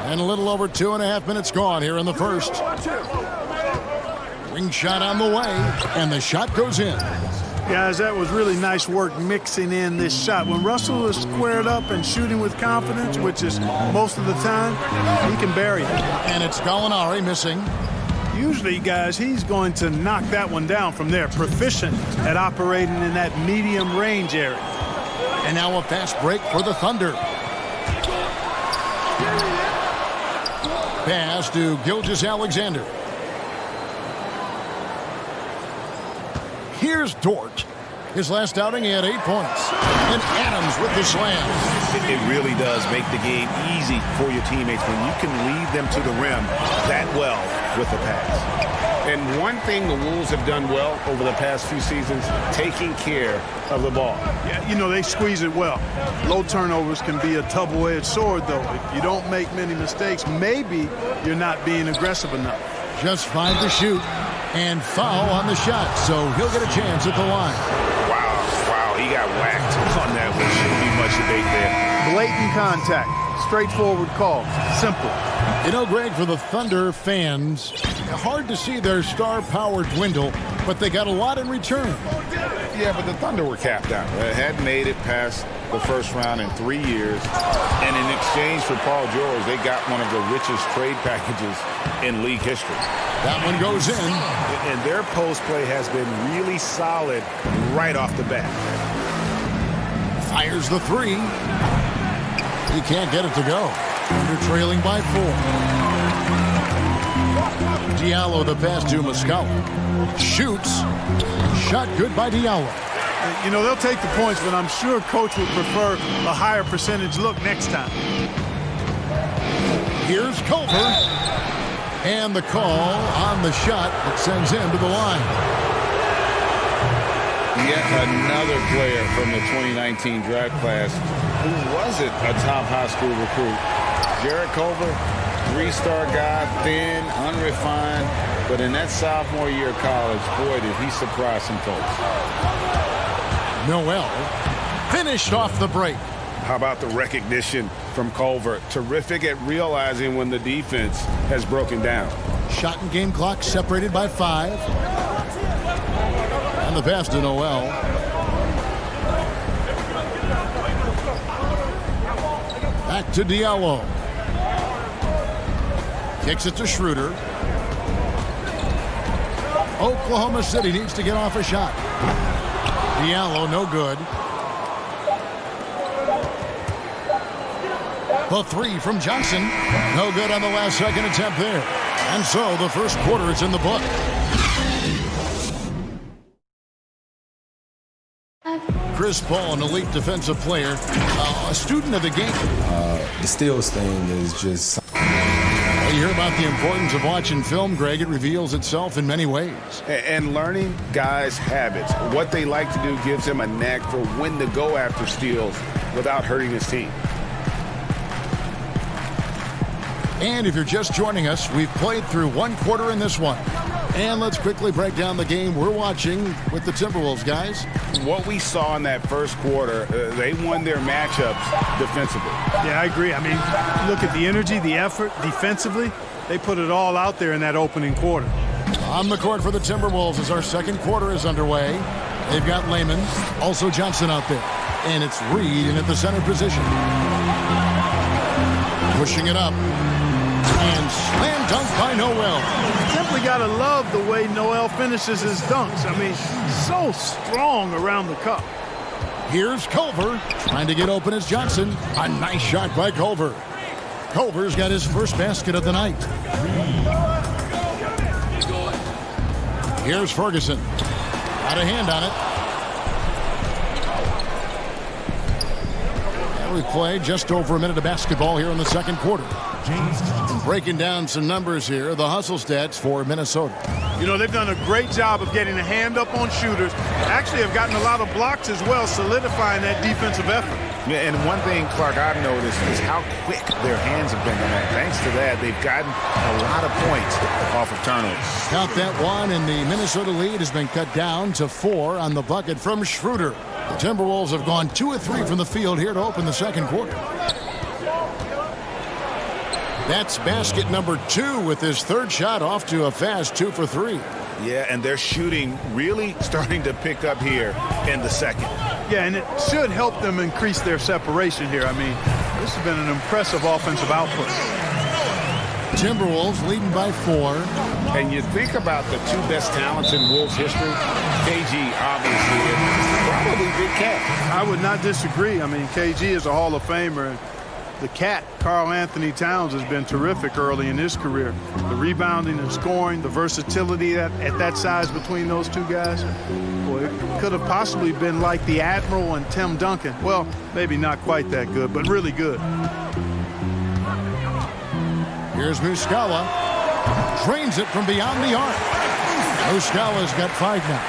And a little over 2.5 minutes gone here in the first. Ring shot on the way, and the shot goes in. Guys, that was really nice work mixing in this shot. When Russell is squared up and shooting with confidence, which is most of the time, he can bury it. And it's Gallinari missing. Usually, guys, he's going to knock that one down from there. Proficient at operating in that medium range area. And now a fast break for the Thunder. pass to Gilgeous-Alexander. Here's Dort. His last outing, he had 8 points. And Adams with the slam. It really does make the game easy for your teammates when you can lead them to the rim that well with the pass. And one thing the Wolves have done well over the past few seasons, taking care of the ball. Yeah, you know, they squeeze it well. Low turnovers can be a double-edged sword, though. If you don't make many mistakes, maybe you're not being aggressive enough. Just 5 to shoot. And foul on the shot, so he'll get a chance at the line. Wow, he got whacked on that one. Shouldn't be much debate there. Blatant contact. Straightforward call. Simple. You know, Greg, for the Thunder fans, hard to see their star power dwindle, but they got a lot in return. Yeah, but the Thunder were capped out. Hadn't made it past the first round in 3 years. And in exchange for Paul George, they got one of the richest trade packages in league history. That one goes in. And their post play has been really solid right off the bat. Fires the 3. He can't get it to go. They're trailing by 4. Diallo the pass to Muscala. Shoots. Shot good by Diallo. You know, they'll take the points, but I'm sure Coach would prefer a higher percentage look next time. Here's Culver. And the call on the shot that sends him to the line. Yet another player from the 2019 draft class who wasn't a top high school recruit. Jarrett Culver, 3-star guy, thin, unrefined, but in that sophomore year of college, boy, did he surprise some folks. Noel finished off the break. How about the recognition from Culver? Terrific at realizing when the defense has broken down. Shot and game clock separated by 5. And the pass to Noel. Back to Diallo. Kicks it to Schroeder. Oklahoma City needs to get off a shot. Diallo, no good. The 3 from Johnson. No good on the last second attempt there. And so the first quarter is in the book. Chris Paul, an elite defensive player, a student of the game. The steals thing is just... You hear about the importance of watching film, Greg. It reveals itself in many ways. And learning guys' habits. What they like to do gives him a knack for when to go after steals without hurting his team. And if you're just joining us, we've played through 1 quarter in this one. And let's quickly break down the game we're watching with the Timberwolves, guys. What we saw in that first quarter, they won their matchups defensively. Yeah, I agree. I mean, look at the energy, the effort defensively. They put it all out there in that opening quarter. On the court for the Timberwolves as our second quarter is underway. They've got Lehman, also Johnson out there. And it's Reed in at the center position. Pushing it up. And slam dunk by Noel. Simply got to love the way Noel finishes his dunks. I mean, so strong around the cup. Here's Culver trying to get open as Johnson. A nice shot by Culver. Culver's got his first basket of the night. Here's Ferguson. Got a hand on it. And we played just over a minute of basketball here in the second quarter. Breaking down some numbers here, the hustle stats for Minnesota. You know, they've done a great job of getting a hand up on shooters. Actually have gotten a lot of blocks as well, solidifying that defensive effort. Yeah, and one thing, Clark, I've noticed is how quick their hands have been tonight. Thanks to that, they've gotten a lot of points off of turnovers. Count that one, and the Minnesota lead has been cut down to 4 on the bucket from Schroeder. The Timberwolves have gone 2 of 3 from the field here to open the second quarter. That's basket number 2 with his third shot off to a fast 2 for 3. Yeah, and their shooting really starting to pick up here in the second. Yeah, and it should help them increase their separation here. I mean, this has been an impressive offensive output. Timberwolves leading by 4. And you think about the 2 best talents in Wolves history, KG obviously, and probably Big Cat. I would not disagree. I mean, KG is a Hall of Famer. The cat, Karl Anthony Towns, has been terrific early in his career. The rebounding and scoring, the versatility at that size between those two guys. Boy, it could have possibly been like the Admiral and Tim Duncan. Well, maybe not quite that good, but really good. Here's Muscala. Drains it from beyond the arc. Muscala's got 5 now.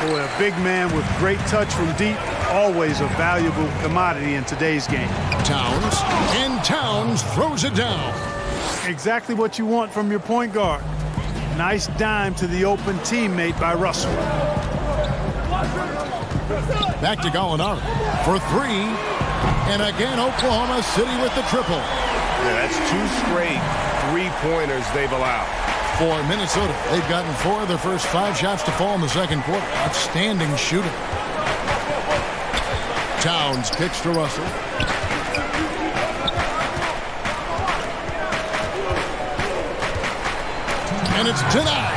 Boy, a big man with great touch from deep. Always a valuable commodity in today's game. Towns throws it down. Exactly what you want from your point guard. Nice dime to the open teammate by Russell. Back to Gallinari for 3. And again, Oklahoma City with the triple. Yeah, that's 2 straight 3-pointers they've allowed. For Minnesota, they've gotten 4 of their first 5 shots to fall in the second quarter. Outstanding shooting. Towns kicks to Russell. And it's denied.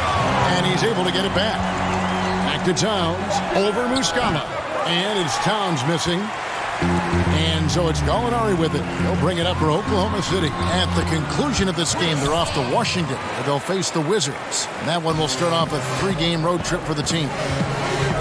And he's able to get it back. Back to Towns. Over Muscala. And it's Towns missing. And so it's Gallinari with it. He'll bring it up for Oklahoma City. At the conclusion of this game, they're off to Washington, where they'll face the Wizards. And that one will start off a 3-game road trip for the team.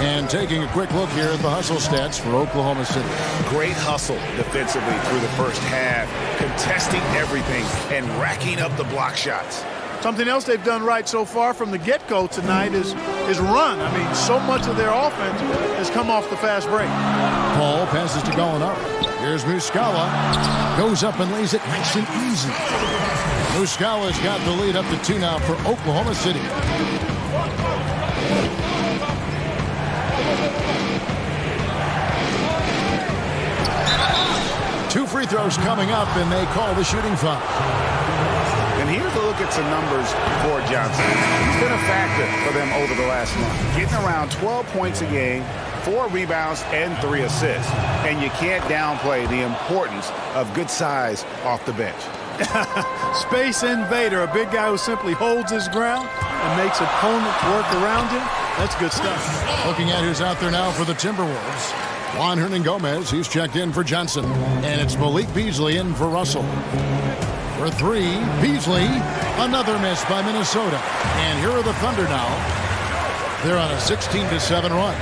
And taking a quick look here at the hustle stats for Oklahoma City. Great hustle defensively through the first half, contesting everything and racking up the block shots. Something else they've done right so far from the get-go tonight is run. I mean, so much of their offense has come off the fast break. Paul passes to Gallinari. Here's Muscala. Goes up and lays it nice and easy. Muscala's got the lead up to 2 now for Oklahoma City. 2 free throws coming up, and they call the shooting foul. And here's a look at some numbers for Johnson. He's been a factor for them over the last month. Getting around 12 points a game, 4 rebounds, and 3 assists. And you can't downplay the importance of good size off the bench. Space invader, a big guy who simply holds his ground and makes opponents work around him. That's good stuff. Looking at who's out there now for the Timberwolves. Juan Hernan-Gomez, he's checked in for Johnson. And it's Malik Beasley in for Russell. For 3, Beasley, another miss by Minnesota. And here are the Thunder now. They're on a 16-7 run.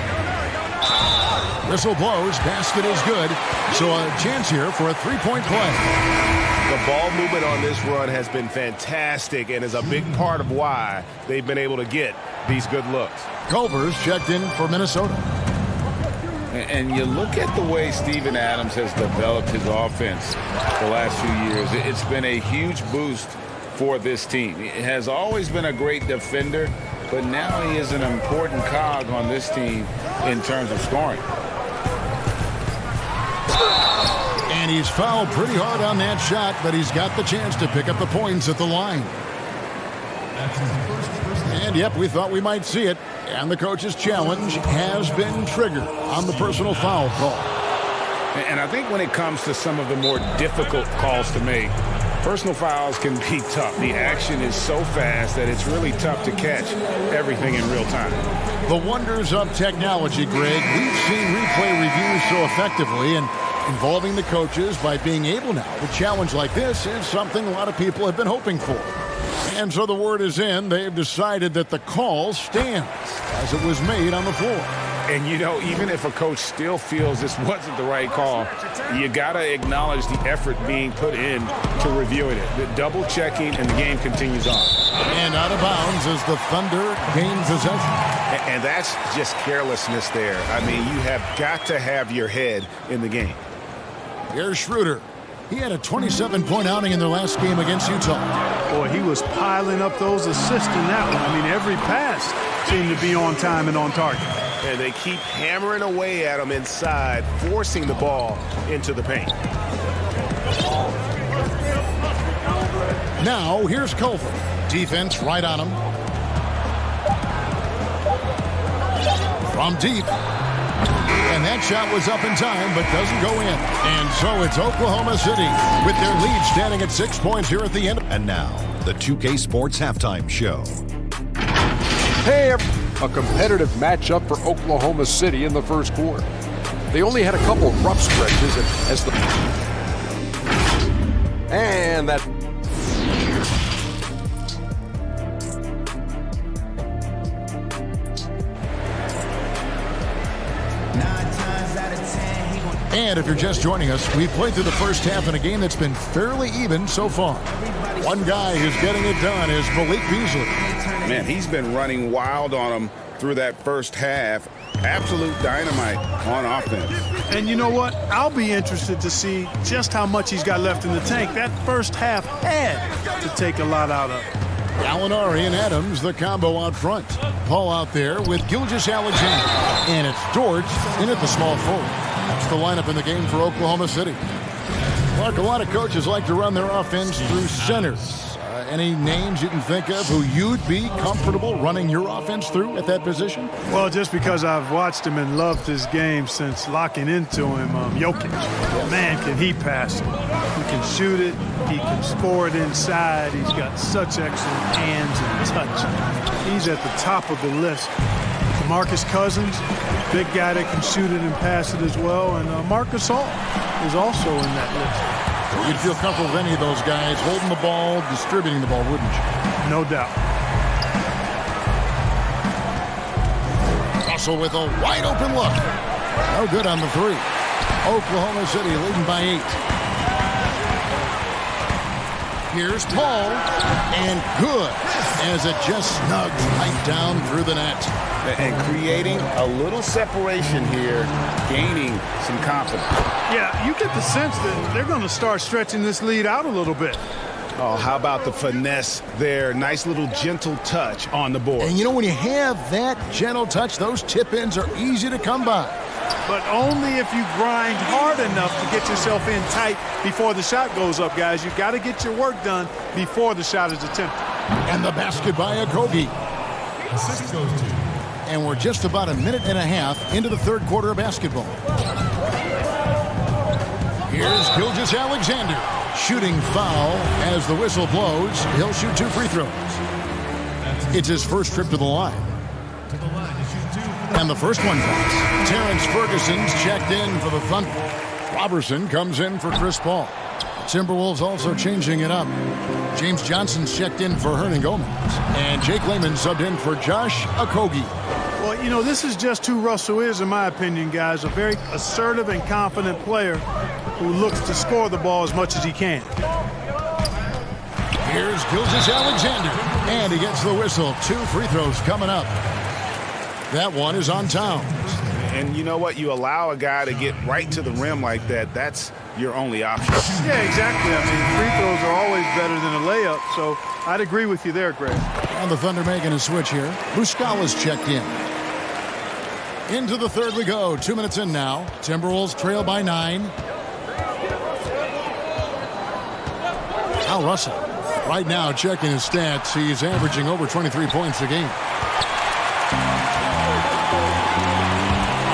Whistle blows, basket is good. So a chance here for a 3-point play. The ball movement on this run has been fantastic and is a big part of why they've been able to get these good looks. Culver's checked in for Minnesota. And you look at the way Steven Adams has developed his offense the last few years. It's been a huge boost for this team. He has always been a great defender, but now he is an important cog on this team in terms of scoring. And he's fouled pretty hard on that shot, but he's got the chance to pick up the points at the line. And yep, we thought we might see it. And the coach's challenge has been triggered on the personal foul call. And I think when it comes to some of the more difficult calls to make, personal fouls can be tough. The action is so fast that it's really tough to catch everything in real time. The wonders of technology, Greg. We've seen replay reviews so effectively, and involving the coaches by being able now to challenge like this is something a lot of people have been hoping for. And so the word is in. They've decided that the call stands as it was made on the floor. And, you know, even if a coach still feels this wasn't the right call, you got to acknowledge the effort being put in to reviewing it. The double checking, and the game continues on. And out of bounds as the Thunder gain possession. And that's just carelessness there. I mean, you have got to have your head in the game. Here's Schroeder. He had a 27-point outing in their last game against Utah. Boy, he was piling up those assists in that one. I mean, every pass seemed to be on time and on target. And they keep hammering away at him inside, forcing the ball into the paint. Now, here's Culver. Defense right on him. From deep. And that shot was up in time, but doesn't go in. And so it's Oklahoma City with their lead standing at 6 points here at the end. And now, the 2K Sports Halftime Show. Hey, a competitive matchup for Oklahoma City in the first quarter. They only had a couple rough stretches as the And that. And if you're just joining us, we've played through the first half in a game that's been fairly even so far. One guy who's getting it done is Malik Beasley. Man, he's been running wild on him through that first half. Absolute dynamite on offense. And you know what? I'll be interested to see just how much he's got left in the tank. That first half had to take a lot out of it. Gallinari and Adams, the combo out front. Paul out there with Gilgeous-Alexander. And it's George in at the small forward. That's the lineup in the game for Oklahoma City. Clark, a lot of coaches like to run their offense through centers. Any names you can think of who you'd be comfortable running your offense through at that position? Well, just because I've watched him and loved his game since locking into him, Jokic. Man, can he pass it. He can shoot it. He can score it inside. He's got such excellent hands and touch. He's at the top of the list. DeMarcus Cousins, big guy that can shoot it and pass it as well. And Marcus Gasol is also in that list. You'd feel comfortable with any of those guys holding the ball, distributing the ball, wouldn't you? No doubt. Russell with a wide open look. No good on the three. Oklahoma City leading by 8. Here's Paul, and good as it just snugs right down through the net. And creating a little separation here, gaining some confidence. Yeah, you get the sense that they're going to start stretching this lead out a little bit. Oh, how about the finesse there? Nice little gentle touch on the board. And you know, when you have that gentle touch, those tip-ins are easy to come by. But only if you grind hard enough to get yourself in tight before the shot goes up, guys. You've got to get your work done before the shot is attempted. And the basket by Okogie. Assist goes to. And we're just about a minute and a half into the third quarter of basketball. Here's Gilgeous-Alexander. Shooting foul as the whistle blows. He'll shoot 2 free throws. It's his first trip to the line. And the first one counts. Terrence Ferguson's checked in for the Thunder. Robertson comes in for Chris Paul. Timberwolves also changing it up. James Johnson's checked in for Hernan Gomez. And Jake Layman subbed in for Josh Okogie. Well, you know, this is just who Russell is, in my opinion, guys. A very assertive and confident player who looks to score the ball as much as he can. Here's Gilgeous-Alexander. And he gets the whistle. 2 free throws coming up. That one is on Towns. And you know what? You allow a guy to get right to the rim like that. That's your only option. Yeah, exactly. I mean, free throws are always better than a layup. So I'd agree with you there, Greg. And the Thunder making a switch here. Muscala's checked in. Into the third we go. 2 minutes in now. Timberwolves trail by 9. Al Russell. Right now, checking his stats, he's averaging over 23 points a game.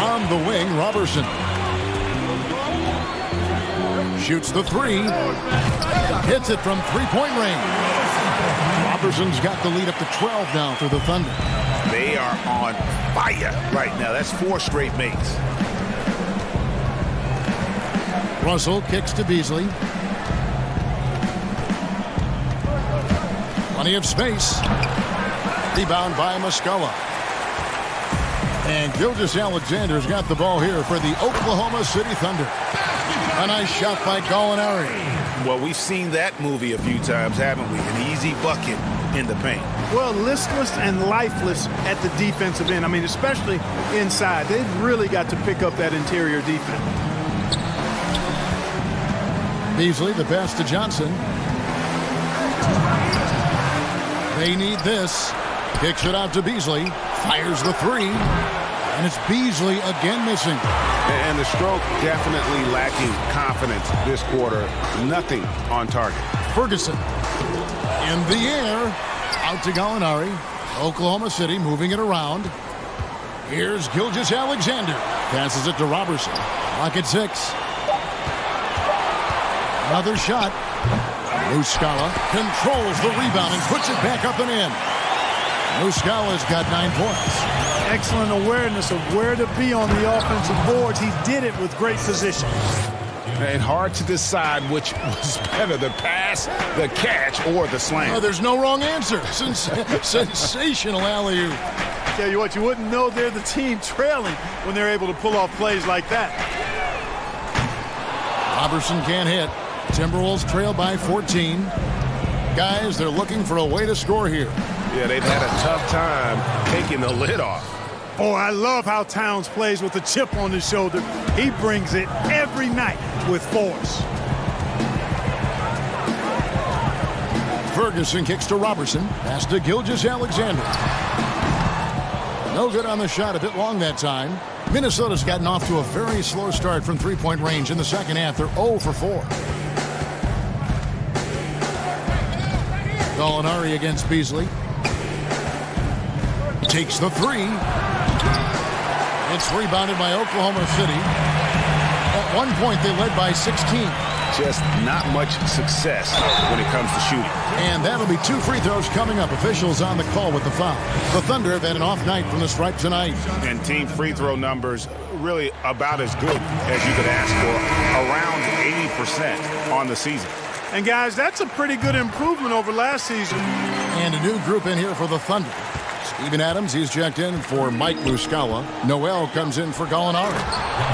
On the wing, Robertson. Shoots the 3. Hits it from three-point range. Robertson's got the lead up to 12 now for the Thunder. They are on fire right now. That's 4 straight makes. Russell kicks to Beasley. Plenty of space. Rebound by Muscala. And Gilgeous-Alexander's got the ball here for the Oklahoma City Thunder. A nice shot by Gallinari. Well, we've seen that movie a few times, haven't we? An easy bucket in the paint. Well, listless and lifeless at the defensive end. I mean, especially inside. They've really got to pick up that interior defense. Beasley, the pass to Johnson. They need this. Kicks it out to Beasley. Fires the 3. And it's Beasley again missing. And the stroke definitely lacking confidence this quarter. Nothing on target. Ferguson in the air. Out to Gallinari. Oklahoma City moving it around. Here's Gilgeous-Alexander. Passes it to Robertson. Clock at 6. Another shot. Muscala controls the rebound and puts it back up and in. Muscala's got 9 points. Excellent awareness of where to be on the offensive boards. He did it with great position. And hard to decide which was better, the pass, the catch, or the slam. Oh, there's no wrong answer. Sensational alley-oop. Tell you what, you wouldn't know they're the team trailing when they're able to pull off plays like that. Robertson can't hit. Timberwolves trail by 14. Guys, they're looking for a way to score here. Yeah, they've had a tough time taking the lid off. Oh, I love how Towns plays with a chip on his shoulder. He brings it every night with force. Ferguson kicks to Robertson. Pass to Gilgeous-Alexander. No good on the shot, a bit long that time. Minnesota's gotten off to a very slow start from three-point range in the second half. They're 0 for 4. Gallinari against Beasley. Takes the three. It's rebounded by Oklahoma City. At one point, they led by 16. Just not much success when it comes to shooting. And that'll be 2 free throws coming up. Officials on the call with the foul. The Thunder have had an off night from the stripe tonight. And team free throw numbers really about as good as you could ask for. Around 80% on the season. And guys, that's a pretty good improvement over last season. And a new group in here for the Thunder. Steven Adams, he's checked in for Mike Muscala. Noel comes in for Gallinari.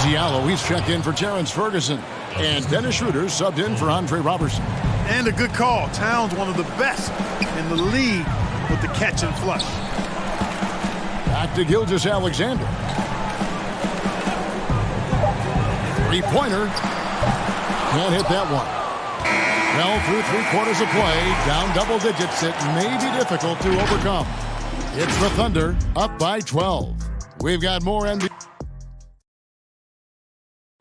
Diallo, he's checked in for Terrence Ferguson. And Dennis Schroeder subbed in for Andre Robertson. And a good call. Towns, one of the best in the league with the catch and flush. Back to Gilgeous-Alexander. Three-pointer. Can't hit that one. Well, through 3 quarters of play, down double digits, it may be difficult to overcome. It's the Thunder up by 12. We've got more NBA.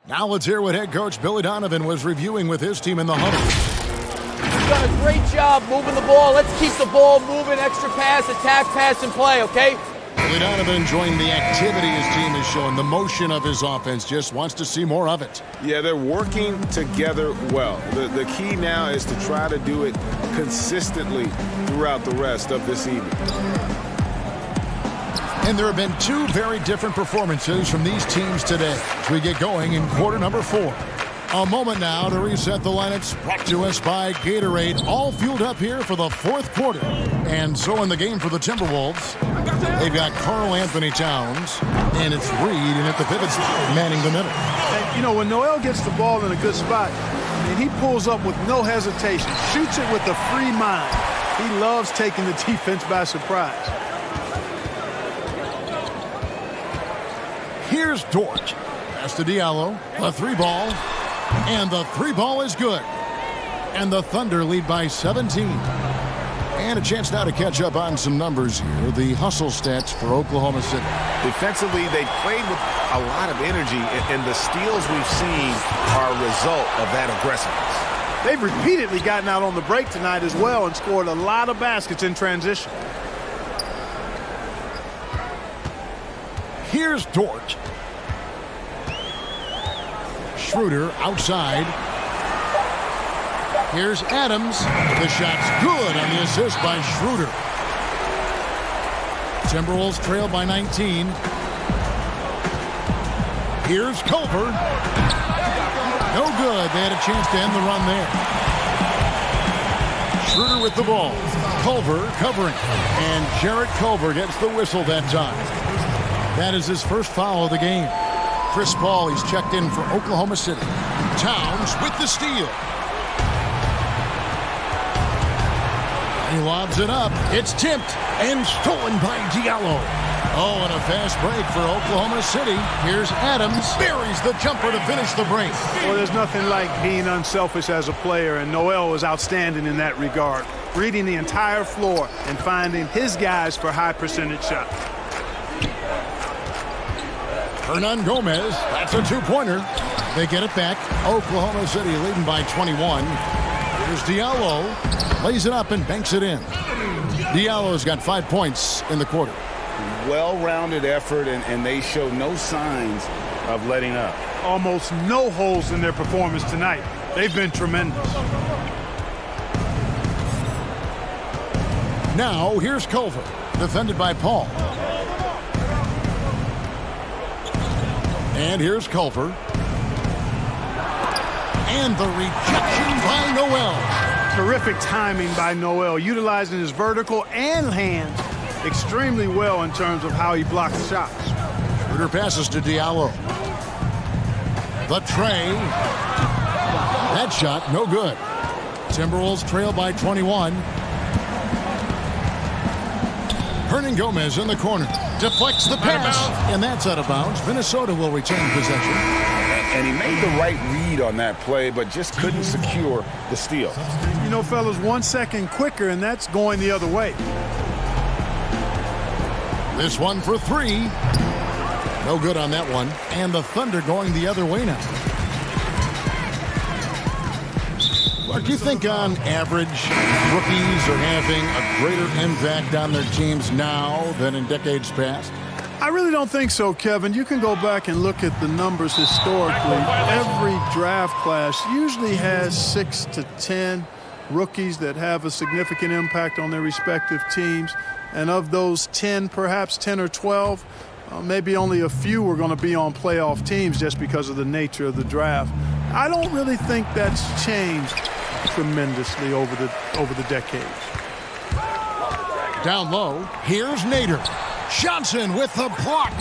Now let's hear what head coach Billy Donovan was reviewing with his team in the huddle. He's done a great job moving the ball. Let's keep the ball moving, extra pass, attack, pass, and play, okay? Billy Donovan enjoying the activity his team is showing, the motion of his offense, just wants to see more of it. Yeah, they're working together well. The key now is to try to do it consistently throughout the rest of this evening. And there have been 2 very different performances from these teams today as we get going in quarter number 4. A moment now to reset the lineups, brought to us by Gatorade, all fueled up here for the 4th quarter. And so in the game for the Timberwolves, they've got Karl Anthony Towns, and it's Reed, and at the pivot spot, manning the middle. And, you know, when Noel gets the ball in a good spot, and he pulls up with no hesitation, shoots it with a free mind. He loves taking the defense by surprise. Here's Dort. Pass to Diallo. The 3-ball. And the 3-ball is good. And the Thunder lead by 17. And a chance now to catch up on some numbers here. The hustle stats for Oklahoma City. Defensively, they played with a lot of energy, and the steals we've seen are a result of that aggressiveness. They've repeatedly gotten out on the break tonight as well and scored a lot of baskets in transition. Here's Dort. Schroeder outside. Here's Adams. The shot's good on the assist by Schroeder. Timberwolves trail by 19. Here's Culver. No good. They had a chance to end the run there. Schroeder with the ball. Culver covering. And Jarrett Culver gets the whistle that time. That is his first foul of the game. Chris Paul, he's checked in for Oklahoma City. Towns with the steal. He lobs it up. It's tipped and stolen by Diallo. Oh, and a fast break for Oklahoma City. Here's Adams. Buries the jumper to finish the break. Well, there's nothing like being unselfish as a player, and Noel was outstanding in that regard. Reading the entire floor and finding his guys for high percentage shots. Hernan Gomez, that's a 2-pointer. They get it back. Oklahoma City leading by 21. Here's Diallo. Lays it up and banks it in. Diallo's got 5 points in the quarter. Well-rounded effort, and they show no signs of letting up. Almost no holes in their performance tonight. They've been tremendous. Now, here's Culver, defended by Paul. And here's Culver. And the rejection by Noel. Terrific timing by Noel, utilizing his vertical and hands extremely well in terms of how he blocks shots. Schroeder passes to Diallo. The tray. That shot, no good. Timberwolves trail by 21. Hernan Gomez in the corner. Deflects the pass. And that's out of bounds. Minnesota will retain possession. And he made the right read on that play, but just couldn't secure the steal. You know, fellas, 1 second quicker, and that's going the other way. This one for three. No good on that one. And the Thunder going the other way now. Mark, do you think on average rookies are having a greater impact on their teams now than in decades past? I really don't think so, Kevin. You can go back and look at the numbers historically. Every draft class usually has 6 to 10 rookies that have a significant impact on their respective teams. And of those 10, perhaps 10 or 12, maybe only a few are going to be on playoff teams just because of the nature of the draft. I don't really think that's changed tremendously over the decades. Down low, here's Nader. Johnson with the block.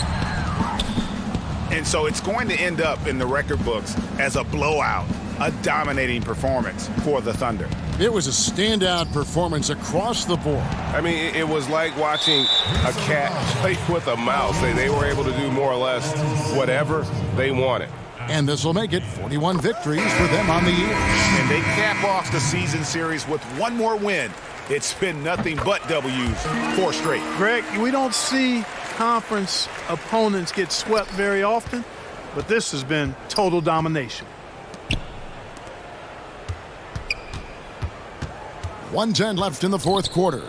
And so it's going to end up in the record books as a blowout, a dominating performance for the Thunder. It was a standout performance across the board. I mean, it was like watching a cat play with a mouse. They were able to do more or less whatever they wanted. And this will make it 41 victories for them on the year. And they cap off the season series with one more win. It's been nothing but W's, 4 straight. Greg, we don't see conference opponents get swept very often, but this has been total domination. 1:10 left in the fourth quarter.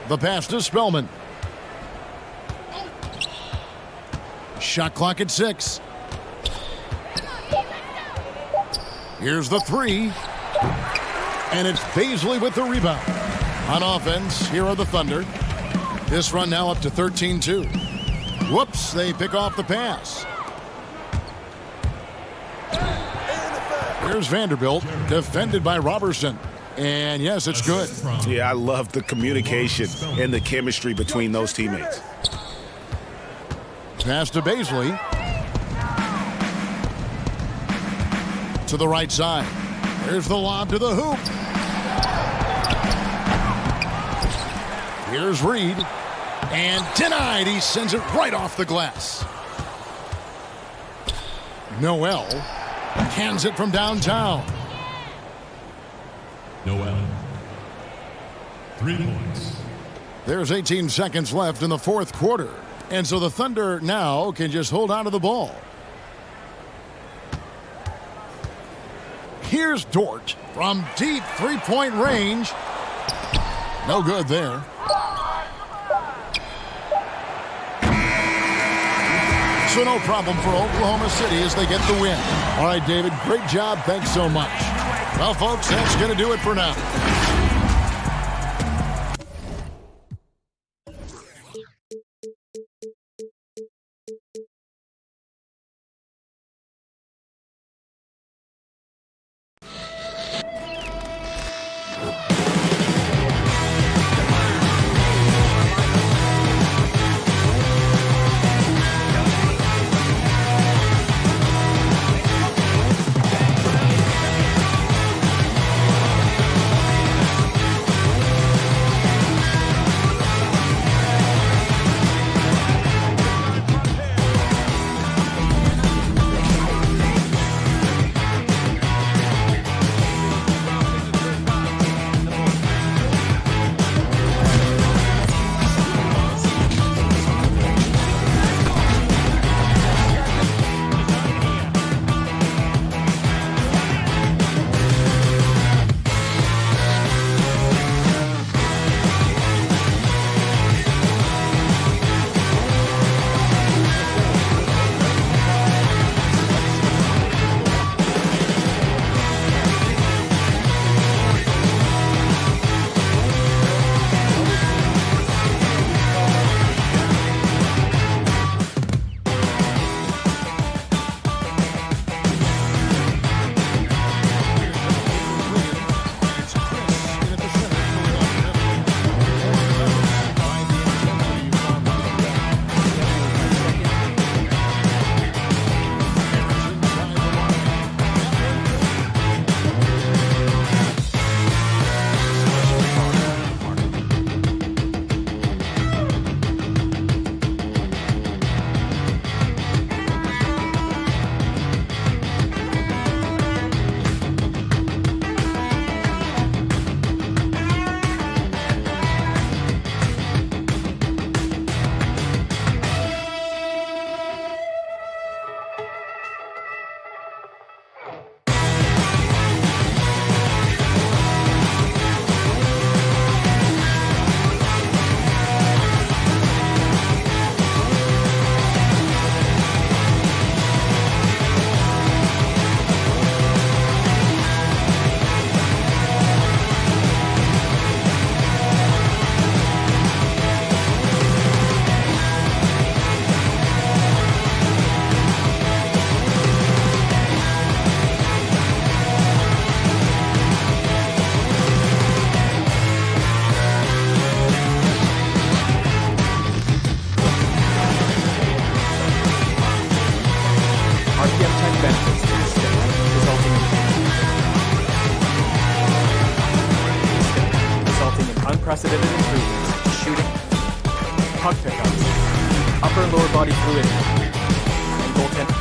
The pass to Spellman. Shot clock at 6. Here's the three. And it's Bazley with the rebound. On offense, here are the Thunder. This run now up to 13-2. Whoops, they pick off the pass. Here's Vanderbilt, defended by Robertson. And yes, it's good. Yeah, I love the communication and the chemistry between those teammates. Pass to Bazley. To the right side. There's the lob to the hoop. Here's Reed. And denied. He sends it right off the glass. Noel hands it from downtown. Noel. 3 points. There's 18 seconds left in the fourth quarter. And so the Thunder now can just hold on to the ball. Here's Dort from deep three-point range. No good there. So no problem for Oklahoma City as they get the win. All right, David, great job. Thanks so much. Well, folks, that's going to do it for now. unprecedented improvements. Shooting, puck pickup, upper and lower body fluidity, and goaltending.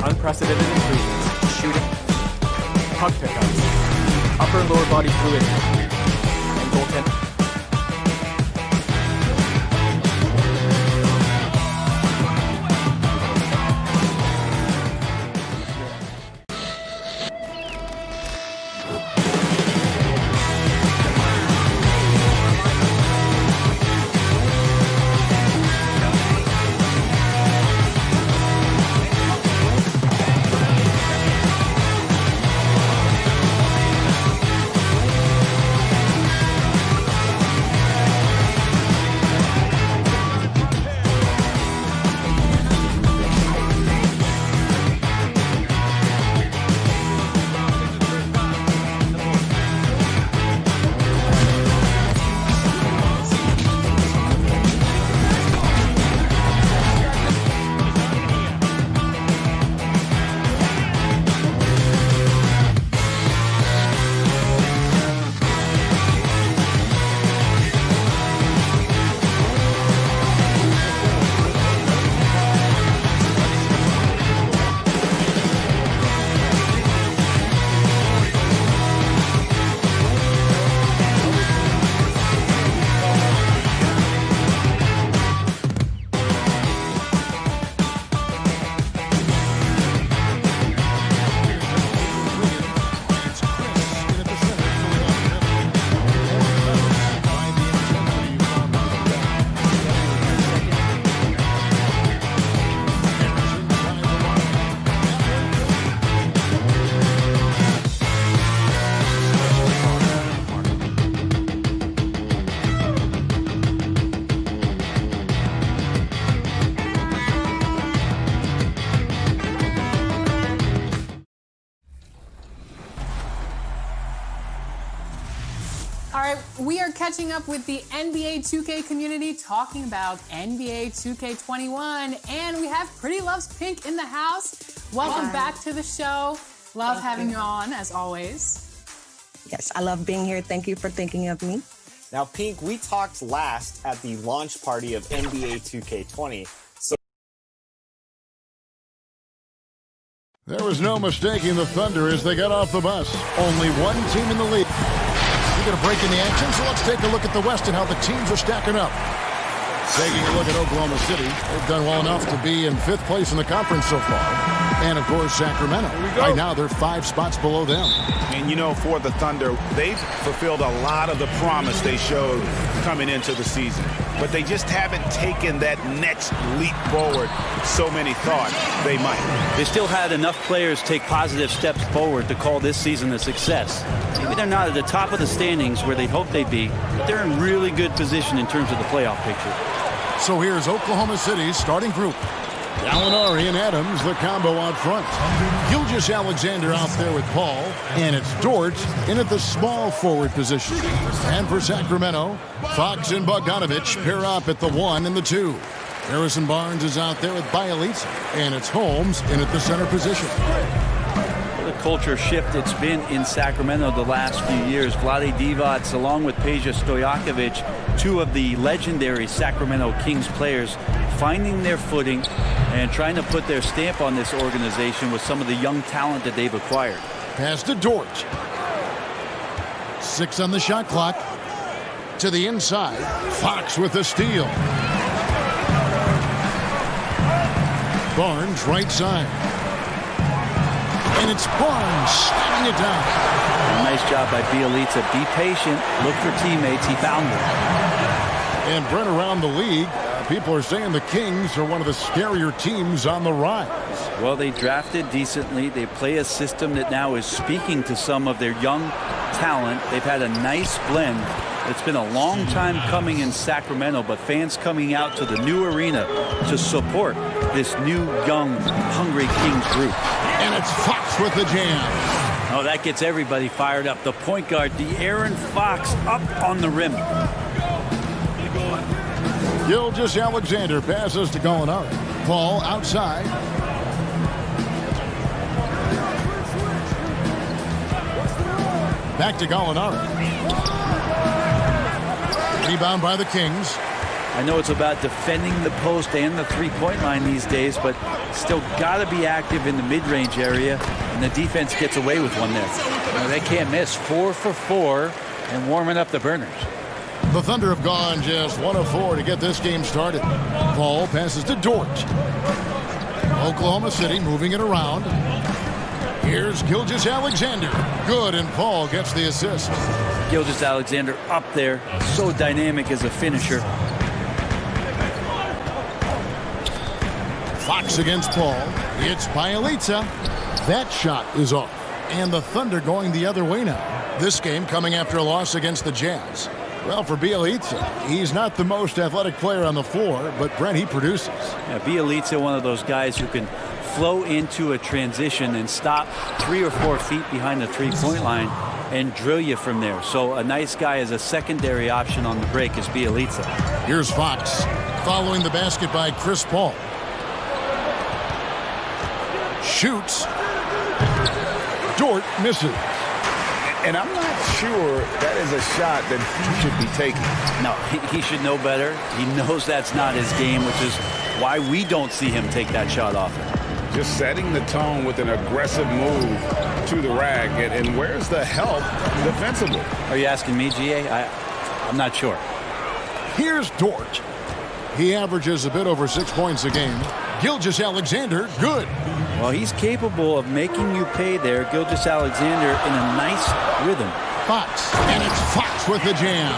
Unprecedented improvements. Shooting, puck pickups, upper and lower body fluidity, and goaltending. we are catching up with the NBA 2K community talking about NBA 2K21, and we have Pretty Loves Pink in the house. Welcome back to the show. Love having you on, as always. Yes, I love being here. Thank you for thinking of me. Now, Pink, we talked last at the launch party of NBA 2K20. There was no mistaking the Thunder as they got off the bus. Only one team in the league. We're going to break in the action, so let's take a look at the West and how the teams are stacking up. Taking a look at Oklahoma City, they've done well enough to be in 5th place in the conference so far. And, of course, Sacramento. Right now, they're 5 spots below them. And, you know, for the Thunder, they've fulfilled a lot of the promise they showed coming into the season. But they just haven't taken that next leap forward so many thought they might. They still had enough players take positive steps forward to call this season a success. Maybe they're not at the top of the standings where they'd hope they'd be, but they're in really good position in terms of the playoff picture. So here's Oklahoma City's starting group. Gallinari and Adams, the combo out front. Gilgeous-Alexander out there with Paul. And it's Dort in at the small forward position. And for Sacramento, Fox and Bogdanovich pair up at the 1 and the 2. Harrison Barnes is out there with Bielitsa. And it's Holmes in at the center position. The culture shift it's been in Sacramento the last few years. Vlade Divac along with Peja Stojakovic, 2 of the legendary Sacramento Kings players, finding their footing and trying to put their stamp on this organization with some of the young talent that they've acquired. Pass to Dort. 6 on the shot clock. To the inside. Fox with the steal. Barnes right side. And it's Barnes slamming it down. Nice job by Bielitsa. Be patient. Look for teammates. He found them. And Brent, around the league, people are saying the Kings are one of the scarier teams on the rise. Well, they drafted decently. They play a system that now is speaking to some of their young talent. They've had a nice blend. It's been a long time coming in Sacramento, but fans coming out to the new arena to support this new, young, hungry Kings group. And it's Fox with the jam. Oh, that gets everybody fired up. The point guard, De'Aaron Fox, up on the rim. Gilgeous-Alexander passes to Gallinari. Paul outside. Back to Gallinari. Rebound by the Kings. I know it's about defending the post and the three-point line these days, but still got to be active in the mid-range area, and the defense gets away with one there. They can't miss. 4 for 4 and warming up the burners. The Thunder have gone just 1 of 4 to get this game started. Paul passes to Dort. Oklahoma City moving it around. Here's Gilgeous-Alexander. Good, and Paul gets the assist. Gilgeous-Alexander up there, so dynamic as a finisher. Fox against Paul. It's Bielitsa. That shot is off. And the Thunder going the other way now. This game coming after a loss against the Jazz. Well, for Bielitsa, he's not the most athletic player on the floor, but Brent, he produces. Yeah, Bielitsa, one of those guys who can flow into a transition and stop 3 or 4 feet behind the three-point line and drill you from there. So a nice guy as a secondary option on the break is Bielitsa. Here's Fox following the basket by Chris Paul. Shoots. Dort misses. And I'm not sure that is a shot that he should be taking. No, he should know better. He knows that's not his game, which is why we don't see him take that shot often. Just setting the tone with an aggressive move to the rack. And where's the help defensively? Are you asking me, GA? I'm not sure. Here's Dort. He averages a bit over 6 points a game. Gilgeous-Alexander, good. Well, he's capable of making you pay there. Gilgeous-Alexander in a nice rhythm. Fox, and it's Fox with the jam.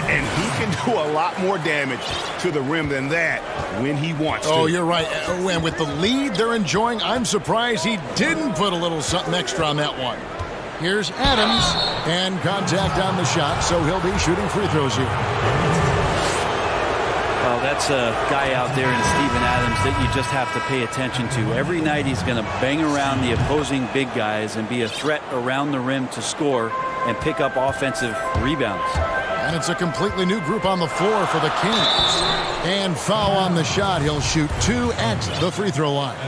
And he can do a lot more damage to the rim than that when he wants to. Oh, you're right. And with the lead they're enjoying, I'm surprised he didn't put a little something extra on that one. Here's Adams, and contact on the shot, so he'll be shooting free throws here. Well, that's a guy out there in Steven Adams that you just have to pay attention to. Every night he's going to bang around the opposing big guys and be a threat around the rim to score. and pick up offensive rebounds. And it's a completely new group on the floor for the Kings. And foul on the shot. He'll shoot 2 at the free throw line.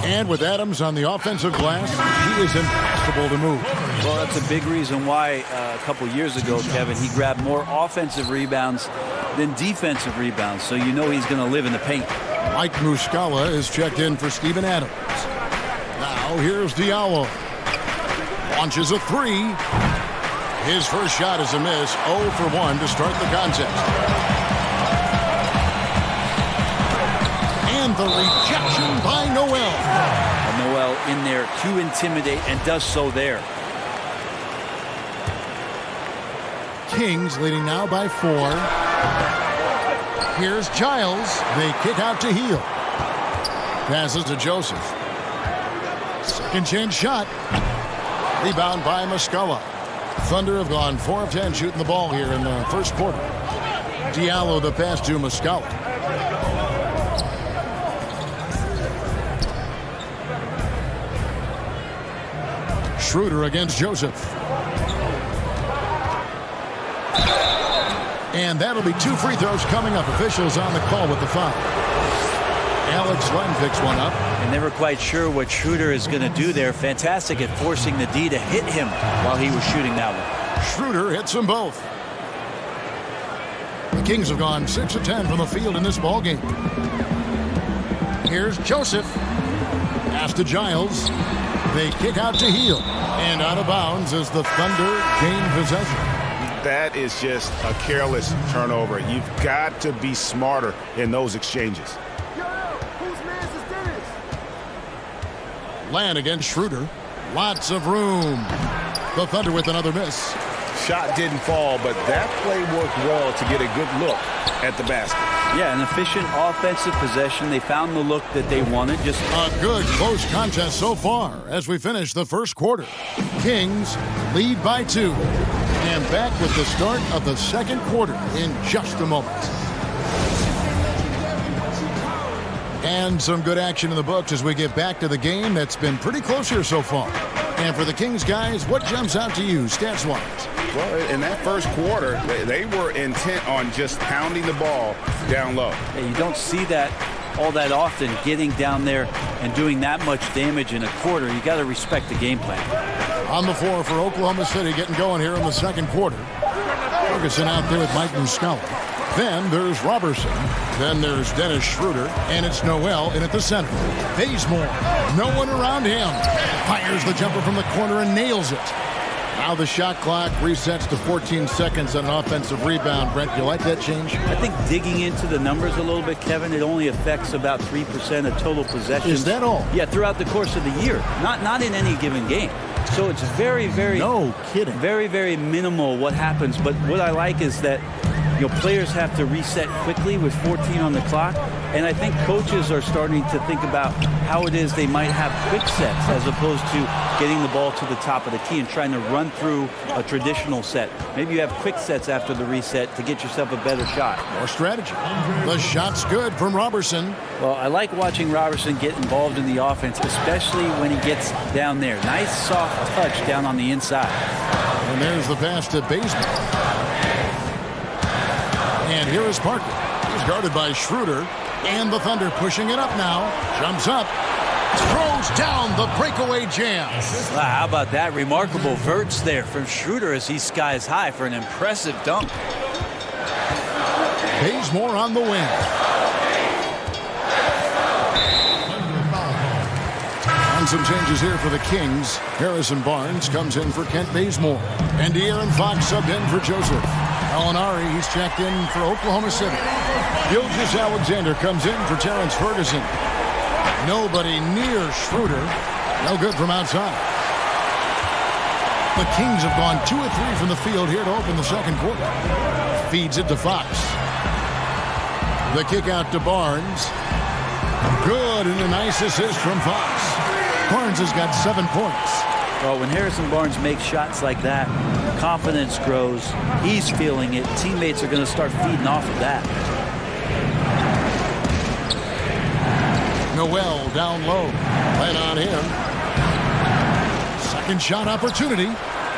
And with Adams on the offensive glass, he is impossible to move. Well, that's a big reason why a couple years ago, Kevin, he grabbed more offensive rebounds than defensive rebounds. So you know he's going to live in the paint. Mike Muscala is checked in for Steven Adams. Now here's Diallo. Launches a 3. His first shot is a miss. 0 for 1 to start the contest. And the rejection by Noel. Noel in there to intimidate and does so there. Kings leading now by 4. Here's Giles. They kick out to Heel. Passes to Joseph. Second chance shot. Rebound by Muscala. Thunder have gone 4 of 10 shooting the ball here in the first quarter. Diallo the pass to Muscala. Schroeder against Joseph. And that'll be 2 free throws coming up. Officials on the call with the foul. Alex Len picks one up. And never quite sure what Schroeder is going to do there. Fantastic at forcing the D to hit him while he was shooting that one. Schroeder hits them both. The Kings have gone 6 of 10 from the field in this ball game. Here's Joseph. Pass to Giles. They kick out to Heel. And out of bounds as the Thunder gain possession. That is just a careless turnover. You've got to be smarter in those exchanges. Land against Schroeder. Lots of room. The Thunder with another miss. Shot didn't fall, but that play worked well to get a good look at the basket. Yeah, an efficient offensive possession. They found the look that they wanted. Just a good close contest so far as we finish the first quarter. Kings lead by 2. And back with the start of the second quarter in just a moment. And some good action in the books as we get back to the game that's been pretty close here so far. And for the Kings guys, what jumps out to you stats-wise? Well, in that first quarter, they were intent on just pounding the ball down low. Yeah, you don't see that all that often, getting down there and doing that much damage in a quarter. You got to respect the game plan. On the floor for Oklahoma City, getting going here in the second quarter. Ferguson out there with Mike Muscala. Then there's Robertson. Then there's Dennis Schroeder. And it's Noel in at the center. Bazemore. No one around him. Fires the jumper from the corner and nails it. Now the shot clock resets to 14 seconds on an offensive rebound. Brent, you like that change? I think digging into the numbers a little bit, Kevin, it only affects about 3% of total possessions. Is that all? Yeah, throughout the course of the year. Not in any given game. So it's very, very... No kidding. Very, very minimal what happens. But what I like is that players have to reset quickly with 14 on the clock. And I think coaches are starting to think about how it is they might have quick sets as opposed to getting the ball to the top of the key and trying to run through a traditional set. Maybe you have quick sets after the reset to get yourself a better shot. More strategy. The shot's good from Robertson. Well, I like watching Robertson get involved in the offense, especially when he gets down there. Nice soft touch down on the inside. And there's the pass to Bazemore. And here is Parker. He's guarded by Schroeder. And the Thunder pushing it up now. Jumps up. Throws down the breakaway jam. Wow, how about that? Remarkable verts there from Schroeder as he skies high for an impressive dunk. Bazemore on the wing. And some changes here for the Kings. Harrison Barnes comes in for Kent Bazemore. And De'Aaron Fox subbed in for Joseph. Alinari, he's checked in for Oklahoma City. Gilgeous Alexander comes in for Terrence Ferguson. Nobody near Schroeder. No good from outside. The Kings have gone 2 of 3 from the field here to open the second quarter. Feeds it to Fox. The kick out to Barnes. Good, and a nice assist from Fox. Barnes has got 7 points. Well, when Harrison Barnes makes shots like that, confidence grows. He's feeling it. Teammates are going to start feeding off of that. Noel down low. Right on him. Second shot opportunity.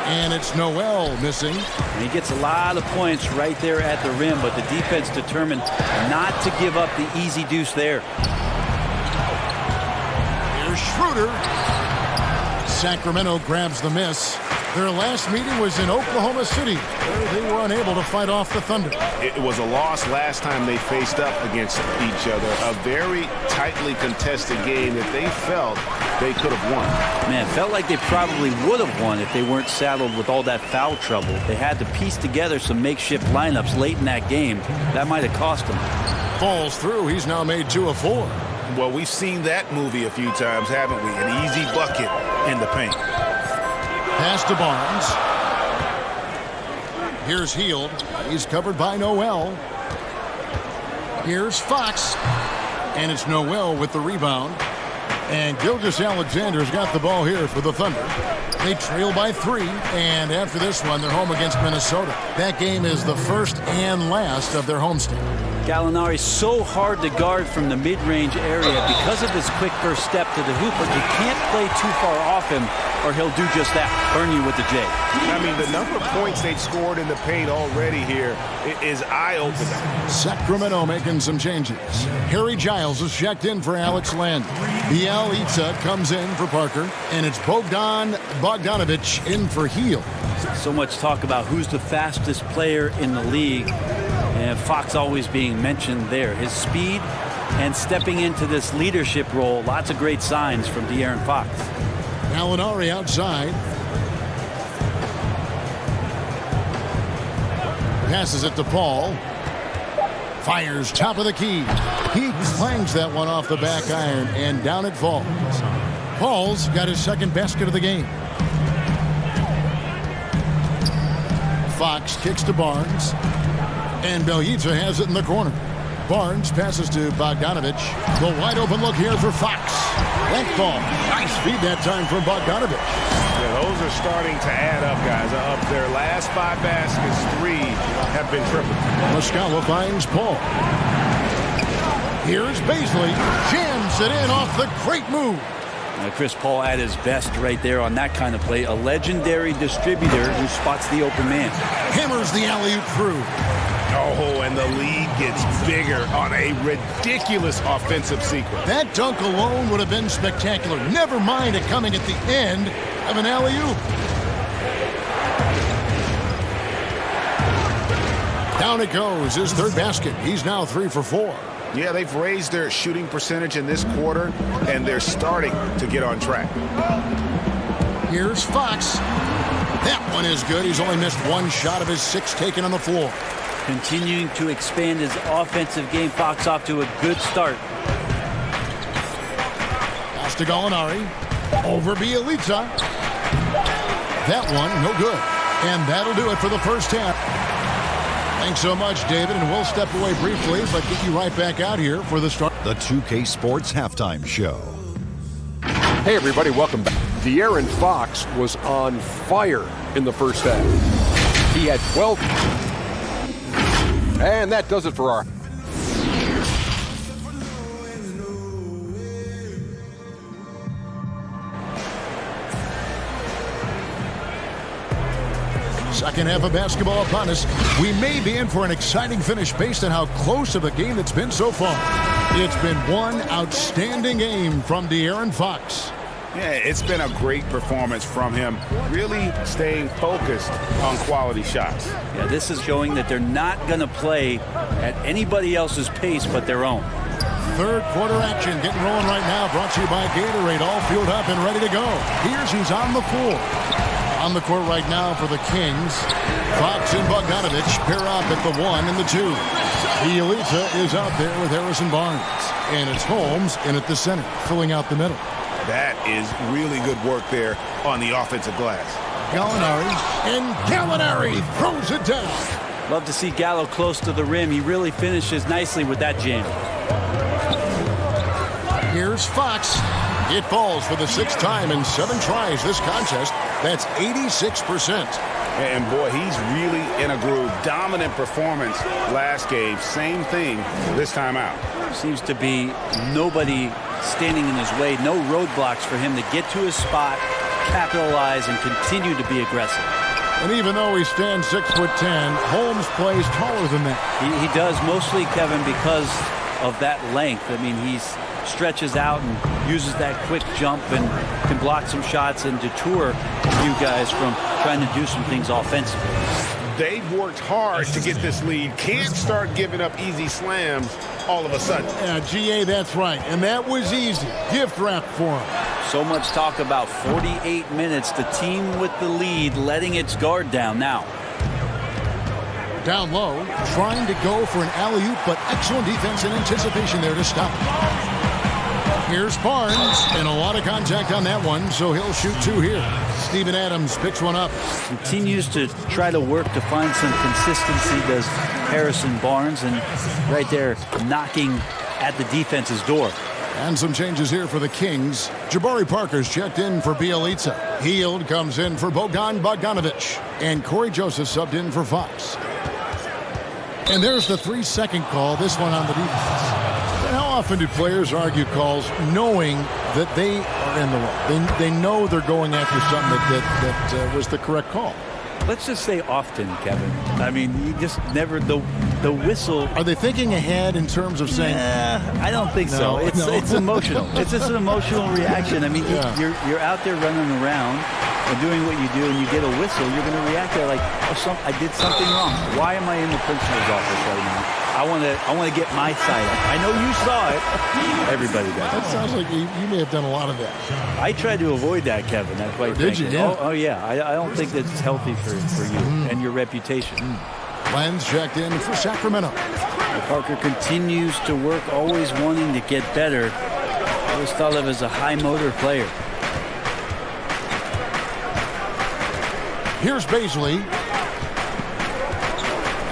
And it's Noel missing. And he gets a lot of points right there at the rim, but the defense determined not to give up the easy deuce there. Here's Schroeder. Sacramento grabs the miss. Their last meeting was in Oklahoma City, where they were unable to fight off the Thunder. It was a loss last time they faced up against each other. A very tightly contested game that they felt they could have won. Man, it felt like they probably would have won if they weren't saddled with all that foul trouble. They had to piece together some makeshift lineups late in that game. That might have cost them. Falls through. He's now made 2 of 4. Well, we've seen that movie a few times, haven't we? An easy bucket in the paint. Pass to Barnes. Here's Hield. He's covered by Noel. Here's Fox. And it's Noel with the rebound. And Gilgeous-Alexander's got the ball here for the Thunder. They trail by 3, and after this one, they're home against Minnesota. That game is the first and last of their homestand. Gallinari's so hard to guard from the mid-range area because of his quick first step to the hoop, but you can't play too far off him or he'll do just that, burn you with the J. I mean, the number of points they've scored in the paint already here is eye-opening. Sacramento making some changes. Harry Giles is checked in for Alex Landry. Bielitsa comes in for Parker, and it's Bogdanovic in for Hield. So much talk about who's the fastest player in the league, and Fox always being mentioned there. His speed and stepping into this leadership role, lots of great signs from De'Aaron Fox. Gallinari outside. Passes it to Paul. Fires top of the key. He clangs that one off the back iron, and down it falls. Paul's got his second basket of the game. Fox kicks to Barnes. And Bielitsa has it in the corner. Barnes passes to Bogdanovic. The wide open look here for Fox. That ball. Nice feed that time from Bogdanovic. Yeah, those are starting to add up, guys. Of their last 5 baskets, 3 have been triple. Muscala finds Paul. Here's Baisley. Jams it in off the great move. Chris Paul at his best right there on that kind of play. A legendary distributor who spots the open man. Hammers the alley-oop through. Oh, and the lead gets bigger on a ridiculous offensive sequence. That dunk alone would have been spectacular. Never mind it coming at the end of an alley-oop. Down it goes, his third basket. He's now 3 for 4. Yeah, they've raised their shooting percentage in this quarter, and they're starting to get on track. Here's Fox. That one is good. He's only missed 1 shot of his 6 taken on the floor. Continuing to expand his offensive game. Fox off to a good start. Pass to Gallinari. Over Bielitsa. That one, no good. And that'll do it for the first half. Thanks so much, David, and we'll step away briefly, but get you right back out here for the start. The 2K Sports Halftime Show. Hey, everybody, welcome back. De'Aaron Fox was on fire in the first half. He had 12. And that does it for our... Second half of basketball upon us. We may be in for an exciting finish based on how close of a game it's been so far. It's been one outstanding game from De'Aaron Fox. Yeah, it's been a great performance from him, really staying focused on quality shots. Yeah, this is showing that they're not going to play at anybody else's pace but their own. Third quarter action getting rolling right now, brought to you by Gatorade, all fueled up and ready to go. Here's who's on the floor. On the court right now for the Kings, Fox and Bogdanovic pair up at the 1 and the 2. Bielitsa is out there with Harrison Barnes. And it's Holmes in at the center, filling out the middle. That is really good work there on the offensive glass. Gallinari, and Gallinari throws it down. Love to see Gallo close to the rim. He really finishes nicely with that jam. Here's Fox. It falls for the 6th time in 7 tries this contest. That's 86%. And boy, he's really in a groove. Dominant performance last game. Same thing this time out. Seems to be nobody standing in his way. No roadblocks for him to get to his spot, capitalize and continue to be aggressive. And even though he stands 6'10", Holmes plays taller than that. He does, mostly, Kevin, because of that length. I mean, he stretches out and uses that quick jump and can block some shots and deter you guys from trying to do some things offensively. They've worked hard to get this lead. Can't start giving up easy slams all of a sudden. Yeah, GA, that's right. And that was easy. Gift wrap for him. So much talk about 48 minutes. The team with the lead letting its guard down now. Down low, trying to go for an alley-oop, but excellent defense and anticipation there to stop. Here's Barnes, and a lot of contact on that one, so he'll shoot two here. Steven Adams picks one up. Continues to try to work to find some consistency, does Harrison Barnes, and right there knocking at the defense's door. And some changes here for the Kings. Jabari Parker's checked in for Bielitsa. Hield comes in for Bogan Bogdanovic. And Corey Joseph subbed in for Fox. And there's the 3-second call, this one on the defense. And how often do players argue calls knowing that they are in the wrong? They know they're going after something that was the correct call. Let's just say often, Kevin. I mean, you just never, the whistle. Are they thinking ahead in terms of saying? I don't think so. It's emotional. It's just an emotional reaction. I mean, you're out there running around and doing what you do, and you get a whistle, you're going to react there like, oh, I did something wrong. Why am I in the principal's office right now? I want to get my side up. I know you saw it. Everybody does. That sounds like you may have done a lot of that. I tried to avoid that, Kevin. That's quite Did you? Yeah. Oh yeah. I don't think that's healthy for you and your reputation. Lenz checked in for Sacramento. Parker continues to work, always wanting to get better. I always thought of as a high motor player. Here's Baisley.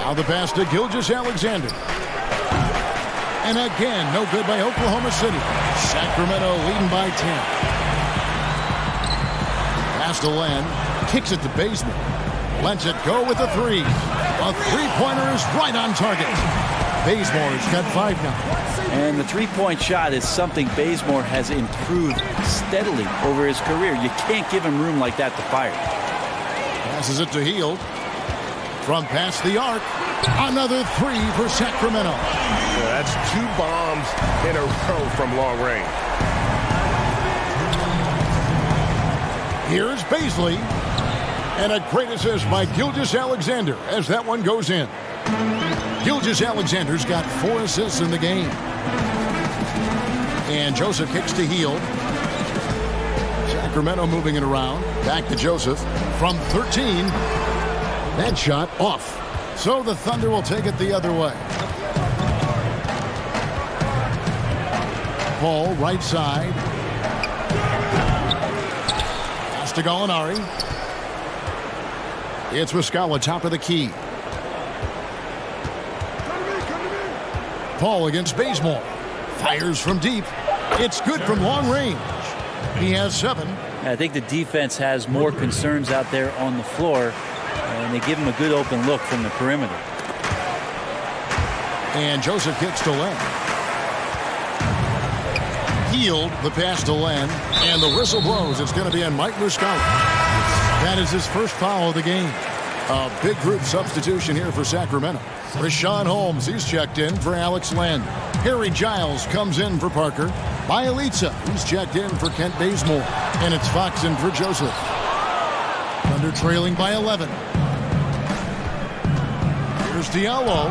Now the pass to Gilgeous-Alexander. And again, no good by Oklahoma City. Sacramento leading by 10. Pass to Len. Kicks it to Bazemore. Lets it go with a three. A three-pointer is right on target. Bazemore's got 5 now. And the three-point shot is something Bazemore has improved steadily over his career. You can't give him room like that to fire. Passes it to Hield. From past the arc. Another three for Sacramento. Yeah, that's 2 bombs in a row from long range. Here's Baisley. And a great assist by Gilgeous-Alexander as that one goes in. Gilgeous-Alexander's got 4 assists in the game. And Joseph kicks to Hield. Sacramento moving it around. Back to Joseph. From 13. That shot off. So the Thunder will take it the other way. Paul, right side. Pass to Gallinari. It's Muscala, top of the key. Paul against Bazemore. Fires from deep. It's good from long range. He has 7. I think the defense has more concerns out there on the floor, and they give him a good open look from the perimeter. And Joseph kicks to Len. Hield the pass to Len, and the whistle blows. It's going to be on Mike Muscala. That is his first foul of the game. A big group substitution here for Sacramento. Rashawn Holmes, he's checked in for Alex Len. Harry Giles comes in for Parker. Bielitsa, he's checked in for Kent Bazemore. And it's Fox in for Joseph. Thunder trailing by 11. Here's Diallo.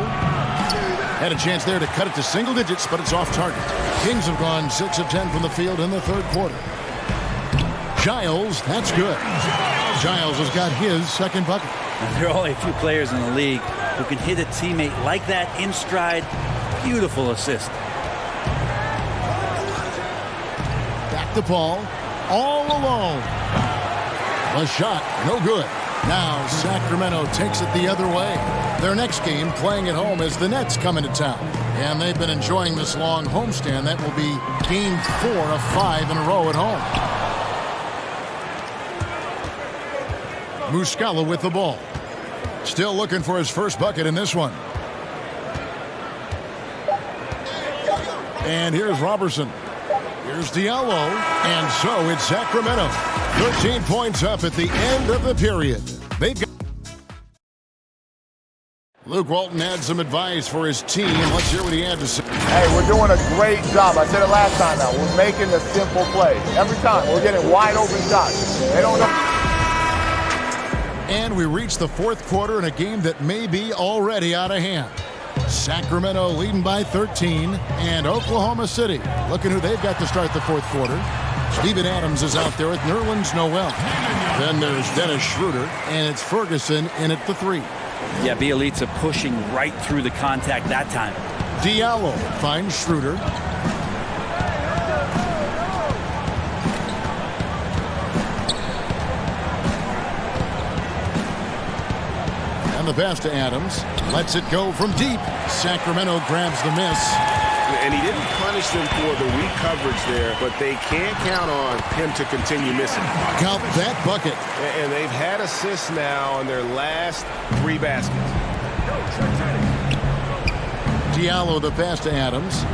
Had a chance there to cut it to single digits, but it's off target. Kings have gone 6 of 10 from the field in the third quarter. Giles, that's good. Giles has got his second bucket. There are only a few players in the league who can hit a teammate like that in stride. Beautiful assist. Back to Paul. All alone. A shot, no good. Now Sacramento takes it the other way. Their next game playing at home as the Nets come into town. And they've been enjoying this long homestand. That will be game 4 of 5 in a row at home. Muscala with the ball. Still looking for his first bucket in this one. And here's Robertson. Here's Diallo. And so it's Sacramento 13 points up at the end of the period. They've got Luke Walton had some advice for his team. Let's hear what he had to say. Hey, we're doing a great job. I said it last time now. We're making the simple plays. Every time we're getting wide open shots. They don't know. And we reach the fourth quarter in a game that may be already out of hand. Sacramento leading by 13, and Oklahoma City looking who they've got to start the fourth quarter. Steven Adams is out there with Nerlens Noel. Then there's Dennis Schroeder, and it's Ferguson in at the 3. Yeah, Bielitsa pushing right through the contact that time. Diallo finds Schroeder. And the pass to Adams. Lets it go from deep. Sacramento grabs the miss. And he didn't punish them for the weak coverage there, but they can't count on him to continue missing. Count that bucket. And they've had assists now on their last 3 baskets. Diallo the pass to Adams.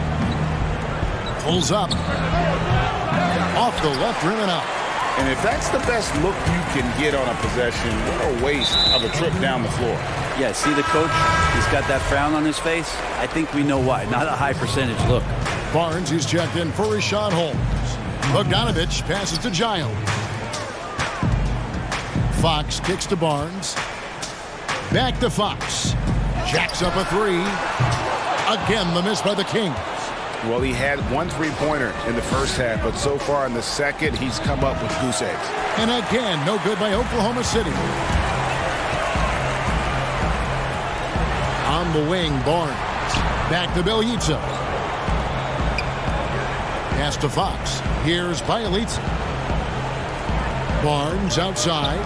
Pulls up. Off the left rim and out. And if that's the best look you can get on a possession, what a waste of a trip down the floor. Yeah, see the coach? He's got that frown on his face. I think we know why. Not a high percentage look. Barnes, he's checked in for Rashawn Holmes. Bogdanovich passes to Giles. Fox kicks to Barnes. Back to Fox. Jacks up a 3. Again, the miss by the Kings. Well, he had 1 3-pointer in the first half, but so far in the second, he's come up with goose eggs. And again, no good by Oklahoma City. On the wing, Barnes. Back to Bielitsa. Pass to Fox. Here's Bielitsa. Barnes outside.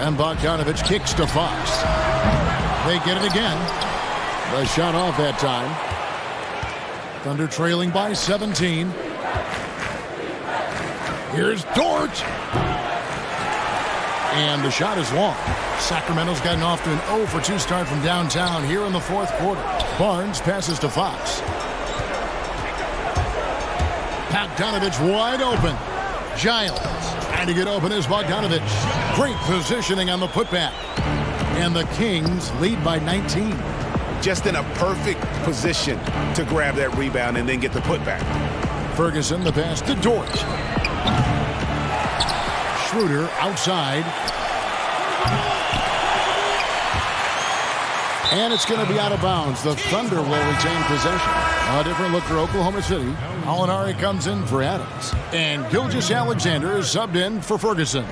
And Bogdanovich kicks to Fox. They get it again. The shot off that time. Thunder trailing by 17. Here's Dort. And the shot is long. Sacramento's gotten off to an 0 for 2 start from downtown here in the fourth quarter. Barnes passes to Fox. Bogdanovich wide open. Giles trying to get open is Bogdanovich. Great positioning on the putback. And the Kings lead by 19. Just in a perfect position to grab that rebound and then get the putback. Ferguson, the pass to Dort. Schroeder outside. And it's going to be out of bounds. The Thunder will retain possession. A different look for Oklahoma City. Alinari comes in for Adams. And Gilgeous-Alexander is subbed in for Ferguson.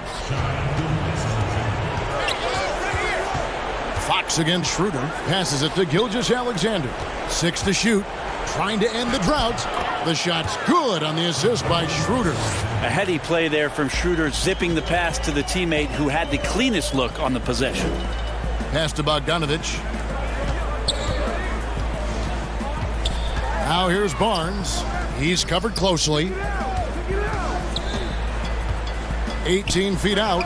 Fox against Schroeder. Passes it to Gilgeous-Alexander. 6 to shoot. Trying to end the drought. The shot's good on the assist by Schroeder. A heady play there from Schroeder, zipping the pass to the teammate who had the cleanest look on the possession. Pass to Bogdanovich. Now here's Barnes. He's covered closely. 18 feet out.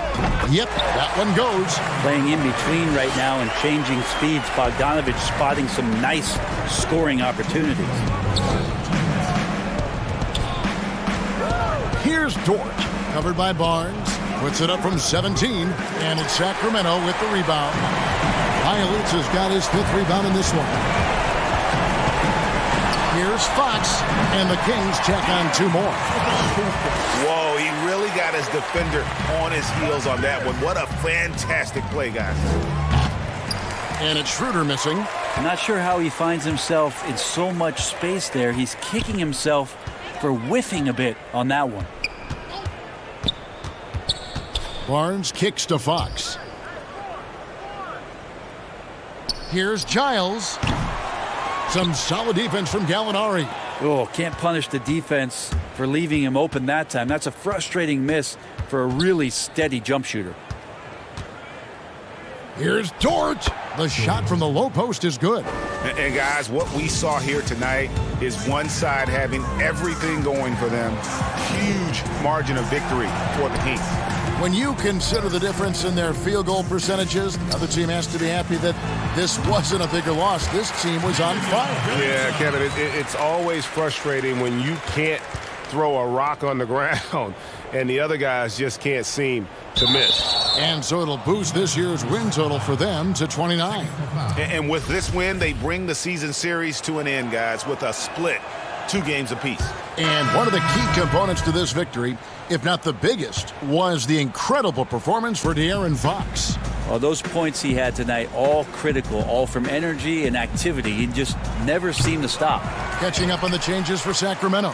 Yep, that one goes. Playing in between right now and changing speeds. Bogdanovich spotting some nice scoring opportunities. Here's Dort. Covered by Barnes. Puts it up from 17. And it's Sacramento with the rebound. Bielitsa's got his 5th rebound in this one. Here's Fox. And the Kings check on 2 more. Whoa, he really got his defender on his heels on that one. What a fantastic play, guys. And it's Schroeder missing. I'm not sure how he finds himself in so much space there. He's kicking himself for whiffing a bit on that one. Barnes kicks to Fox. Here's Giles. Some solid defense from Gallinari. Oh, can't punish the defense for leaving him open that time. That's a frustrating miss for a really steady jump shooter. Here's Dort. The shot from the low post is good. And guys, what we saw here tonight is one side having everything going for them. Huge margin of victory for the Kings. When you consider the difference in their field goal percentages, the other team has to be happy that this wasn't a bigger loss. This team was on fire. Yeah, Kevin, it's always frustrating when you can't throw a rock on the ground, and the other guys just can't seem to miss. And so it'll boost this year's win total for them to 29. And with this win, they bring the season series to an end, guys, with a split, 2 games apiece. And one of the key components to this victory, if not the biggest, was the incredible performance for De'Aaron Fox. Well, those points he had tonight, all critical, all from energy and activity. He just never seemed to stop. Catching up on the changes for Sacramento.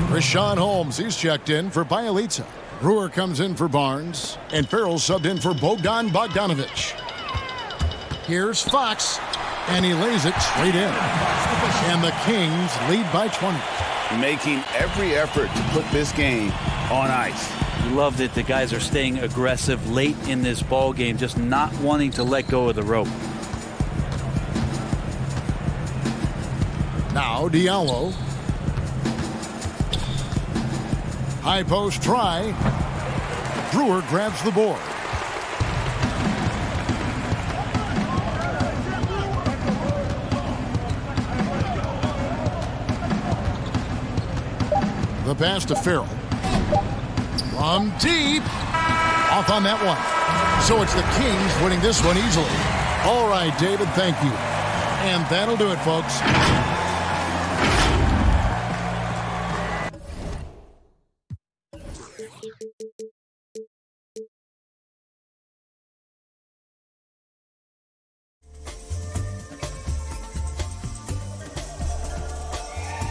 Rashawn Holmes, he's checked in for Bielitsa. Brewer comes in for Barnes, and Farrell subbed in for Bogdan Bogdanovic. Here's Fox, and he lays it straight in. And the Kings lead by 20. Making every effort to put this game on ice. You love that the guys are staying aggressive late in this ball game, just not wanting to let go of the rope. Now Diallo. High post try. Brewer grabs the board. The pass to Farrell. From deep. Off on that one. So it's the Kings winning this one easily. All right, David, thank you. And that'll do it, folks.